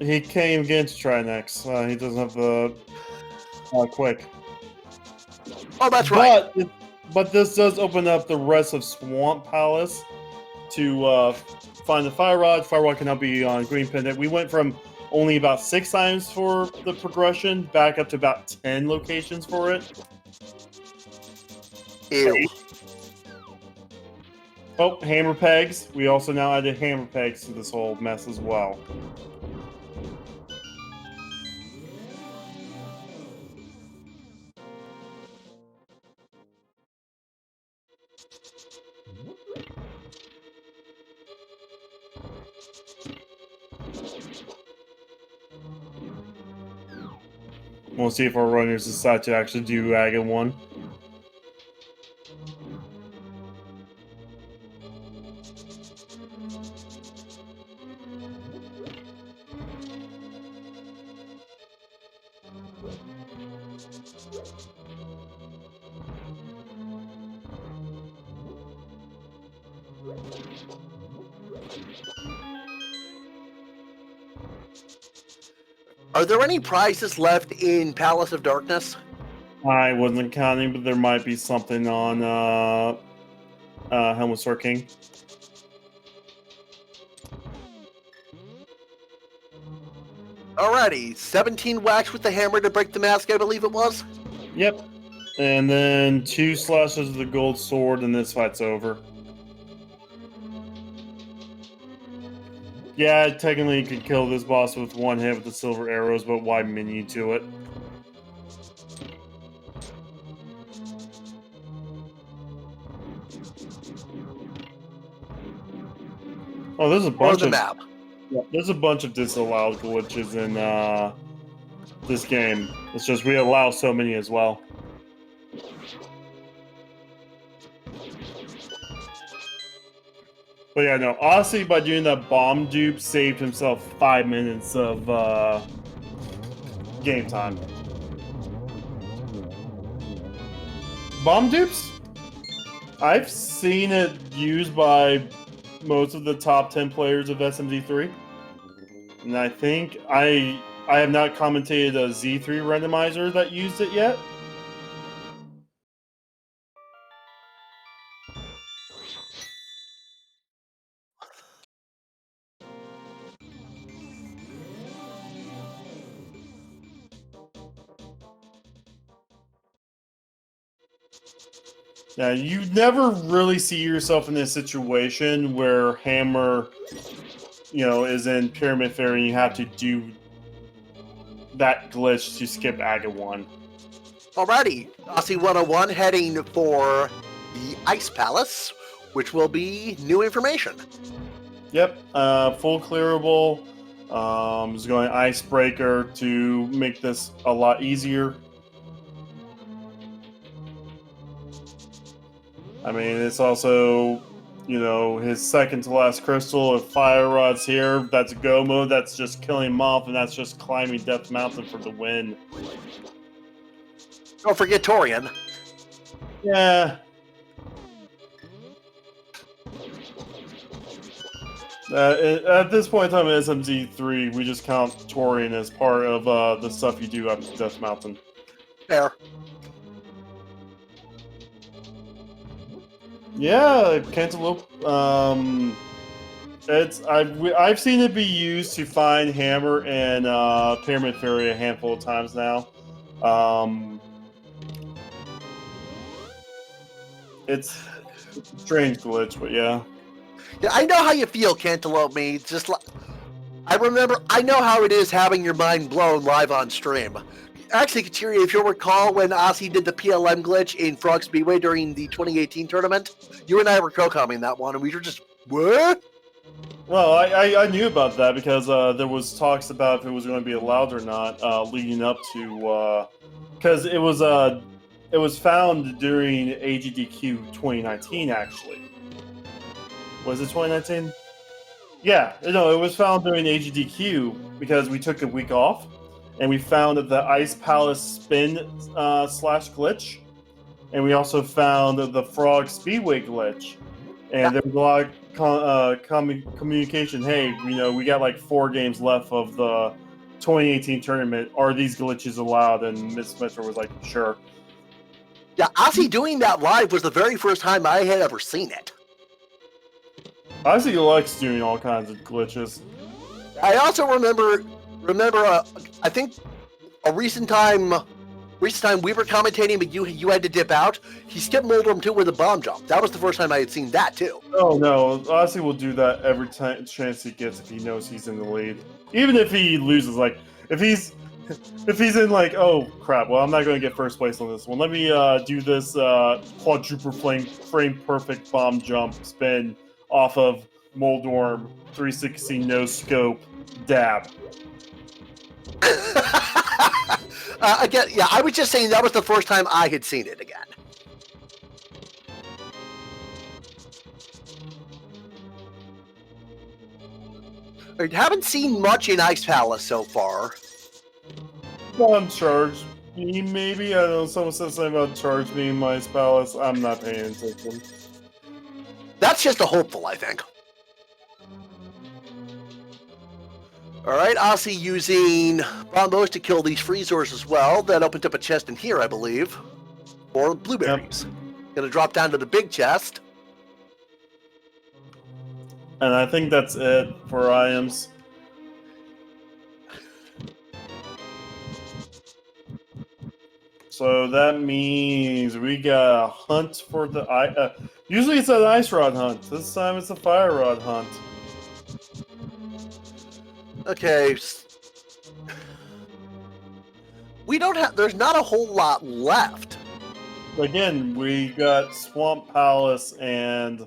He can't even get into Trinex. He doesn't have the quick. Oh, that's right. But this does open up the rest of Swamp Palace to find the Fire Rod. Fire Rod can now be on Green Pendant. We went from only about 6 times for the progression back up to about 10 locations for it. Ew. Oh, hammer pegs. We also now added hammer pegs to this whole mess as well. We'll see if our runners decide to actually do AGA 1. Are there any prizes left in Palace of Darkness? I wasn't counting, but there might be something on Helm of Sword King. Alrighty, 17 whacks with the hammer to break the mask, I believe it was? Yep. And then 2 slashes of the gold sword, and this fight's over. Yeah, technically you could kill this boss with 1 hit with the silver arrows, but why minion to it? Oh, there's a bunch of map. Yeah, there's a bunch of disallowed glitches in this game. It's just we allow so many as well. But yeah, no, Aussie, by doing that bomb dupe, saved himself 5 minutes of game time. Bomb dupes? I've seen it used by most of the top 10 players of SMZ3. And I think I have not commentated a Z3 randomizer that used it yet. Now, you never really see yourself in this situation where Hammer, is in Pyramid Fairy and you have to do that glitch to skip Aga 1. Alrighty, Aussie 101 heading for the Ice Palace, which will be new information. Yep, full clearable. Is going Icebreaker to make this a lot easier. I mean, it's also, his second to last crystal. If Fire Rod's here, that's go mode. That's just killing him off, and that's just climbing Death Mountain for the win. Don't forget Torian. Yeah. At this point in time in SMZ3, we just count Torian as part of the stuff you do after Death Mountain. Fair. Yeah, Cantaloupe. I've seen it be used to find Hammer and Pyramid Fairy a handful of times now. It's a strange glitch, but yeah. Yeah, I know how you feel, Cantaloupe. Me, just like I know how it is having your mind blown live on stream. Actually, Kateri, if you'll recall when Aussie did the PLM glitch in Frog Speedway during the 2018 tournament, you and I were co-commenting that one, and we were just, what? Well, I knew about that because there was talks about if it was going to be allowed or not leading up to, because it was found during AGDQ 2019 actually. Was it 2019? Yeah, no, it was found during AGDQ because we took a week off. And we found the Ice Palace spin slash glitch. And we also found the Frog Speedway glitch. And there was a lot of communication. Hey, we got like 4 games left of the 2018 tournament. Are these glitches allowed? And Miss Metro was like, sure. Yeah, Aussie doing that live was the very first time I had ever seen it. Aussie likes doing all kinds of glitches. I also remember, I think a recent time we were commentating, but you had to dip out. He skipped Moldrum 2 with a bomb jump. That was the first time I had seen that too. Oh no, Aussie will do that every chance he gets if he knows he's in the lead. Even if he loses, like if he's in like, oh crap, well I'm not going to get first place on this one. Let me do this quadruple frame perfect bomb jump spin off of Moldorm 360 no scope dab. Again, yeah, I was just saying that was the first time I had seen it again. I haven't seen much in Ice Palace so far. On charge me, maybe? I don't know, someone said something about charge me in my Ice Palace. I'm not paying attention. That's just a hopeful, I think. Alright, Aussie using bombos to kill these freezers as well. That opens up a chest in here, I believe. Or blueberries. Yep. Gonna drop down to the big chest. And I think that's it for items. So that means we got a hunt for the... usually it's an ice rod hunt. This time it's a fire rod hunt. Okay. We don't have... There's not a whole lot left. Again, we got Swamp Palace and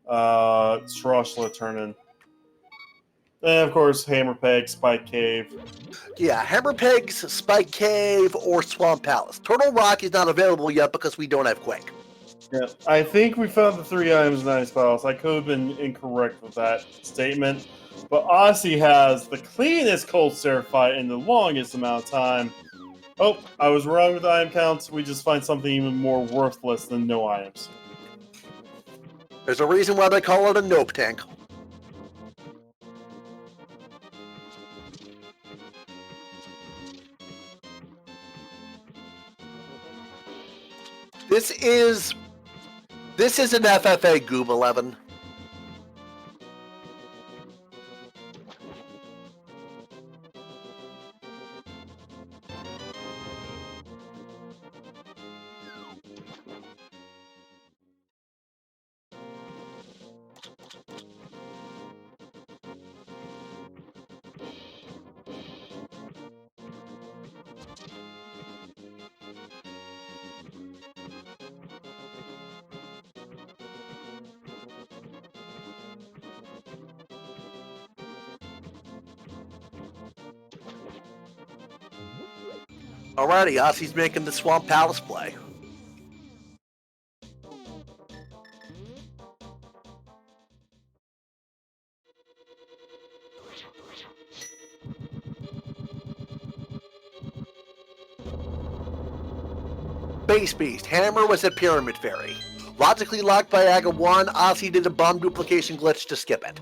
Shroshla turning. And of course, Hammerpeg, Spike Cave. Yeah, Hammerpegs, Spike Cave, or Swamp Palace. Turtle Rock is not available yet because we don't have Quake. Yeah, I think we found the 3 items in Ice Palace. I could have been incorrect with that statement. But Aussie has the cleanest Cold Stare fight in the longest amount of time. Oh, I was wrong with the item counts. We just find something even more worthless than no items. There's a reason why they call it a nope tank. This is an FFA Goob 11. Alrighty, Ossie's making the Swamp Palace play. Base Beast, Hammer was a Pyramid Fairy. Logically locked by Aga 1, Ossie did a bomb duplication glitch to skip it.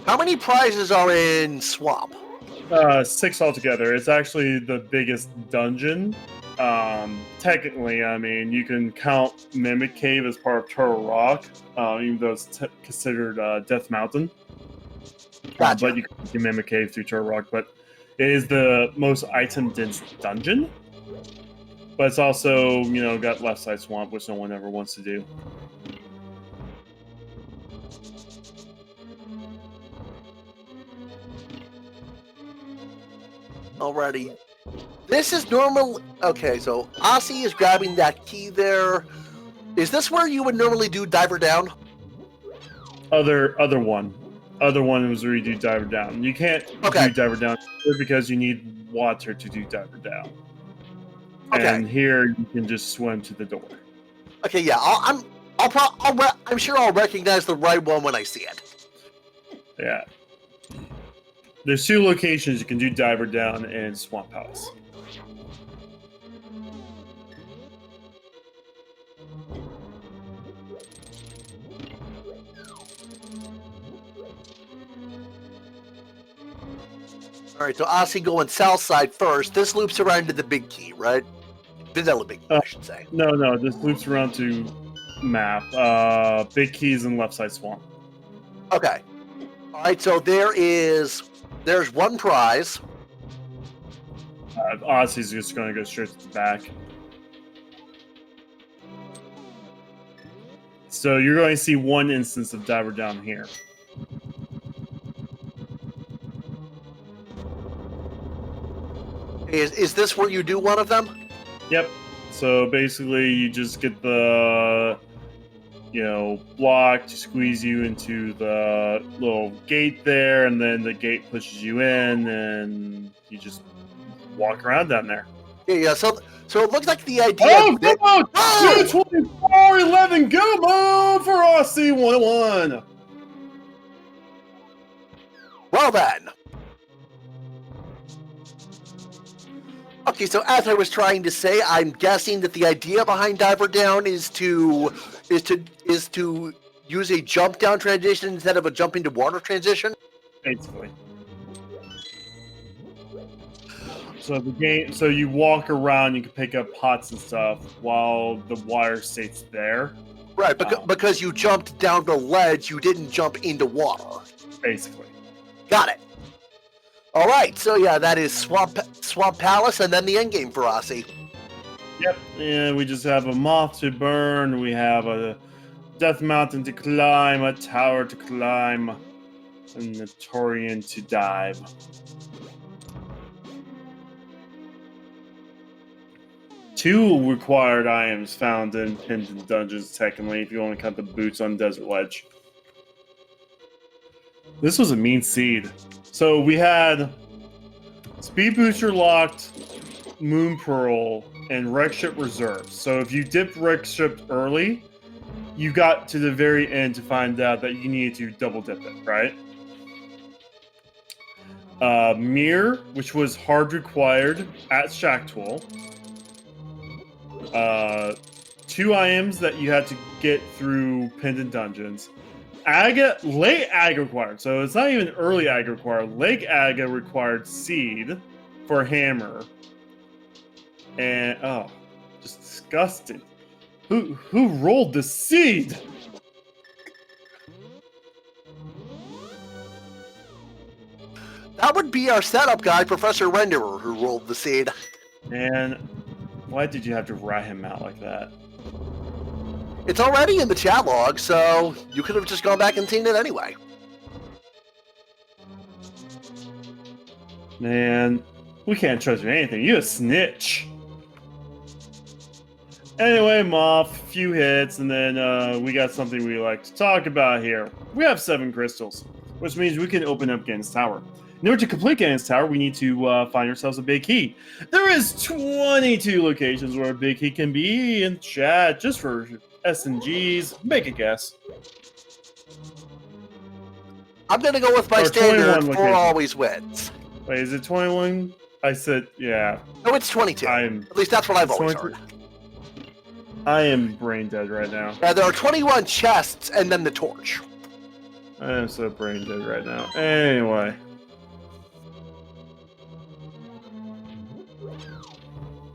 How many prizes are in Swamp? 6 altogether. It's actually the biggest dungeon. Technically, I mean, you can count Mimic Cave as part of Turtle Rock, even though it's considered Death Mountain. Gotcha. But you can do Mimic Cave through Turtle Rock. But it is the most item-dense dungeon. But it's also, got Left Side Swamp, which no one ever wants to do. Alrighty. This is normal. Okay, so Ossie is grabbing that key there. Is this where you would normally do Diver Down? Other one was where you do Diver Down. You can't do Diver Down because you need water to do Diver Down. Okay. And here you can just swim to the door. Okay, yeah. I'm sure I'll recognize the right one when I see it. Yeah. There's 2 locations you can do Diver Down in Swamp Palace. Alright, so Ossie going south side first. This loops around to the big key, right? Vanilla big key, I should say. No, this loops around to map. Big Keys and Left Side Swamp. Okay. Alright, so there's 1 prize. Ossie's just going to go straight to the back. So you're going to see 1 instance of Diver Down here. Is this where you do one of them? Yep. So basically, you just get the, block to squeeze you into the little gate there, and then the gate pushes you in, and you just walk around down there. Yeah. So it looks like the idea. Oh, come on! 224-11, come on for RC 101. Well then. Okay, so as I was trying to say, I'm guessing that the idea behind Diver Down is to use a jump down transition instead of a jump into water transition. Basically. So you walk around, you can pick up pots and stuff while the wire stays there. Right, because you jumped down the ledge, you didn't jump into water. Basically. Got it. All right, so yeah, that is Swamp Palace, and then the end game for Ossie. Yep, and we just have a moth to burn. We have a Death Mountain to climb, a tower to climb, and a Torian to dive. Two required items found in Pendant Dungeons, technically, if you want to count the boots on Desert Ledge. This was a mean seed. So we had Speed Booster locked, Moon Pearl, and Wreck Ship Reserve. So if you dipped Wreck Ship early, you got to the very end to find out that you needed to double dip it, right? Mirror, which was hard required at Shacktool. 2 items that you had to get through Pendant Dungeons. Late Aga required, so it's not even early Aga required. Late Aga required seed for hammer. And just disgusting. Who rolled the seed? That would be our setup guy, Professor Renderer, who rolled the seed. And why did you have to rat him out like that? It's already in the chat log, so you could have just gone back and seen it anyway. Man, we can't trust you anything. You a snitch. Anyway, Moth, few hits, and then we got something we like to talk about here. We have 7 crystals, which means we can open up Ganon's Tower. In order to complete Ganon's Tower, we need to find ourselves a big key. There is 22 locations where a big key can be in chat, just for SMGs. Make a guess. I'm gonna go with my Or standard 21 4 locations. always wins. Wait, is it 21? I said, yeah. No, it's 22. At least that's what I've always 22? heard. I am brain dead right now. Yeah, there are 21 chests and then the torch. I am so brain dead right now. Anyway.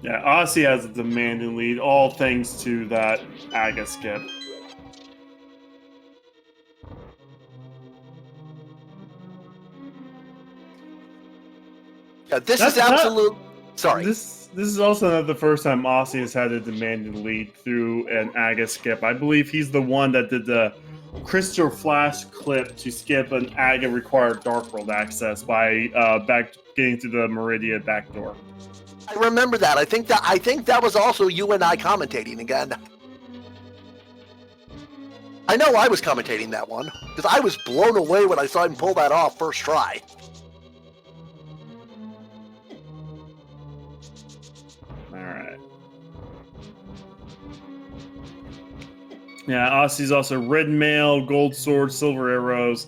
Yeah, Aussie has a demanding lead, all thanks to that Aga skip. Yeah, this is absolute. Sorry. This is also not the first time Aussie has had a demanding lead through an Aga skip. I believe he's the one that did the Crystal Flash clip to skip an Aga required Dark World access by getting to the Meridia backdoor. I remember that. I think that was also you and I commentating again. I know I was commentating that one because I was blown away when I saw him pull that off first try. Alright. Yeah, Aussie's also red mail, gold sword, silver arrows.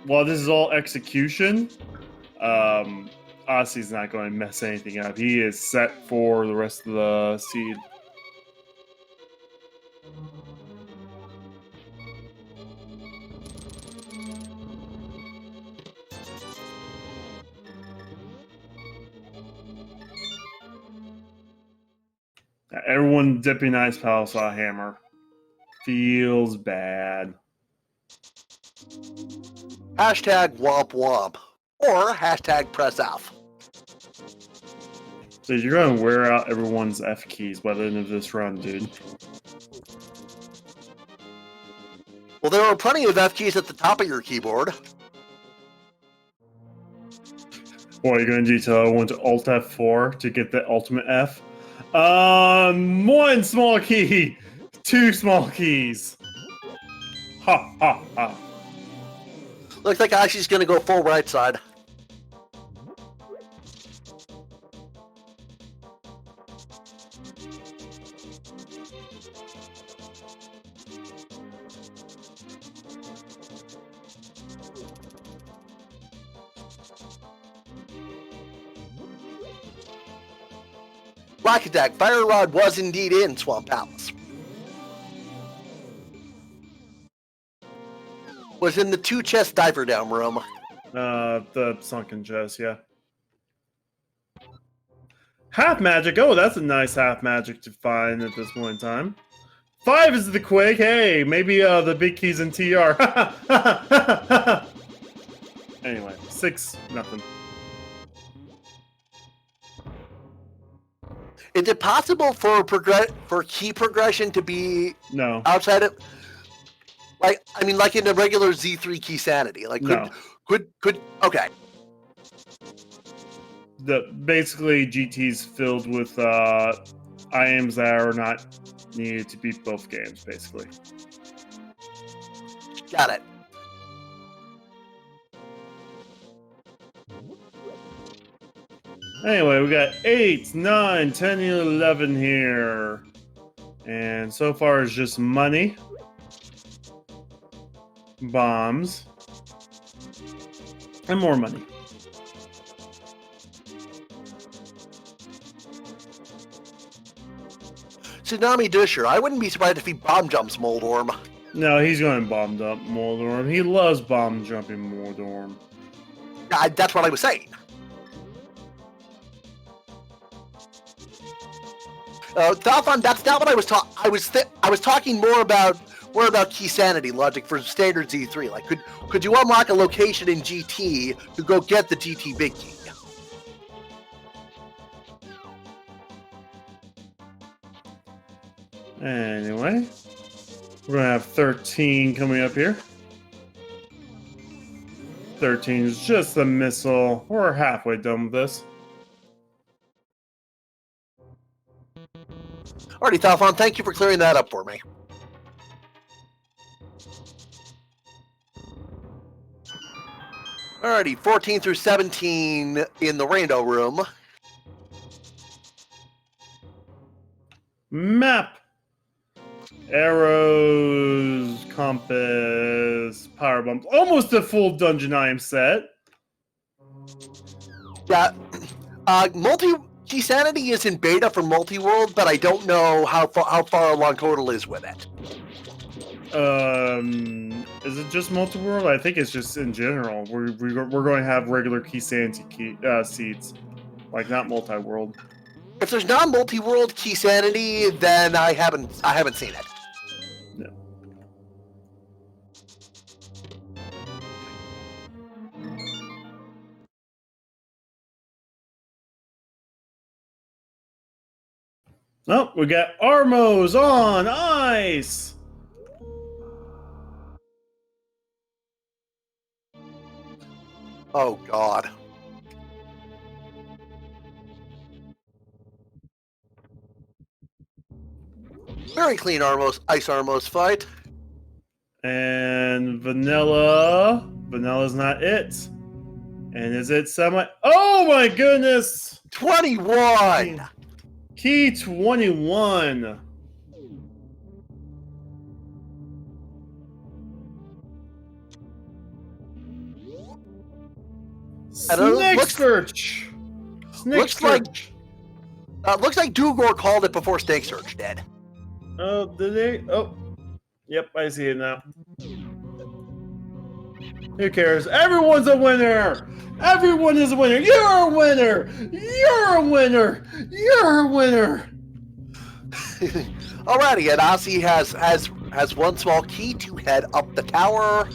While this is all execution, Aussie's not going to mess anything up. He is set for the rest of the seed. Everyone dipping Ice Palace saw a hammer. Feels bad. Hashtag womp womp. Or hashtag press F. So you're going to wear out everyone's F keys by the end of this run, dude. Well, there are plenty of F keys at the top of your keyboard. What are you going to do? Tell everyone to Alt F4 to get the ultimate F? 1 small key! 2 small keys! Ha ha ha. Looks like Ashi's gonna go full right side. Rock Attack, Fire Rod was indeed in Swamp Palace. Was in the 2 chest diver down room. The sunken chest, yeah. Half magic. Oh, that's a nice half magic to find at this point in time. 5 is the Quake. Hey, maybe the big key's in TR. Anyway, 6, nothing. Is it possible for key progression to be No. outside of, like in a regular Z3 key sanity? Like could okay. Basically GT's filled with IMs that are not needed to beat both games, basically. Got it. Anyway, we got 8, 9, 10, 11 here. And so far it's just money, bombs, and more money. Tsunami Dusher, I wouldn't be surprised if he bomb jumps Moldorm. No, he's going to bomb dump Moldorm. He loves bomb jumping Moldorm. That's what I was saying. Thalfon, that's not what I was talking. I was talking more about key sanity logic for standard Z3. Like, could you unlock a location in GT to go get the GT big key? Anyway, we're gonna have 13 coming up here. 13 is just a missile. We're halfway done with this. Alrighty, Talfon, thank you for clearing that up for me. Alrighty, 14 through 17 in the Rando room. Map. Arrows, compass, power bumps. Almost a full dungeon I am set. Yeah, Multi Sanity is in beta for Multi-World, but I don't know how far along Total is with it. Is it just multi-world? I think it's just in general. We're going to have regular key sanity seeds, like not multi-world. If there's not Multi-World Key Sanity, then I haven't seen it. No. Oh, we got Armos on ice. Oh God. Very clean Ice Armos fight. And Vanilla. Vanilla's not it. And is it semi? Oh my goodness! 21! Key 21. Snake search. Looks like Dugor called it before Snake Search did. Oh, did they? Oh, yep, I see it now. Who cares? Everyone's a winner. Everyone is a winner. You're a winner. You're a winner. You're a winner. Alrighty, and Aussie has one small key to head up the tower.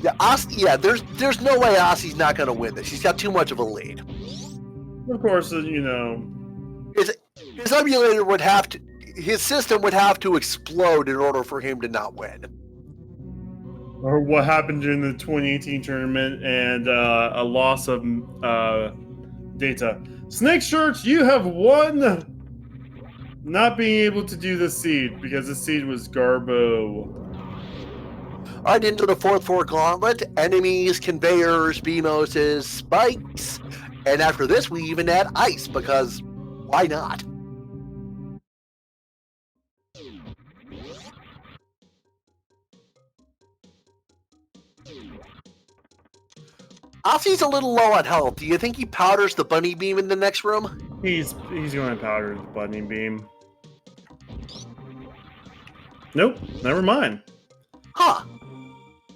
Yeah, there's no way Ossie's not going to win this. He's got too much of a lead. Of course, you know. His emulator would have to, his system would have to explode in order for him to not win. Or what happened during the 2018 tournament and a loss of data. Snake Shirts, you have won not being able to do the seed because the seed was Garbo. Right into the fourth floor gauntlet, enemies, conveyors, BMOSes, spikes, and after this we even add ice because why not? Ossie's a little low on health. Do you think he powders the bunny beam in the next room? He's going to powder the bunny beam. Nope, never mind. Huh.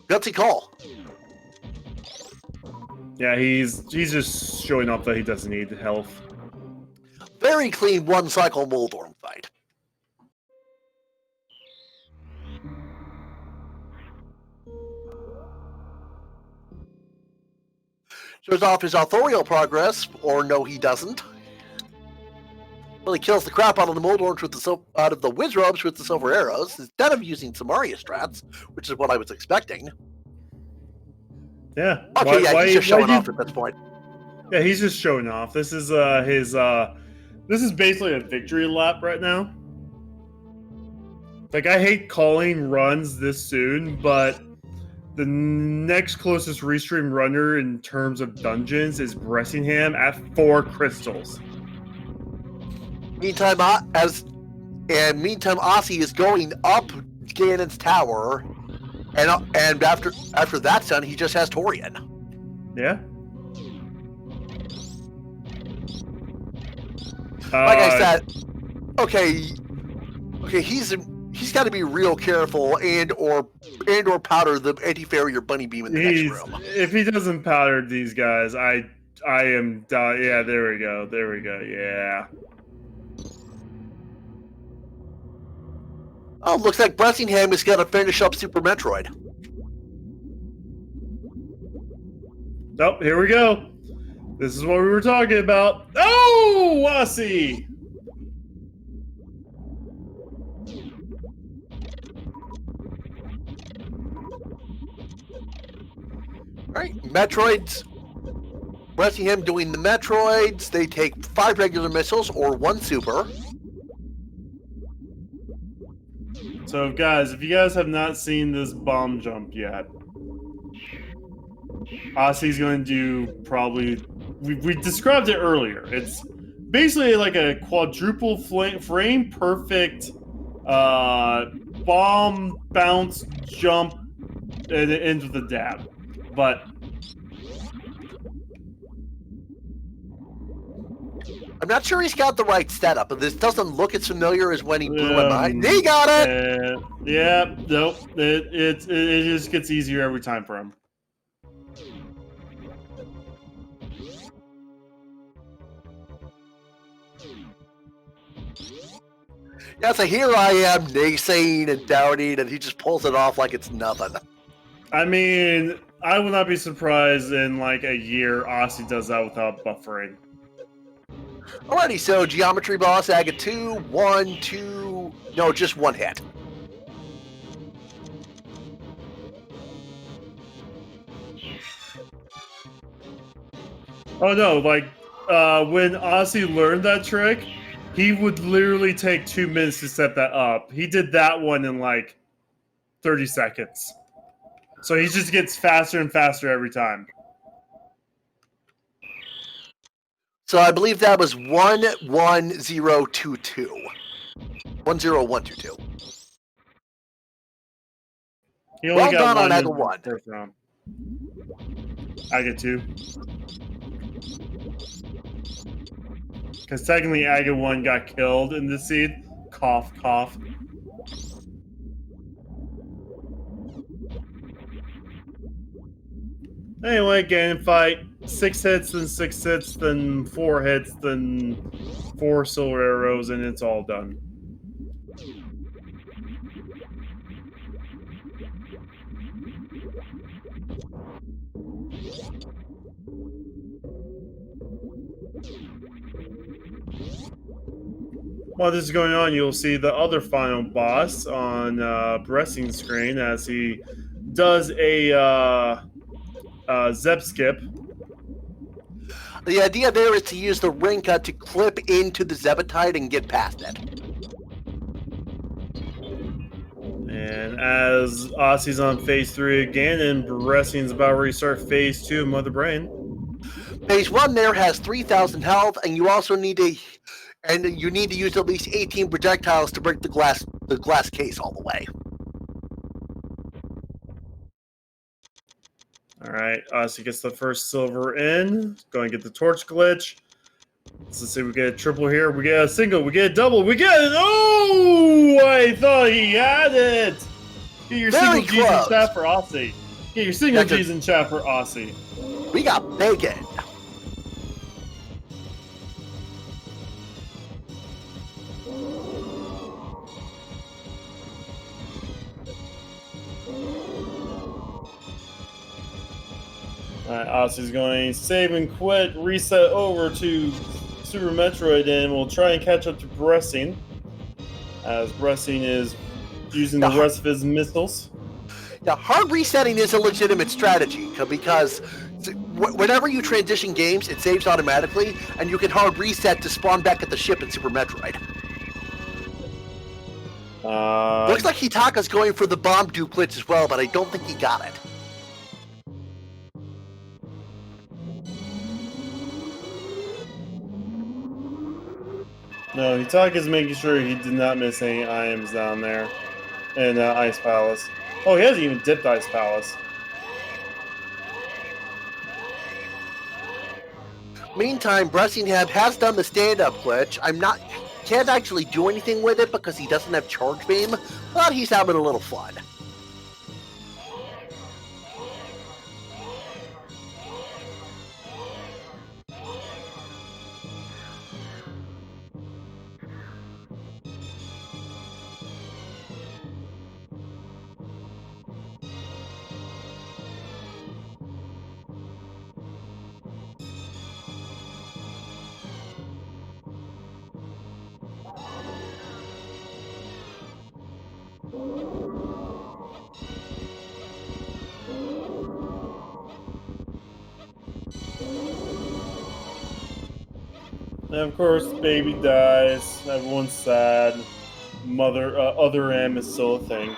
Gutsy call. Yeah, he's just showing off that he doesn't need health. Very clean one-cycle Moldorm fight. Shows off his authorial progress, or no, he doesn't. Well, he kills the crap out of the Moldorms with out of the Wizrobes with the silver arrows, instead of using Samaria strats, which is what I was expecting. Yeah. Okay, he's just showing off at this point. Yeah, he's just showing off. This is this is basically a victory lap right now. Like, I hate calling runs this soon, but the next closest restream runner in terms of dungeons is Bressingham at 4 crystals. Meantime, Aussie is going up Ganon's tower, and after that's done, he just has Torian. Yeah. Like I said, okay, he's got to be real careful and or powder the anti-fairy or bunny beam in the next room. If he doesn't powder these guys, I am done. Yeah, there we go. Yeah. Oh, looks like Bressingham is going to finish up Super Metroid. Oh, here we go. This is what we were talking about. Oh, Wasi! Alright, Metroids. Pressing him doing the Metroids. They take 5 regular missiles or 1 super. So, guys, if you guys have not seen this bomb jump yet, Ossie's going to do probably... We described it earlier. It's basically like a quadruple frame perfect bomb bounce jump, and it ends with a dab. But I'm not sure he's got the right setup, but this doesn't look as familiar as when he blew him out. He got it! Yeah, nope. It just gets easier every time for him. Yeah, so here I am naysaying and doubting, and he just pulls it off like it's nothing. I mean, I would not be surprised in like a year Aussie does that without buffering. Alrighty, so Geometry Boss, Aga 2, 1, 2... No, just 1 hit. Oh no, like, when Aussie learned that trick, he would literally take 2 minutes to set that up. He did that one in like 30 seconds. So he just gets faster and faster every time. So I believe that was 11022. 10122. He only Well got done on one Aga in the 1. first round. Aga 2. Because technically Aga 1 got killed in this seed. Cough, cough. Anyway, game fight. 6 hits, then 6 hits, then 4 hits, then 4 silver arrows, and it's all done. While this is going on, you'll see the other final boss on Bressing's screen as he does a Zep skip. The idea there is to use the ring cut to clip into the Zebetide and get past it. And as Aussie's on phase 3 again, and Bressing's about to restart phase 2 of Mother Brain. Phase 1 there has 3,000 health, and you also need to use at least 18 projectiles to break the glass case all the way. Alright, Aussie gets the first silver in. Going to get the torch glitch. Let's see, we get a triple here. We get a single. We get a double. We get it! Oh! I thought he had it! Get your Very single G's in close. chat for Aussie. Get your single G's in chat for Aussie. We got bacon. Alright, Aussie's going to save and quit, reset over to Super Metroid, and we'll try and catch up to Bressing. As Bressing is using the rest of his missiles. Yeah, hard resetting is a legitimate strategy because whenever you transition games, it saves automatically, and you can hard reset to spawn back at the ship in Super Metroid. Looks like Hitaka's going for the bomb dupe glitch as well, but I don't think he got it. No, Hitaka's making sure he did not miss any items down there in Ice Palace. Oh, he hasn't even dipped Ice Palace. Meantime, Bressingham has done the stand-up glitch. Can't actually do anything with it because he doesn't have charge beam, but he's having a little fun. And of course, baby dies. Everyone's sad. Other M is still a thing.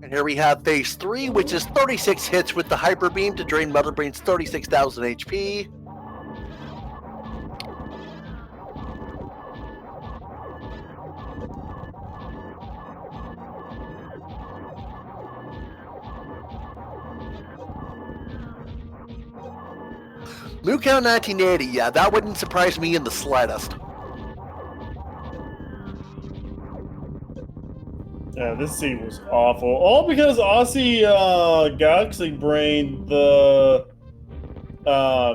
And here we have phase 3, which is 36 hits with the hyper beam to drain Mother Brain's 36,000 HP. Moo count 1980, yeah, that wouldn't surprise me in the slightest. Yeah, this scene was awful. All because Aussie Galaxy brained the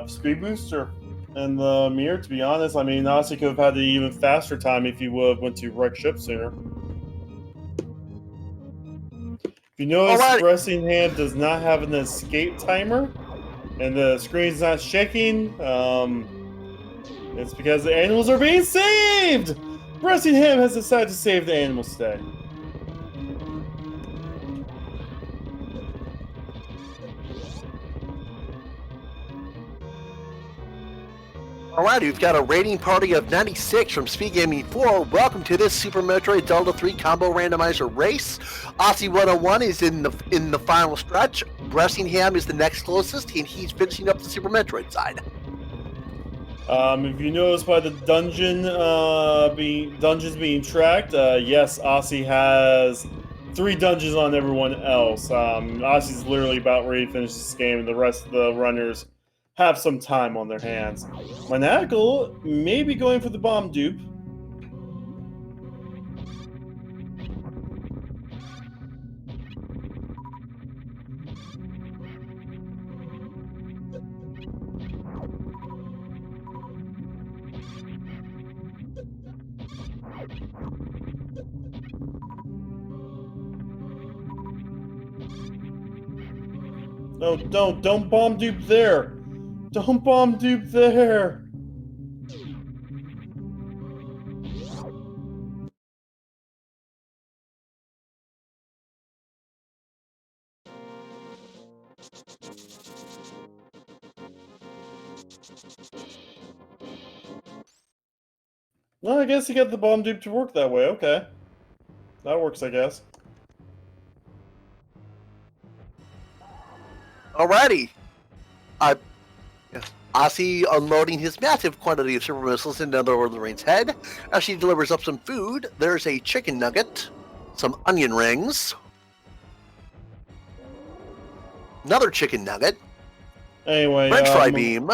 speed booster and the mirror, to be honest. I mean, Aussie could have had an even faster time if he would have went to wreck ship sooner. If you notice, Bressingham does not have an escape timer, and the screen's not shaking. It's because the animals are being saved! Bressingham has decided to save the animals today. Alright, we've got a rating party of 96 from Speed Gaming 4. Welcome to this Super Metroid Delta 3 combo randomizer race. Aussie 101 is in the final stretch. Bressingham is the next closest, and he's finishing up the Super Metroid side. If you notice by the dungeons being tracked, yes, Aussie has 3 dungeons on everyone else. Aussie's literally about ready to finish this game, and the rest of the runners have some time on their hands. Maniacal may be going for the bomb dupe. No, don't bomb dupe there. Don't bomb dupe there. Well, I guess he got the bomb dupe to work that way. Okay. That works, I guess. Alrighty. Aussie unloading his massive quantity of super missiles into Mother Brain's head. As she delivers up some food, there's a chicken nugget, some onion rings, another chicken nugget, anyway, French fry beam.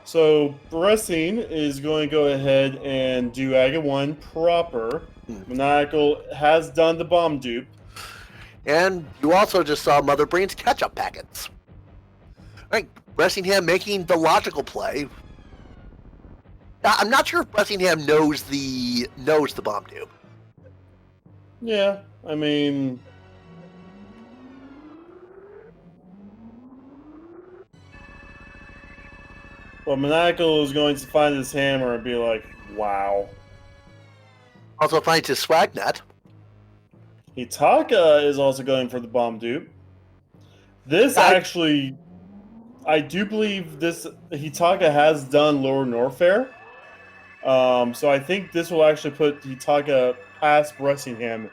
So Bressing is going to go ahead and do Aga 1 proper. Maniacal has done the bomb dupe. And you also just saw Mother Brain's ketchup packets. Right, Bressingham making the logical play. Now, I'm not sure if Bressingham knows the bomb dupe. Yeah, I mean, well, Maniacal is going to find his hammer and be like, wow. Also finds his swag net. Hitaka is also going for the bomb dupe. This actually, I do believe this Hitaka has done Lower Norfair. So I think this will actually put Hitaka past Bressingham.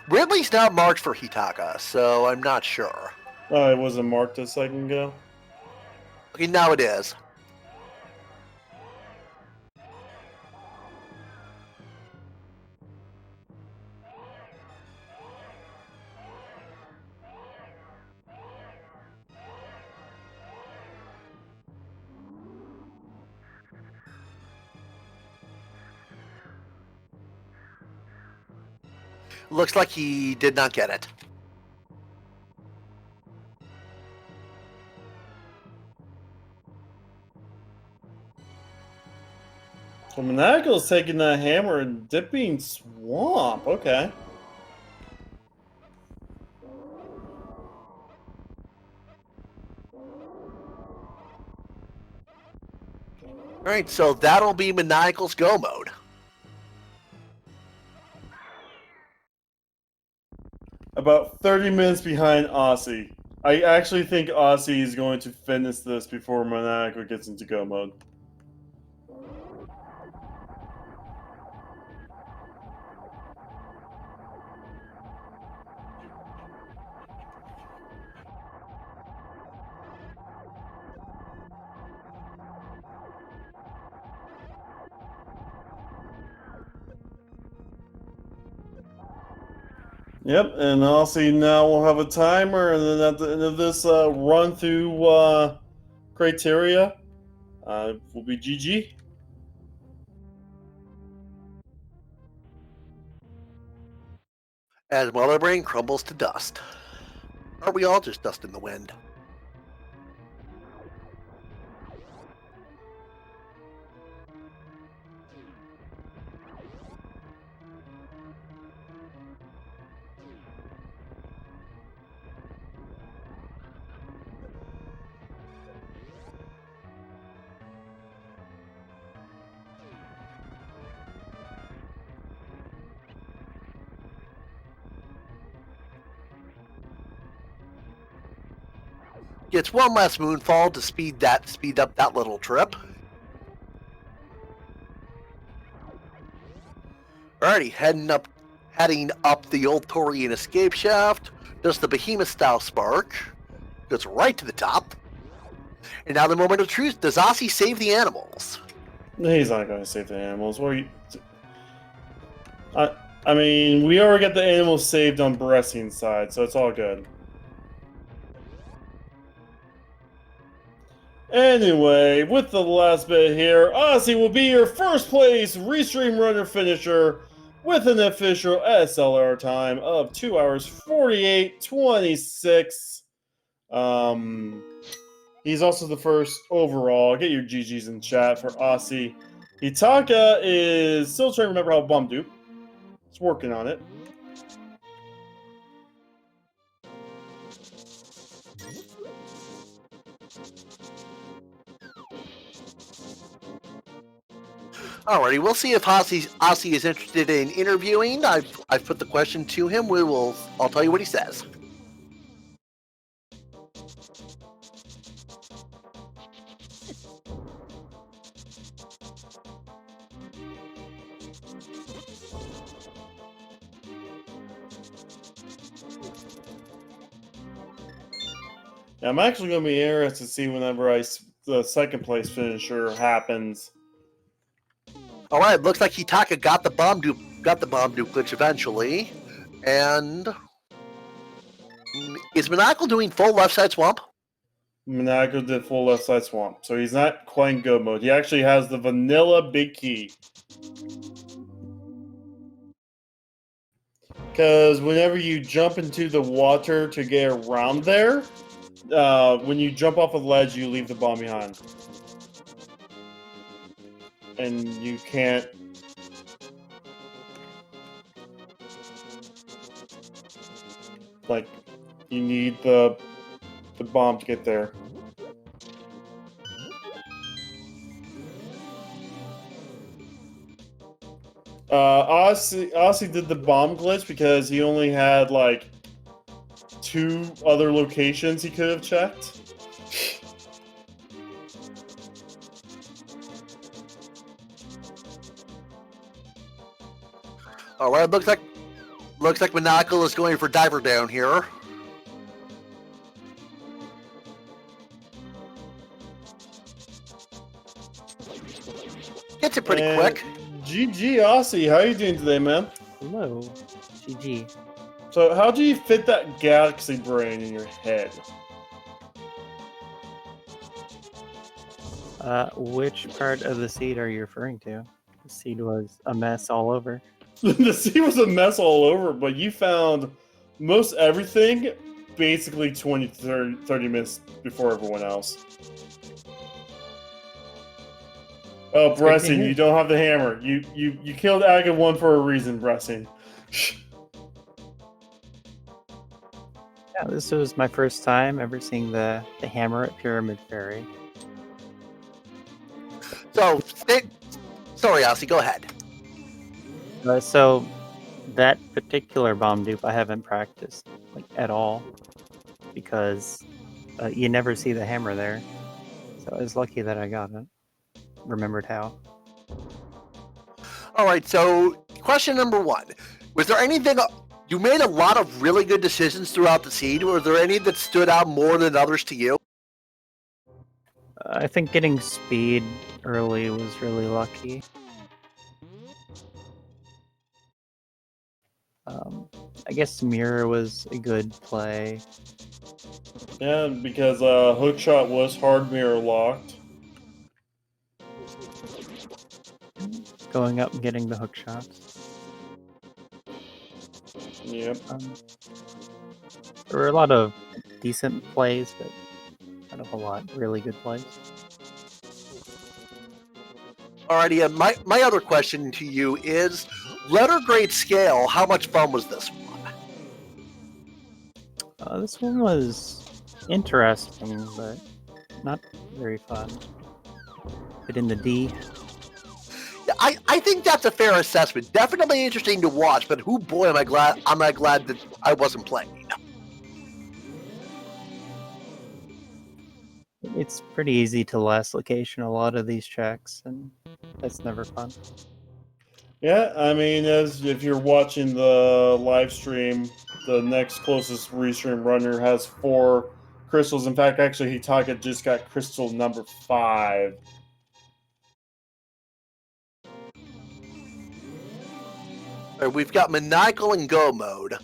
Ridley's not marked for Hitaka, so I'm not sure. Oh, it wasn't marked a second ago? Okay, now it is. Looks like he did not get it. So Maniacal's taking that hammer and dipping swamp. Okay. Alright, so that'll be Maniacal's go mode. About 30 minutes behind Aussie. I actually think Aussie is going to finish this before Monaco gets into go mode. Yep, and Aussie now will have a timer, and then at the end of this run through criteria, will be GG. As Mother Brain crumbles to dust. Aren't we all just dust in the wind? Gets one last moonfall to speed up that little trip. Alrighty, heading up the old Torian escape shaft. Does the behemoth style spark. Goes right to the top. And now the moment of truth. Does Aussie save the animals? He's not going to save the animals. What are you... I mean, we already got the animals saved on Bressian's side, so it's all good. Anyway, with the last bit here, Aussie will be your first place Restream Runner finisher with an official SLR time of 2 hours 48:26. He's also the first overall. Get your GGs in chat for Aussie. Hitaka is still trying to remember how Bomb do. He's working on it. Alrighty, we'll see if Aussie is interested in interviewing. I've put the question to him. I'll tell you what he says. Yeah, I'm actually going to be interested to see whenever the second place finisher happens. All right, looks like Hitaka got the bomb dupe glitch eventually, and is Monaco doing full left side swamp? Monaco did full left side swamp, so he's not quite in go mode. He actually has the vanilla big key. Because whenever you jump into the water to get around there, when you jump off a ledge, you leave the bomb behind. And you can't... Like, you need the bomb to get there. Aussie did the bomb glitch because he only had, like, 2 other locations he could have checked. All right, looks like Monaco is going for diver down here. Gets it pretty quick. GG Aussie, how are you doing today, man? Hello, GG. So, how do you fit that galaxy brain in your head? Which part of the seed are you referring to? The seed was a mess all over. The seed was a mess all over, but you found most everything basically 20 to 30 minutes before everyone else. Oh, Bressing, you don't have the hammer. You killed Aga 1 for a reason, Bressing. Yeah, this was my first time ever seeing the hammer at Pyramid Fairy. So, sorry, Aussie, go ahead. So that particular bomb dupe I haven't practiced. like at all, because you never see the hammer there. So I was lucky that I got it. Remembered how. All right, so question number one. Was there anything... You made a lot of really good decisions throughout the seed. Were there any that stood out more than others to you? I think getting speed early was really lucky. I guess mirror was a good play. Yeah, because hookshot was hard mirror locked. Going up and getting the hook shots. Yep. There were a lot of decent plays, but not a whole lot really good plays. Alrighty, my other question to you is, letter grade scale, how much fun was this one? This one was interesting, but not very fun. But in the D. I think that's a fair assessment. Definitely interesting to watch, but who boy am I glad that I wasn't playing. It's pretty easy to last location a lot of these checks, and that's never fun. Yeah, I mean, as if you're watching the live stream, the next closest restream runner has 4 crystals. In fact, actually, Hitaka just got crystal number 5. All right, we've got maniacal and go mode.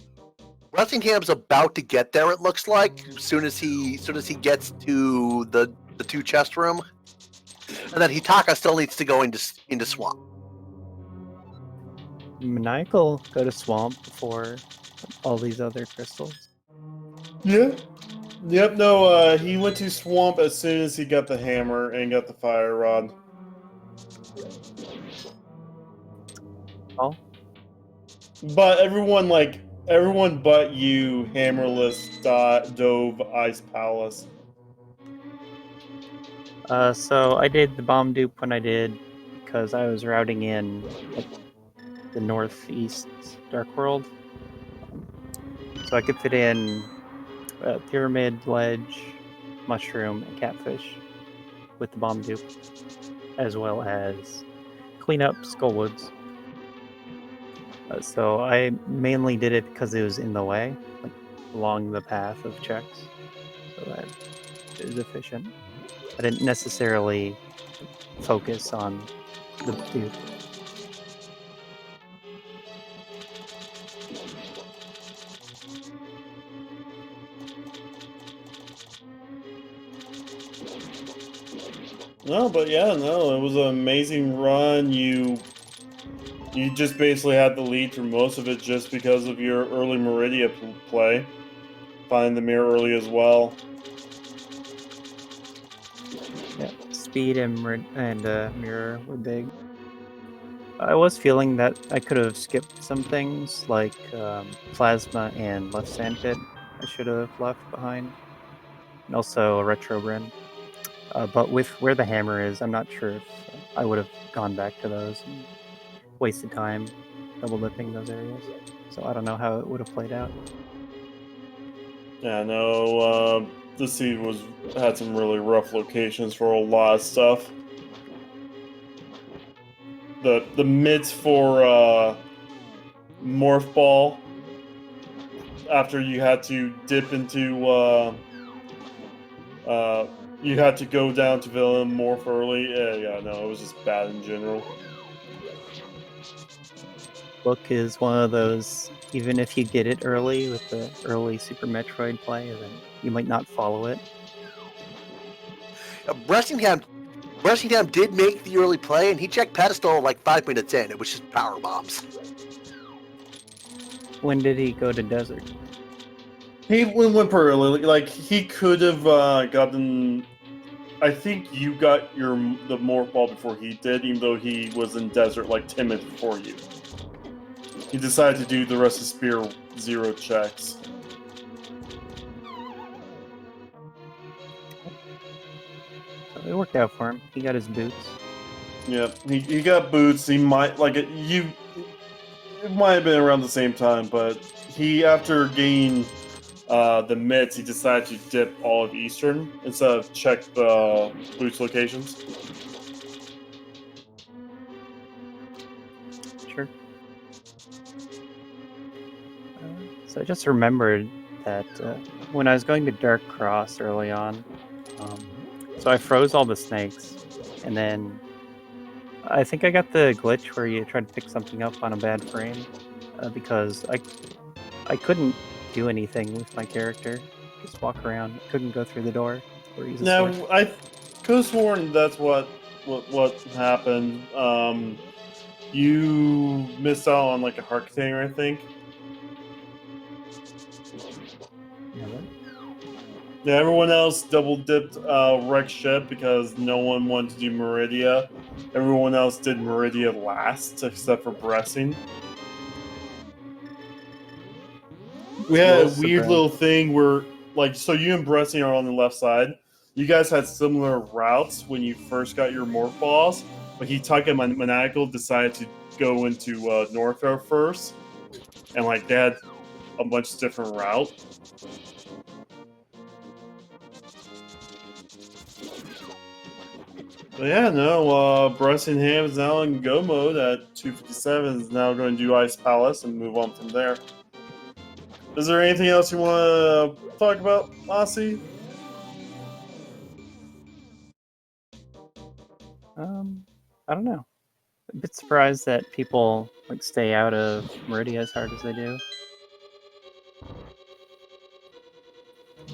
Ressingham's about to get there. It looks like as soon as he gets to the 2 chest room, and then Hitaka still needs to go into swamp. Maniacal go to swamp before all these other crystals. Yeah. Yep, no, he went to swamp as soon as he got the hammer and got the fire rod. Oh? But everyone but you, Hammerless, Dove, Ice Palace. So I did the bomb dupe when I did, because I was routing in like, the northeast Dark World. So I could fit in pyramid, ledge, mushroom, and catfish with the bomb dupe, as well as clean up Skullwoods. So I mainly did it because it was in the way, like along the path of checks, so that it was efficient. I didn't necessarily focus on the dupe. No, but yeah, no, it was an amazing run. You just basically had the lead for most of it just because of your early Meridia play. Find the mirror early as well. Yeah, speed and mirror were big. I was feeling that I could have skipped some things, like plasma and left sandpit I should have left behind, and also a retro brin. But with where the hammer is, I'm not sure if I would have gone back to those and wasted time double dipping those areas. So I don't know how it would have played out. Yeah, no, the seed had some really rough locations for a lot of stuff. The mids for Morph Ball, after you had to dip into you had to go down to villain morph early. Yeah, no, it was just bad in general. Book is one of those, even if you get it early with the early Super Metroid play, then you might not follow it. Bressingham did make the early play, and he checked pedestal like 5 minutes in. It was just power bombs. When did he go to desert? He went pretty early. Like, he could have gotten... I think you got the Morph Ball before he did, even though he was in desert like 10 minutes before you. He decided to do the rest of Spear 0 checks. So it worked out for him. He got his boots. Yeah, he got boots. He might, like, it might have been around the same time, but he, after gaining the mids, he decided to dip all of Eastern instead of check the boots locations. Sure. So I just remembered that when I was going to Dark Cross early on, so I froze all the snakes, and then I think I got the glitch where you try to pick something up on a bad frame because I couldn't do anything with my character. Just walk around, couldn't go through the door or use a Now, sword. I could have sworn that's what happened. You missed out on like a heart container, I think. Yeah, what? Yeah, everyone else double dipped Rex ship because no one wanted to do Meridia. Everyone else did Meridia last, except for Bressing. We had a weird little thing where, like, so you and Bressing are on the left side. You guys had similar routes when you first got your Morph Balls, but Hitaka and Maniacal decided to go into Northrop first, and like they had a much different route. But yeah, no, Bressingham is now in go mode at 257. Is now going to do Ice Palace and move on from there. Is there anything else you want to talk about, Lassie? I don't know. A bit surprised that people like stay out of Meridia as hard as they do.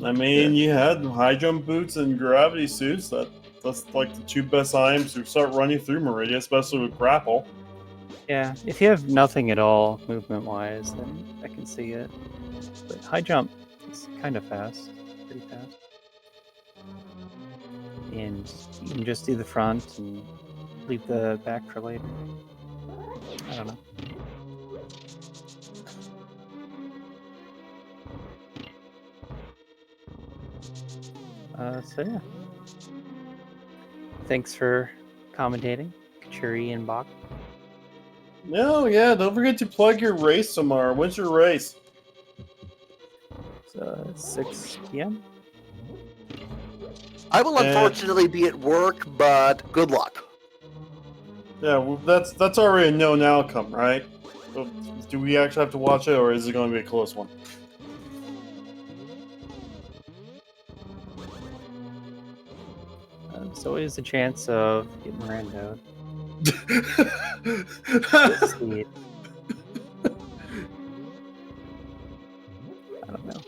I mean, you had high jump boots and gravity suits. That's like the two best items to start running through Meridia, especially with grapple. Yeah, if you have nothing at all movement-wise, then I can see it. But high jump is kind of fast, pretty fast. And you can just do the front and leave the back for later. I don't know. So yeah. Thanks for commentating, Kachuri and Bach. No, yeah, don't forget to plug your race tomorrow. When's your race? It's 6 p.m. I will unfortunately be at work, but good luck. Yeah, well, that's already a known outcome, right? So, do we actually have to watch it, or is it going to be a close one? There's always a chance of getting randoed. I don't know.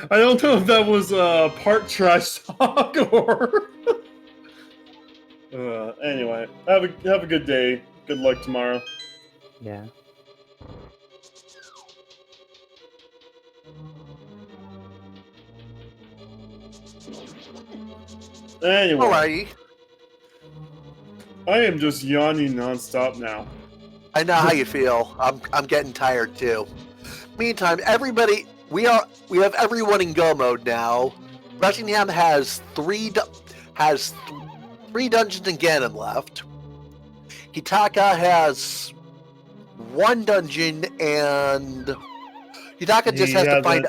I don't know if that was part trash talk or. Anyway, have a good day. Good luck tomorrow. Yeah. Anyway, Alrighty. I am just yawning nonstop now. I know how you feel. I'm getting tired too. Meantime, everybody, we have everyone in go mode now. Bressingham has three dungeons in Ganon left. Hitaka has one dungeon, and Hitaka just has to find.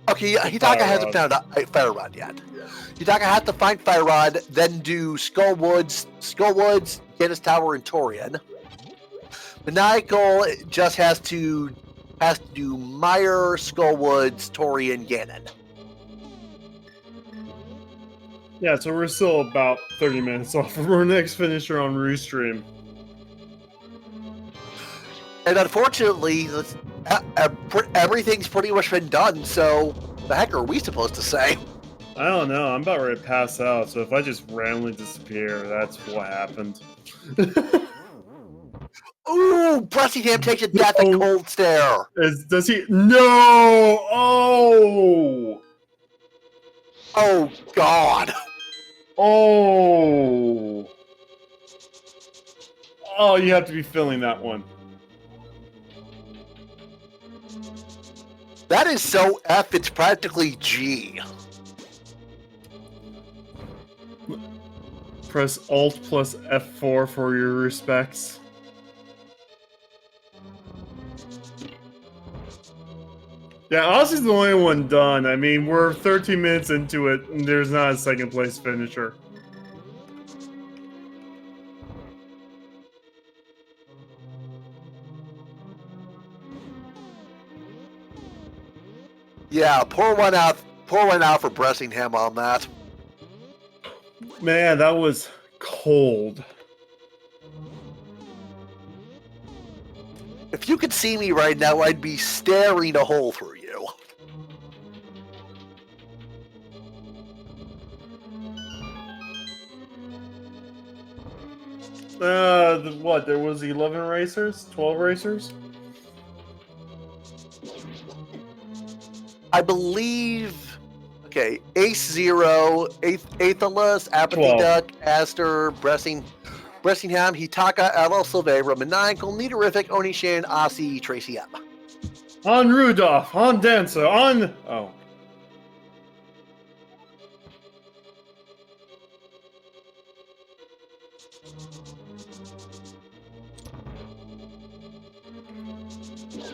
Okay, Hitaka hasn't found a Fire Rod yet. Hitaka has to find Fire Rod, then do Skullwoods, Ganis Tower, and Torian. Maniacal just has to do Meyer, Skullwoods, Torian, Ganon. Yeah, so we're still about 30 minutes off from our next finisher on Restream. And unfortunately, everything's pretty much been done, so the heck are we supposed to say? I don't know. I'm about ready to pass out, so if I just randomly disappear, that's what happened. Ooh, Bressingham takes a death at Cold Stare. Does he? No! Oh! Oh, God. Oh! Oh, you have to be feeling that one. That is so F, it's practically G. Press Alt plus F4 for your respects. Yeah, Aussie's the only one done. I mean, we're 13 minutes into it, and there's not a second place finisher. Yeah, pour one out for Bressingham on that. Man, that was cold. If you could see me right now, I'd be staring a hole through you. What? There was 11 racers? 12 racers? I believe. Okay, Ace Zero, Aethelus, Apathy 12. Duck, Aster, Bressingham, Hitaka, LL Silvera, Maniacal, Niterific, Onishan, Aussie, Tracy M. On Rudolph, on Dancer, on... Oh.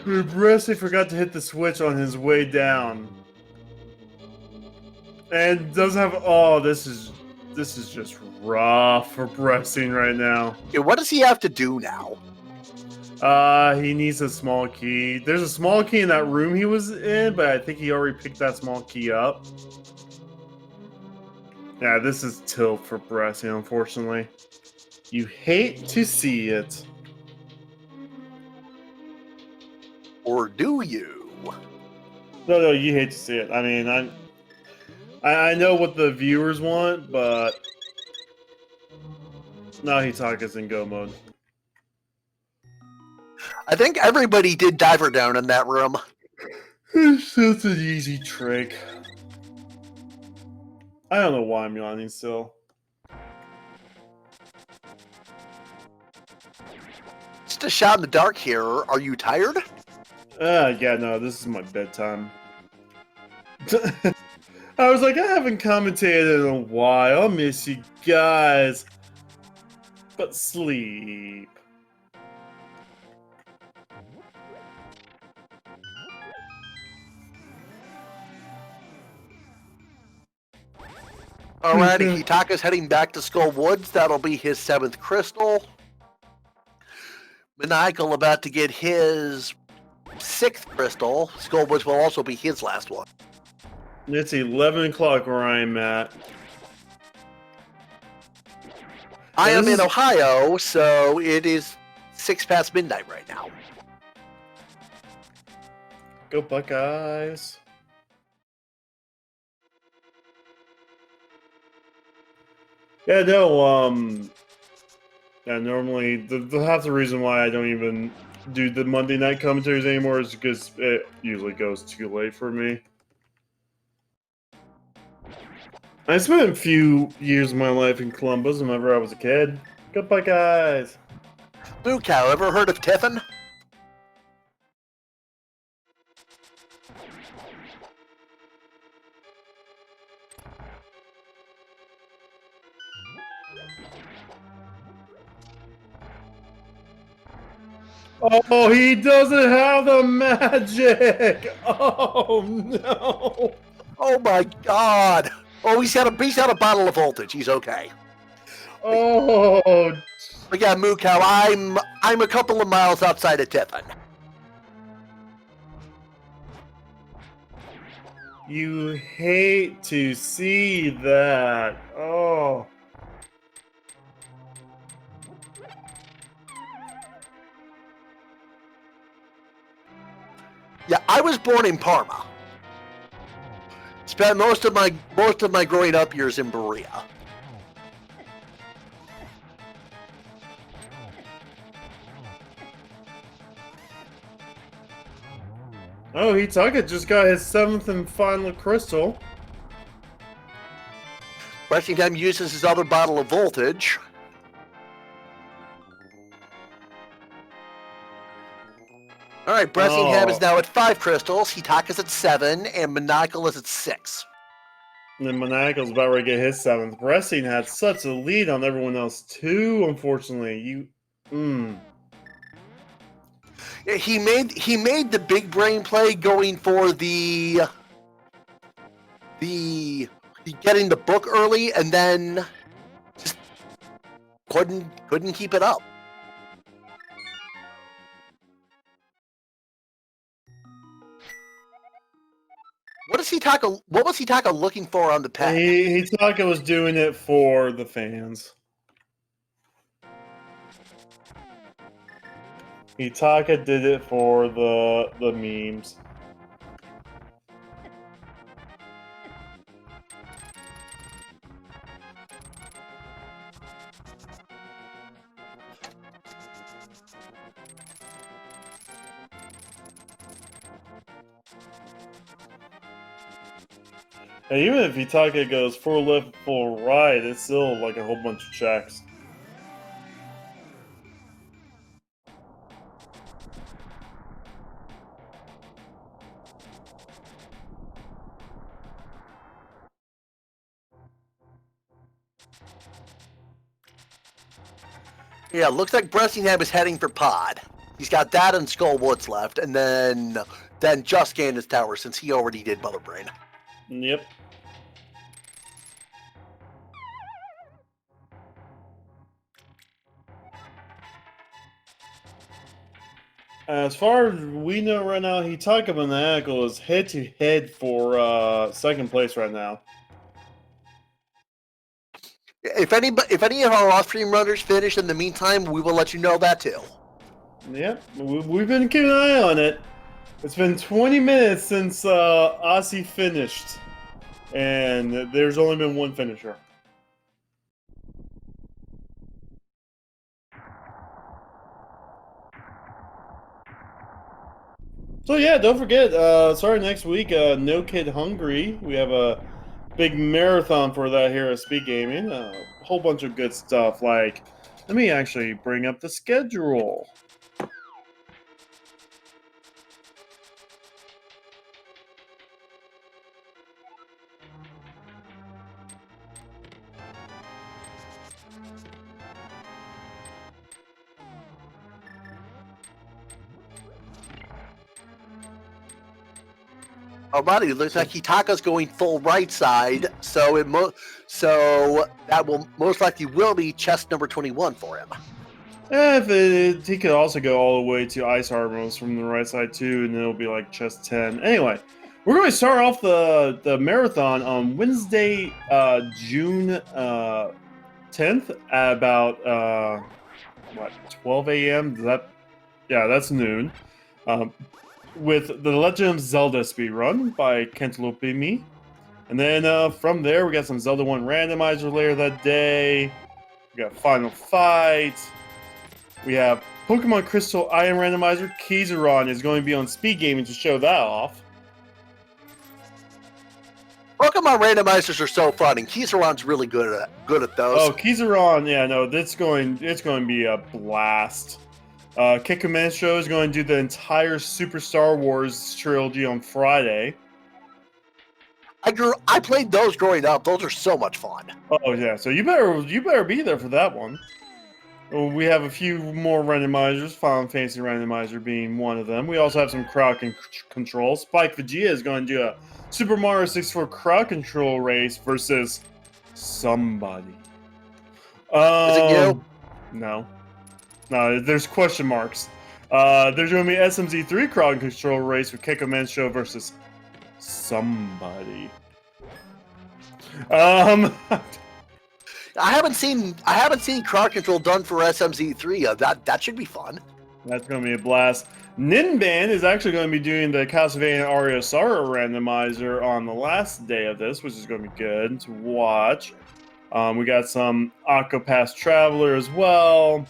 Bressy forgot to hit the switch on his way down. And doesn't have... Oh, this is just rough for Bressing right now. Okay, what does he have to do now? He needs a small key. There's a small key in that room he was in, but I think he already picked that small key up. Yeah, this is tilt for Bressing, unfortunately. You hate to see it. Or do you? No, you hate to see it. I mean, I know what the viewers want, but now Hitaka's in go mode. I think everybody did diver down in that room. It's such an easy trick. I don't know why I'm yawning still. Just a shot in the dark here. Are you tired? Yeah, no, this is my bedtime. I was like, I haven't commentated in a while. I'll miss you guys. But sleep. Alrighty, Hitaka's heading back to Skull Woods. That'll be his 7th crystal. Maniacal about to get his 6th crystal. Skull Woods will also be his last one. It's 11 o'clock where I'm at. I am in Ohio, so it is 6 past midnight right now. Go Buckeyes. Yeah, no, yeah, normally, the half the reason why I don't even do the Monday night commentaries anymore is because it usually goes too late for me. I spent a few years of my life in Columbus whenever I was a kid. Go Buckeyes! Blue Cow, ever heard of Tiffin? Oh, he doesn't have the magic! Oh, no! Oh my god! Oh, he's got a bottle of voltage. He's okay. Oh, But yeah, Moo Cow, I'm a couple of miles outside of Tiffin. you hate to see that. Oh. Yeah, I was born in Parma. Spent most of my growing up years in Berea. Oh, Hitaka just got his 7th and final crystal. Bressingham uses his other bottle of voltage. Alright, Bressingham is now at 5 crystals, Hitaka's at 7, and Maniacal is at 6. And then Maniacal's about ready to get his 7th. Bressing had such a lead on everyone else too, unfortunately. He made the big brain play going for the getting the book early, and then just couldn't keep it up. What was Hitaka looking for on the pad? Hitaka was doing it for the fans. Hitaka did it for the memes. And even if Hitaka goes full left, full right, it's still like a whole bunch of checks. Yeah, looks like Bressingham is heading for Pod. He's got that and Skull Woods left, and then just Gandalf's Tower since he already did Mother Brain. Yep. As far as we know right now, Hitaka Monaco is head-to-head for second place right now. If any of our off-stream runners finish in the meantime, we will let you know that too. Yep, we've been keeping an eye on it. It's been 20 minutes since Aussie finished, and there's only been one finisher. So yeah, don't forget, sorry, next week, No Kid Hungry. We have a big marathon for that here at Speed Gaming. A whole bunch of good stuff, like, let me actually bring up the schedule. Alrighty, looks like Hitaka's going full right side, so that will most likely will be chest number 21 for him. He could also go all the way to Ice Armors from the right side too, and it'll be like chest 10. Anyway, we're going to start off the marathon on Wednesday, June 10th at about 12 a.m. That's noon. With the Legend of Zelda speedrun by Cantaloupe Me. And then from there, we got some Zelda 1 randomizer later that day. We got Final Fight. We have Pokemon Crystal Iron randomizer. Kizaron is going to be on Speed Gaming to show that off. Pokemon randomizers are so fun, and Kizaron's really good at those. Oh, Kizaron, yeah, no, it's going to be a blast. Kikuman Show is going to do the entire Super Star Wars trilogy on Friday. I played those growing up. Those are so much fun. Oh yeah, so you better be there for that one. We have a few more randomizers, Final Fantasy randomizer being one of them. We also have some crowd control. Spike Vegeta is going to do a Super Mario 64 crowd control race versus somebody. Is it you? No, there's question marks. There's going to be SMZ3 crowd control race with Keiko Show versus somebody. I haven't seen crowd control done for SMZ3. That should be fun. That's going to be a blast. Ninban is actually going to be doing the Castlevania Aria Sara randomizer on the last day of this, which is going to be good to watch. We got some Octopath Traveler as well.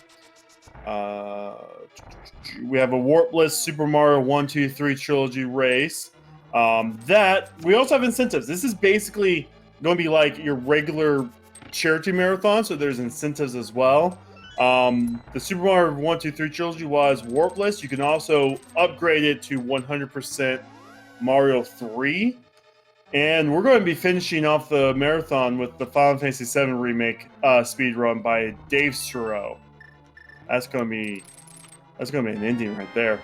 We have a Warpless Super Mario 1, 2, 3 trilogy race. That we also have incentives. This is basically going to be like your regular charity marathon, so there's incentives as well. The Super Mario 1, 2, 3 trilogy was Warpless. You can also upgrade it to 100% Mario 3. And we're going to be finishing off the marathon with the Final Fantasy VII Remake speedrun by Dave Suro. That's going to be an ending right there.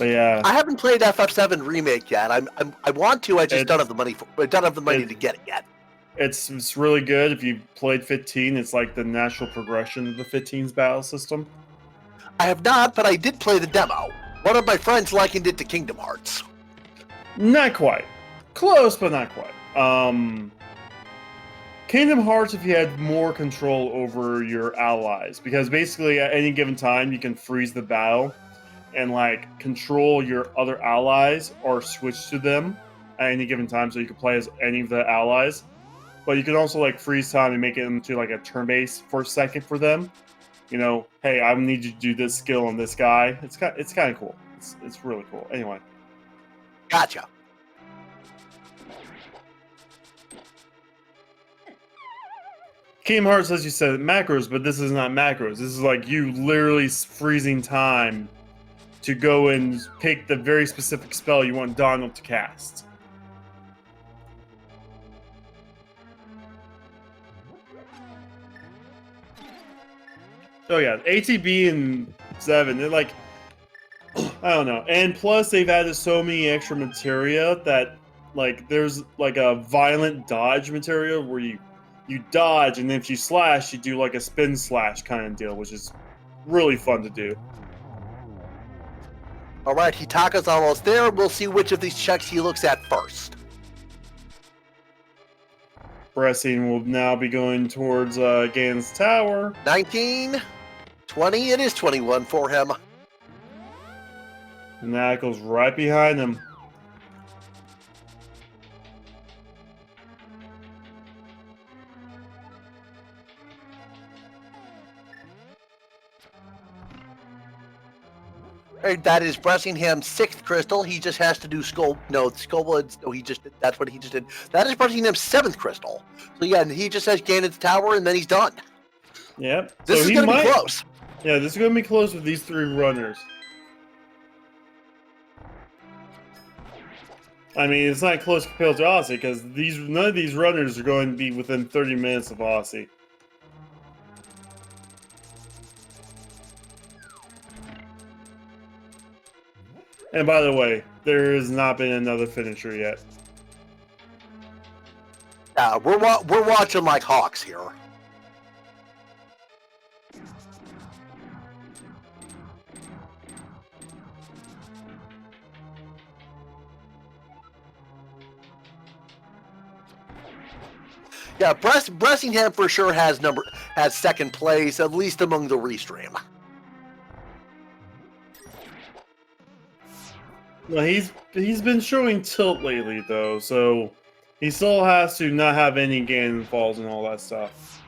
But yeah, I haven't played FF7 Remake yet. I want to. I just don't have the money. I don't have the money to get it yet. it's really good. If you played 15, it's like the natural progression of the 15's battle system. I have not, but I did play the demo. One of my friends likened it to Kingdom Hearts. Not quite. Close, but not quite. Kingdom Hearts, if you had more control over your allies, because basically at any given time you can freeze the battle and like control your other allies or switch to them at any given time, so you can play as any of the allies. But you can also like freeze time and make it into like a turn base for a second for them. You know, hey, I need you to do this skill on this guy. It's kind of cool. It's really cool. Anyway. Gotcha. Kingdom Hearts, as you said, macros, but this is not macros. This is like you literally freezing time to go and pick the very specific spell you want Donald to cast. Oh yeah, ATB and 7, they're like, I don't know. And plus, they've added so many extra materia that, like, there's like a violent dodge materia where you dodge, and then if you slash, you do like a spin slash kind of deal, which is really fun to do. All right, Hitaka's almost there. We'll see which of these checks he looks at first. Pressing will now be going towards Ganon's tower. 19, 20. It is 21 for him. Knuckles right behind him. That is Bressingham's 6th crystal. He just has to do Skullwood's. No, he just did. That's what he just did. That is Bressingham's 7th crystal. So yeah, he just has Ganon's tower, and then he's done. Yep. This is going to be close. Yeah, this is going to be close with these 3 runners. I mean, it's not close compared to Aussie because none of these runners are going to be within 30 minutes of Aussie. And by the way, there has not been another finisher yet. Yeah, we're watching like hawks here. Yeah, Bressingham for sure has 2nd place, at least among the restream. Well, he's been showing tilt lately though, so he still has to not have any Ganon falls and all that stuff.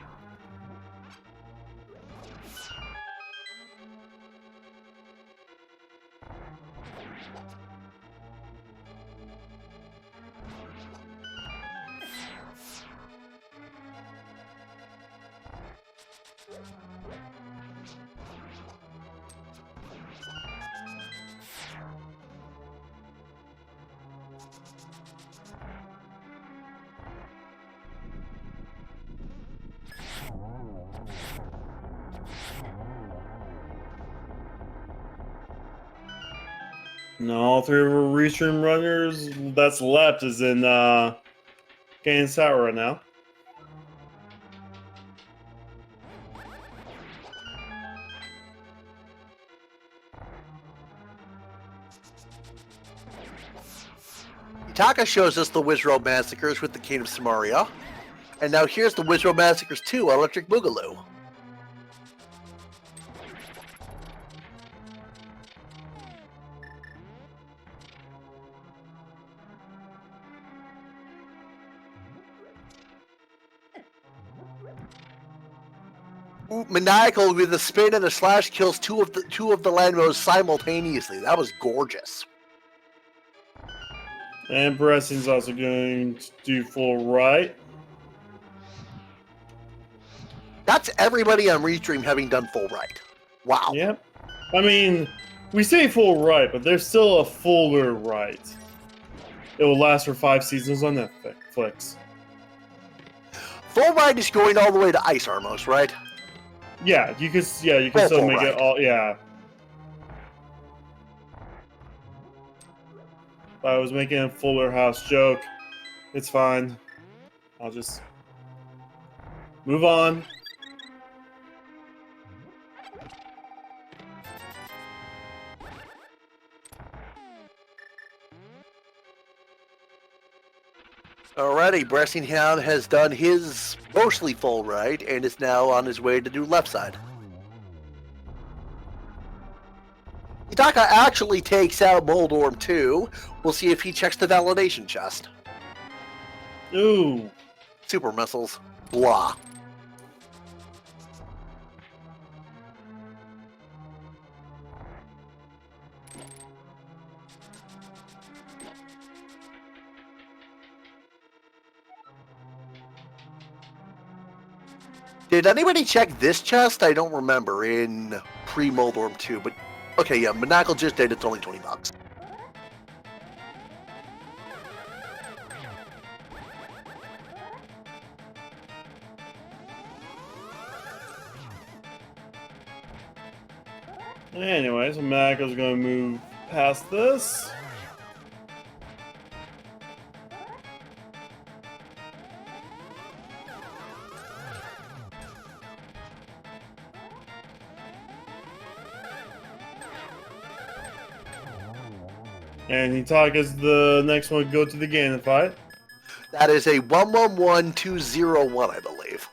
No, all 3 of our restream runners that's left is in Ganon's tower right now. Hitaka shows us the Wizrobe Massacres with the King of Samaria. And now here's the Wizrobe Massacres 2, Electric Boogaloo. Maniacal with a spin and a slash kills two of the Landmos simultaneously. That was gorgeous. And Bressing's also going to do full right. That's everybody on Restream having done full right. Wow. Yep. I mean, we say full right, but there's still a fuller right. It will last for 5 seasons on Netflix. Full right is going all the way to Ice Armos, right? Yeah, you can still make it all. Yeah. I was making a Fuller House joke. It's fine. I'll just move on. Alrighty, Bressingham has done his mostly full right and is now on his way to do left side. Hidaka actually takes out Moldorm too. We'll see if he checks the validation chest. Ooh. Super missiles. Blah. Did anybody check this chest? I don't remember in pre-Moldorm 2, but okay, yeah, Monaco just did. It's only $20. Anyways, Mako's gonna move past this. And Hitaka's the next one to go to the Ganon fight. That is a 111201, I believe.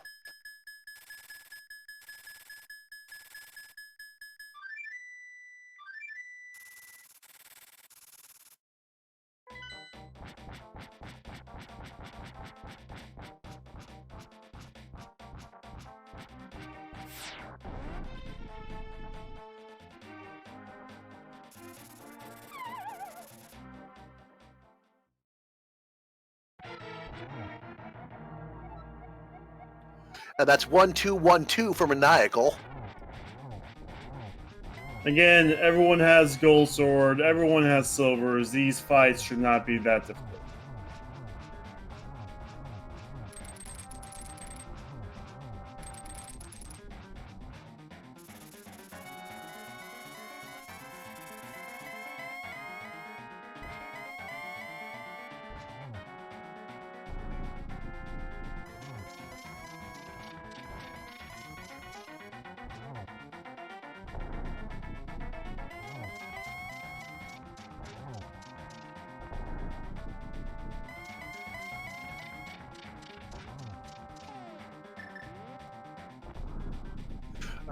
And that's 1212 for Maniacal. Again, everyone has Gold Sword, everyone has Silvers. These fights should not be that difficult.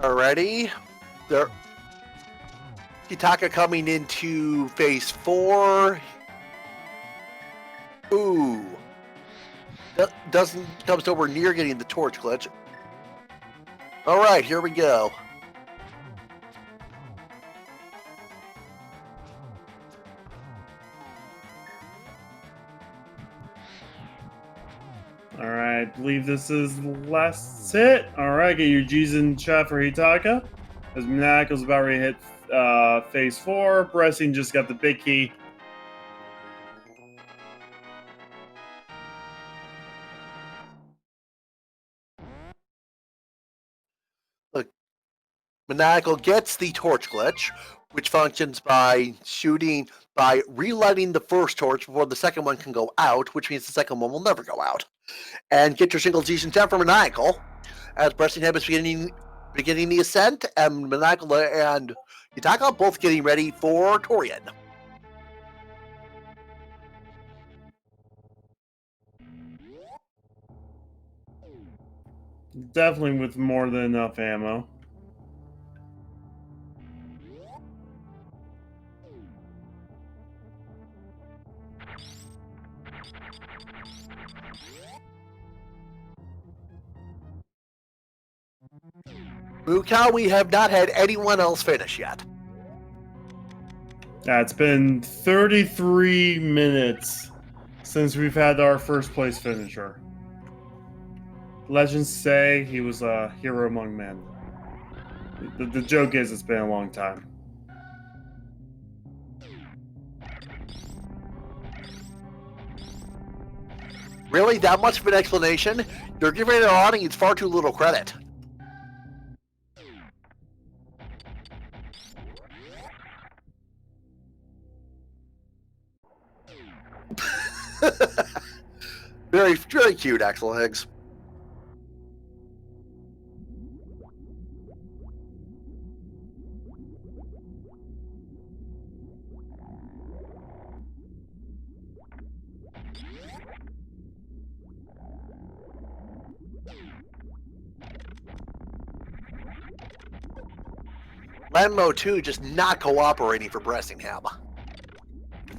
Alrighty. There. Hitaka coming into phase 4. Ooh. Doesn't comes nowhere near getting the torch glitch. Alright, here we go. Alright, I believe this is the last hit. Alright, get your G's in chat for Hitaka. As Minako's about ready to hit phase 4. Bressing just got the big key. Look, Maniacal gets the torch glitch, which functions by relighting the first torch before the second one can go out, which means the second one will never go out. And get your single G's in 10 for Maniacal, as Bressingham is beginning the ascent, and Maniacal and Hitaka both getting ready for Torian. Definitely with more than enough ammo. Mukau, we have not had anyone else finish yet. Yeah, it's been 33 minutes since we've had our first place finisher. Legends say he was a hero among men. The joke is it's been a long time. Really? That much of an explanation? You're giving our audience far too little credit. Very, very cute, Axel Higgs. Lambo 2 just not cooperating for Bressingham.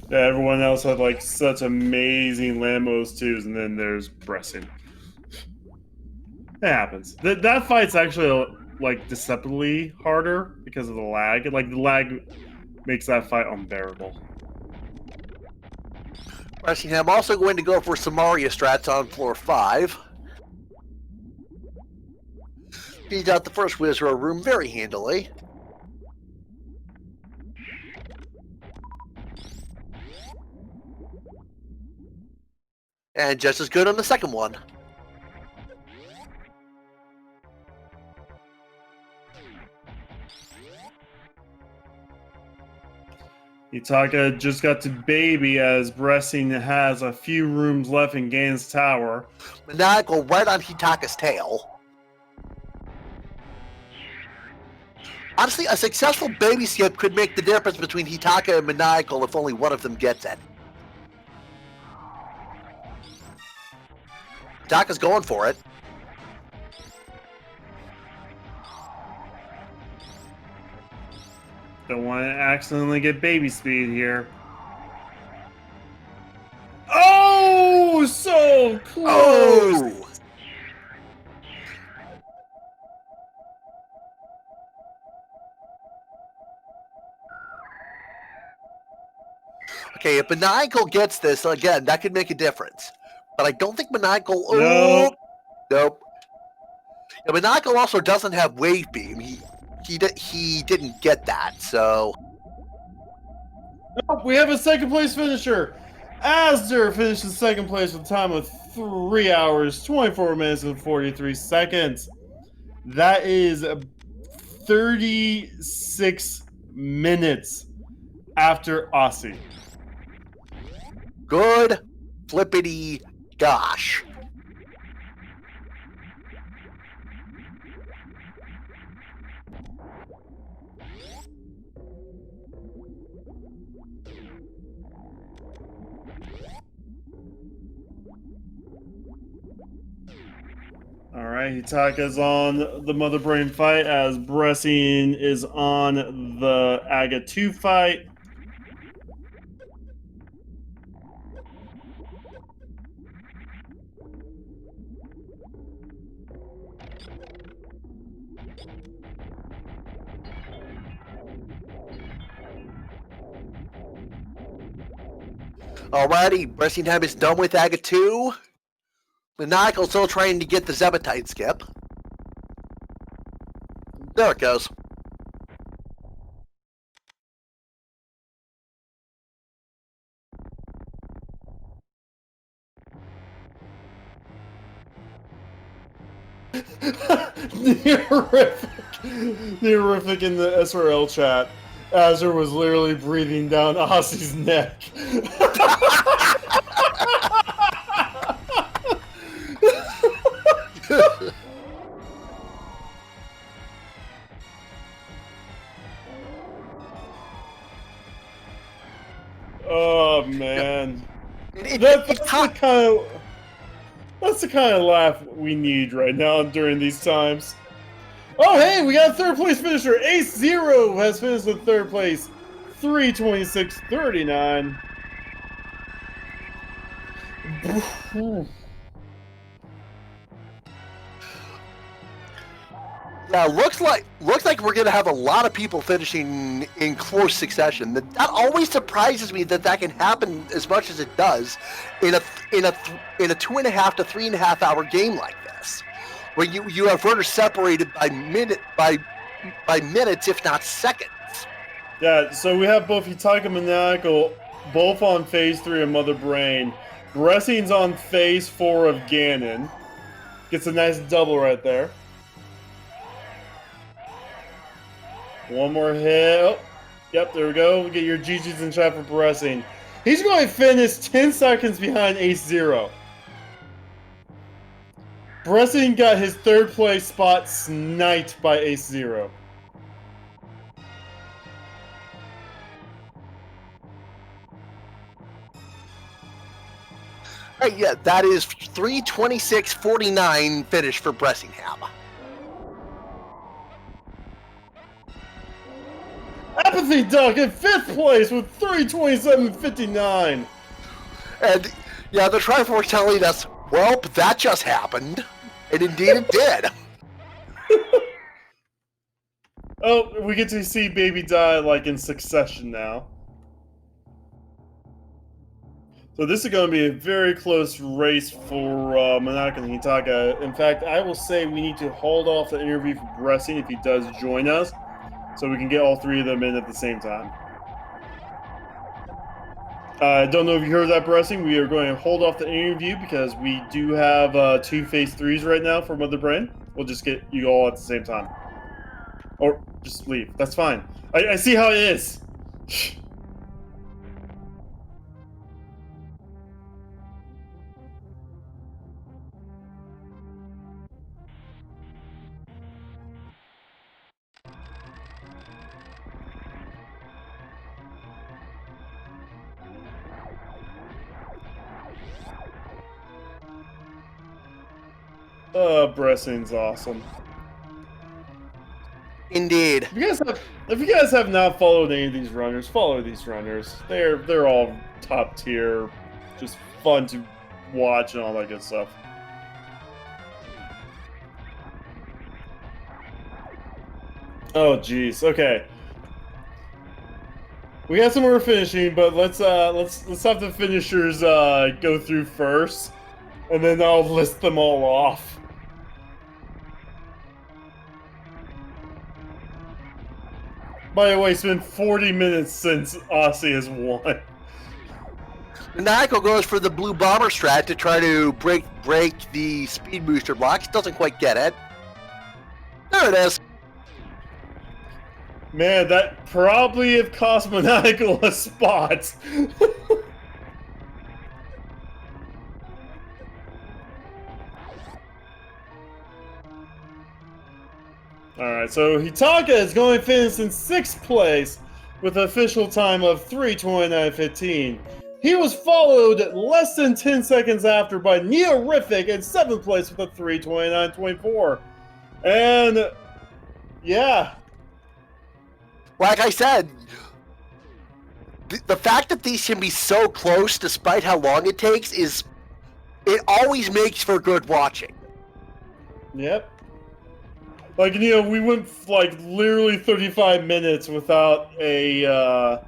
Yeah, everyone else had like such amazing Lambos too, and then there's Bressin. It happens. That fight's actually like deceptively harder because of the lag. Like the lag makes that fight unbearable. Bressingham also going to go for Samaria strats on floor 5. Beat out the first Wizard room very handily. And just as good on the second one. Hitaka just got to baby as Bressin has a few rooms left in Gan's tower. Maniacal right on Hitaka's tail. Honestly, a successful baby skip could make the difference between Hitaka and Maniacal if only one of them gets it. Hitaka's going for it. Don't want to accidentally get baby speed here. Oh, so close! Oh! Okay, if Maniacal gets this, again, that could make a difference. But I don't think Maniacal... Oh, Nope. nope. Yeah, Maniacal also doesn't have Wave Beam. He didn't get that, so... Oh, we have a second place finisher. Asder finishes second place with a time of 3 hours, 24 minutes, and 43 seconds. That is 36 minutes after Aussie. Good flippity gosh. Alright, Hitaka's on the Mother Brain fight as Bressin is on the Aga 2 fight. Alrighty, Bressingham is done with Aga 2. Maniacal still trying to get the Zebetite skip. There it goes. Neorific in the SRL chat. Azure was literally breathing down Ossie's neck. Oh man, that's the kind of laugh we need right now during these times. Oh hey, we got a third place finisher. Ace Zero has finished in third place, 3:26.39. Yeah, looks like we're gonna have a lot of people finishing in close succession. That always surprises me that can happen as much as it does in a 2.5 to 3.5 hour game like this, where you have runners separated by minutes, if not seconds. Yeah, so we have both Hitaka and Maniacal both on phase 3 of Mother Brain. Bressin's on phase 4 of Ganon. Gets a nice double right there. One more hit. Oh, yep, there we go. We get your GG's in chat for Bressin. He's going to finish 10 seconds behind Ace Zero. Bressin got his third place spot sniped by Ace Zero. Right, yeah, that is 3:26.49 finish for Bressingham. Apathy Duck in 5th place with 3:27.59. And yeah, the Triforce telling us, well, that just happened. And indeed it did. Oh, we get to see Baby die like in succession now. So this is going to be a very close race for Monaka and Hitaka. In fact, I will say we need to hold off the interview for Bressin if he does join us, so we can get all three of them in at the same time. I don't know if you heard that, Bressin. We are going to hold off the interview because we do have 2 phase 3s right now for Mother Brain. We'll just get you all at the same time. Or just leave. That's fine. I see how it is. Bressin's awesome. Indeed. If you guys have not followed any of these runners, follow these runners. They're all top tier, just fun to watch and all that good stuff. Oh jeez. Okay. We got some more finishing, but let's have the finishers go through first, and then I'll list them all off. By the way, it's been 40 minutes since Aussie has won. Nanako goes for the blue bomber strat to try to break the speed booster blocks. Doesn't quite get it. There it is. Man, that probably have cost Maniacal a spot. Alright, so Hitaka is going to finish in 6th place with an official time of 3:29.15. He was followed less than 10 seconds after by Neorific in 7th place with a 3:29.24. And yeah. Like I said, the fact that these can be so close despite how long it takes it always makes for good watching. Yep. Like, you know, we went like literally 35 minutes without a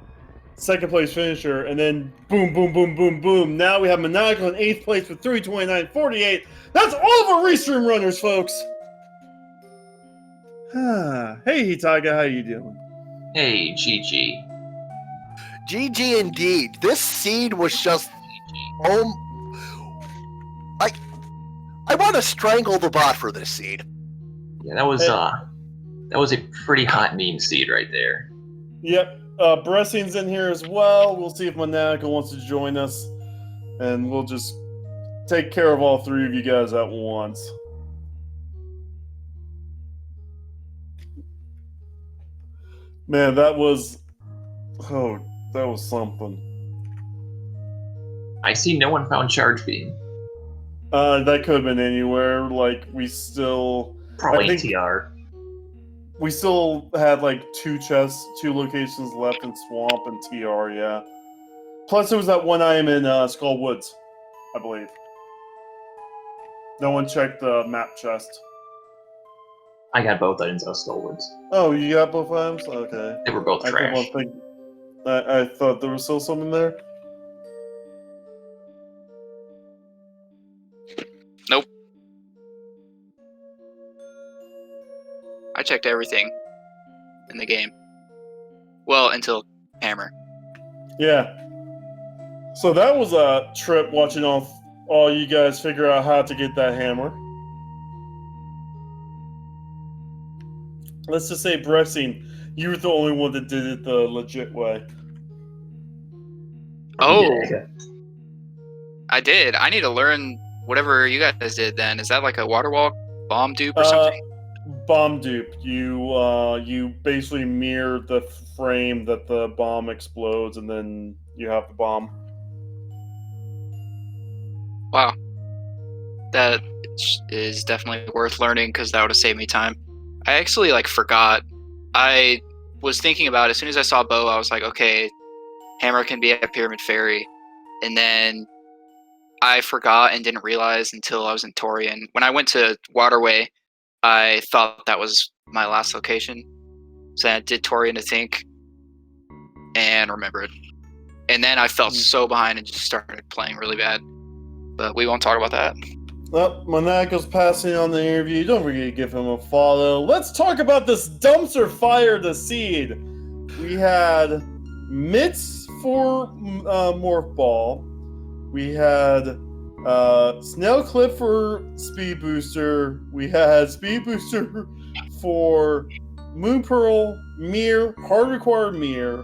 second place finisher, and then boom, boom, boom, boom, boom. Now we have Maniacal in 8th place with 3:29.48. That's all of our Restream runners, folks. Hey, Hitaka, how you doing? Hey, GG. GG indeed. This seed was just like I want to strangle the bot for this seed. Yeah, that was a pretty hot meme seed right there. Yep. Bressin's in here as well. We'll see if Maniacal wants to join us, and we'll just take care of all three of you guys at once. Man, that was something. I see no one found Charge Beam. That could have been anywhere. Like, we still... Probably TR. We still had, like, 2 locations left in Swamp and TR, yeah. Plus, there was that one item in Skull Woods, I believe. No one checked the map chest. I got both items out of Skullwoods. Oh, you got both items? Okay. They were both trash. I thought there was still some in there. Nope. I checked everything in the game. Well, until Hammer. Yeah. So that was a trip watching all you guys figure out how to get that hammer. Let's just say, Bressin, you were the only one that did it the legit way. Oh, You did, I did. I need to learn whatever you guys did then. Is that like a water walk, bomb dupe, or something? Bomb dupe. You basically mirror the frame that the bomb explodes, and then you have the bomb. Wow. That is definitely worth learning because that would have saved me time. I actually forgot. I was thinking about it. As soon as I saw Bo, I was like, okay, Hammer can be at Pyramid Ferry. And then I forgot and didn't realize until I was in Torian. When I went to Waterway, I thought that was my last location. So I did Torian to think and remembered. And then I felt so behind and just started playing really bad. But we won't talk about that. Well, Monaco's passing on the interview. Don't forget to give him a follow. Let's talk about this dumpster fire to seed. We had Mitts for Morph Ball. We had Snail Clip for Speed Booster. We had Speed Booster for Moon Pearl, Mirror, Hard Required Mirror.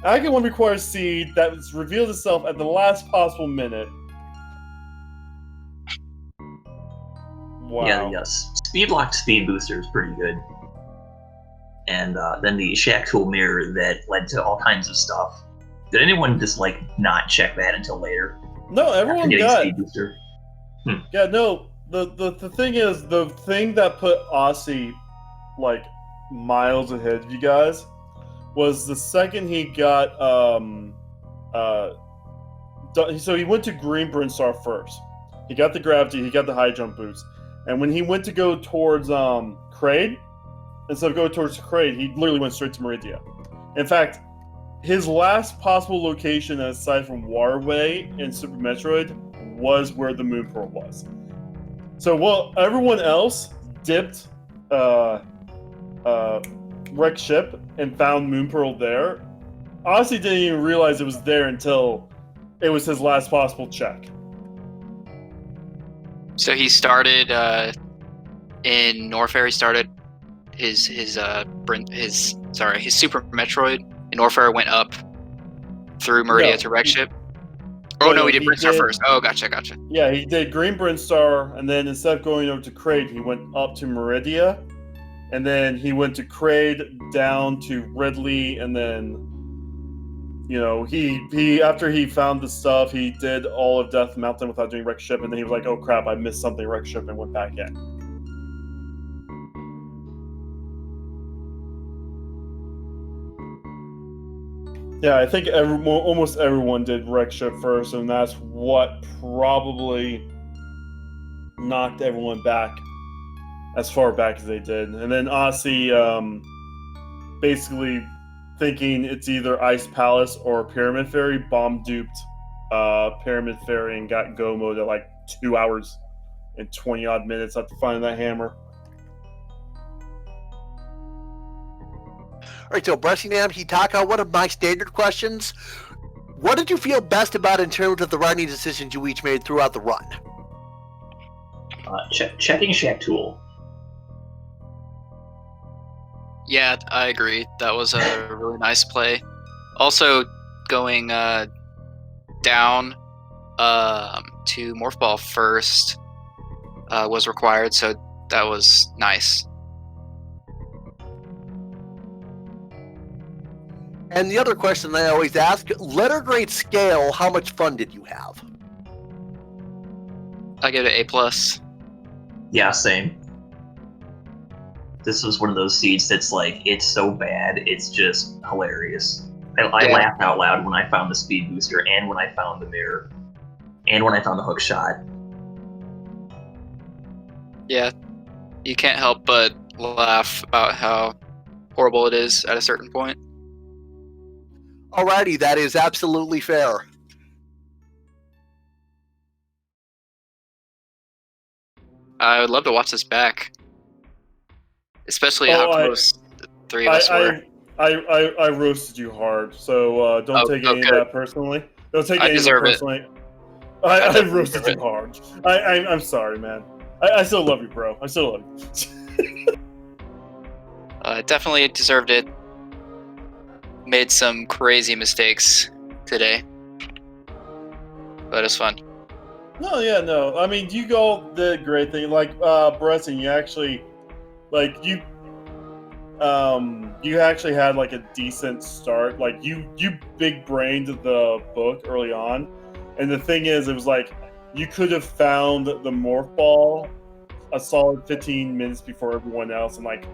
Agate 1 requires Seed that was revealed itself at the last possible minute. Wow. Yeah, yes. Speed locked speed booster is pretty good. And then the Shack Tool mirror that led to all kinds of stuff. Did anyone just not check that until later? No, everyone got speed booster. Yeah, no. The thing is, the thing that put Aussie miles ahead of you guys was the second he got so he went to Green Brinstar first. He got the gravity, he got the high jump boots. And when he went to go towards Kraid, instead of going towards Kraid, he literally went straight to Meridia. In fact, his last possible location aside from Waterway in Super Metroid was where the Moon Pearl was. So while everyone else dipped wrecked ship and found Moon Pearl there, Aussie didn't even realize it was there until it was his last possible check. So he started in Norfair. He started his Super Metroid. In Norfair went up through Meridia to Wreck Ship. Oh no, he did Brinstar first. Oh, gotcha. Yeah, he did Green Brinstar, and then instead of going over to Kraid, he went up to Meridia, and then he went to Kraid down to Ridley, and then he after he found the stuff, he did all of Death Mountain without doing Wreck Ship, and then he was like, oh crap, I missed something Wreck Ship, and went back in. Yeah, I think almost everyone did Wreck Ship first, and that's what probably knocked everyone back as far back as they did. And then Aussie basically thinking it's either Ice Palace or Pyramid Ferry, bomb duped Pyramid Ferry and got go mode at 2 hours and 20 odd minutes after finding that hammer. All right, so Bressingham, Hitaka, one of my standard questions. What did you feel best about in terms of the writing decisions you each made throughout the run? Checking Shack Tool. Yeah, I agree. That was a really nice play. Also, going down to Morph Ball first was required, so that was nice. And the other question I always ask, letter grade scale, how much fun did you have? I give it an A+. Yeah, same. This was one of those seeds that's it's so bad, it's just hilarious. I laughed out loud when I found the speed booster, and when I found the mirror, and when I found the hook shot. Yeah, you can't help but laugh about how horrible it is at a certain point. Alrighty, that is absolutely fair. I would love to watch this back, especially how close the three of us were. I roasted you hard, so don't take any of that personally. Don't take any of it personally. I roasted you hard. I'm sorry, man. I still love you, bro. I still love you. Definitely deserved it. Made some crazy mistakes today. but it's fun. No, yeah, no. I mean, you all did a great thing. Like, Bresson, you actually, like, you actually had like a decent start. Like, you big brained the book early on, and the thing is, it was like you could have found the morph ball a solid 15 minutes before everyone else, and like,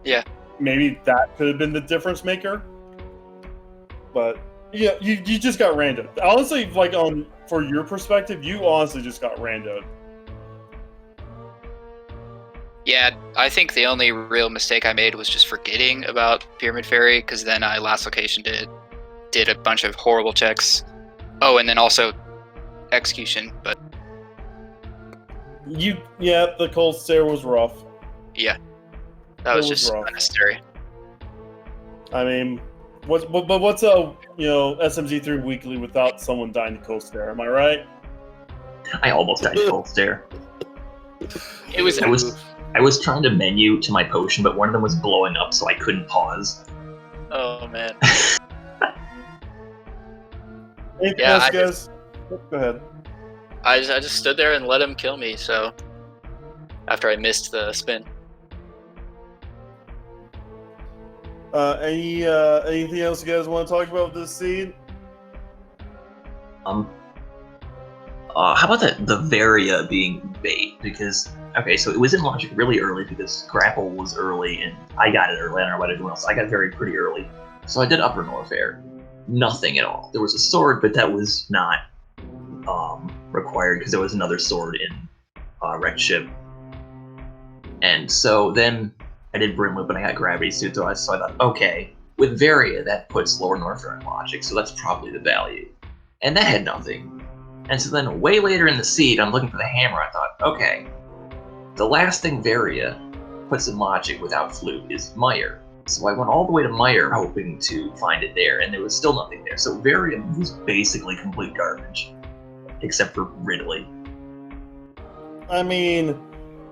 Yeah. maybe that could have been the difference maker. But yeah, you just got randoed. Honestly, like for your perspective, you honestly just got randoed. Yeah, I think the only real mistake I made was just forgetting about Pyramid Fairy, because then I last location did a bunch of horrible checks. Oh, and then also execution, but The cold stare was rough. yeah, that was It was just rough. unnecessary. I mean, what's a SMZ3 weekly without someone dying to cold stare? Am I right? I almost died to cold stare. It was I was trying to menu to my potion, but one of them was blowing up, so I couldn't pause. oh man. Anything Yeah, else, guys? Go ahead. I just stood there and let him kill me. So after I missed the spin. Anything else you guys want to talk about with this scene? How about the Varia being bait? Because, okay, so it was in logic really early because Grapple was early, and I got it early. I don't know about everyone else. I got Very pretty early. So I did Upper Norfair. Nothing at all. There was a sword, but that was not required because there was another sword in Wrecked Ship. And so then I did Brimloop and I got Gravity Suit, so I thought, okay, with Varia, that puts Lower Norfair in logic, so that's probably the value. And that had nothing. And so then way later in the seed, I'm looking for the hammer. I thought, okay, the last thing Varia puts in logic without Flute is Meyer. So I went all the way to Meyer hoping to find it there, and there was still nothing there. So Varia was basically complete garbage, except for Ridley. I mean,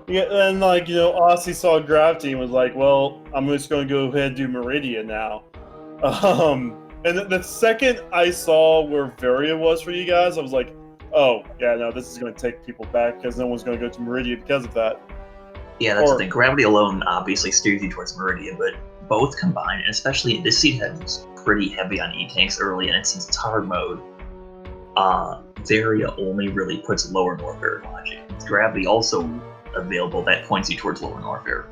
yeah, and like, Aussie saw Gravity and was like, well, I'm just going to go ahead and do Meridian now. And the second I saw where Varia was for you guys, I was like, oh, yeah, no, this is going to take people back because no one's going to go to Meridian because of that. Yeah, that's the thing. Gravity alone obviously steers you towards Meridian, but both combined, and especially this seed was pretty heavy on E-Tanks early, and since it's hard mode, Varia only really puts Lower Norfair in logic. With Gravity also available, that points you towards Lower Norfair.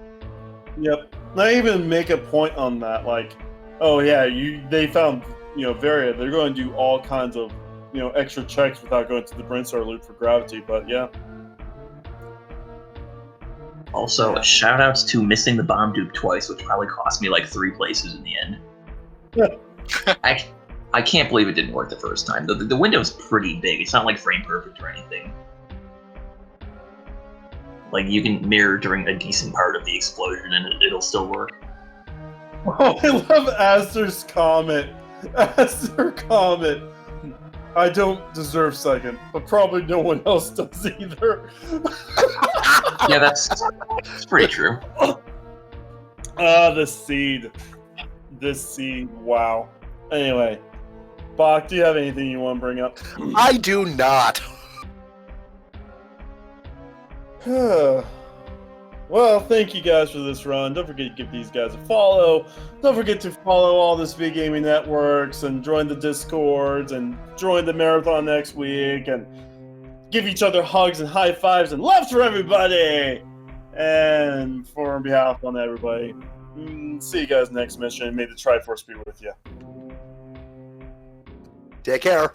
Yep. I even make a point on that, like, oh yeah, they found, Varia, they're going to do all kinds of, extra checks without going to the Brinstar loop for Gravity, but yeah. Also, shout outs to missing the bomb dupe twice, which probably cost me like 3 places in the end. Yeah. I can't believe it didn't work the first time. The window's pretty big. It's not like frame perfect or anything. Like, you can mirror during a decent part of the explosion and it'll still work. Oh, I love Aster's comment. Aster comment. I don't deserve second, but probably no one else does either. Yeah, that's pretty true. The seed. This seed, wow. Anyway, Bach, do you have anything you want to bring up? I do not. Well, thank you guys for this run. Don't forget to give these guys a follow. Don't forget to follow all the Speed Gaming networks and join the Discords and join the marathon next week and give each other hugs and high fives and love for everybody. And on behalf of everybody, see you guys next mission. May the Triforce be with you. Take care.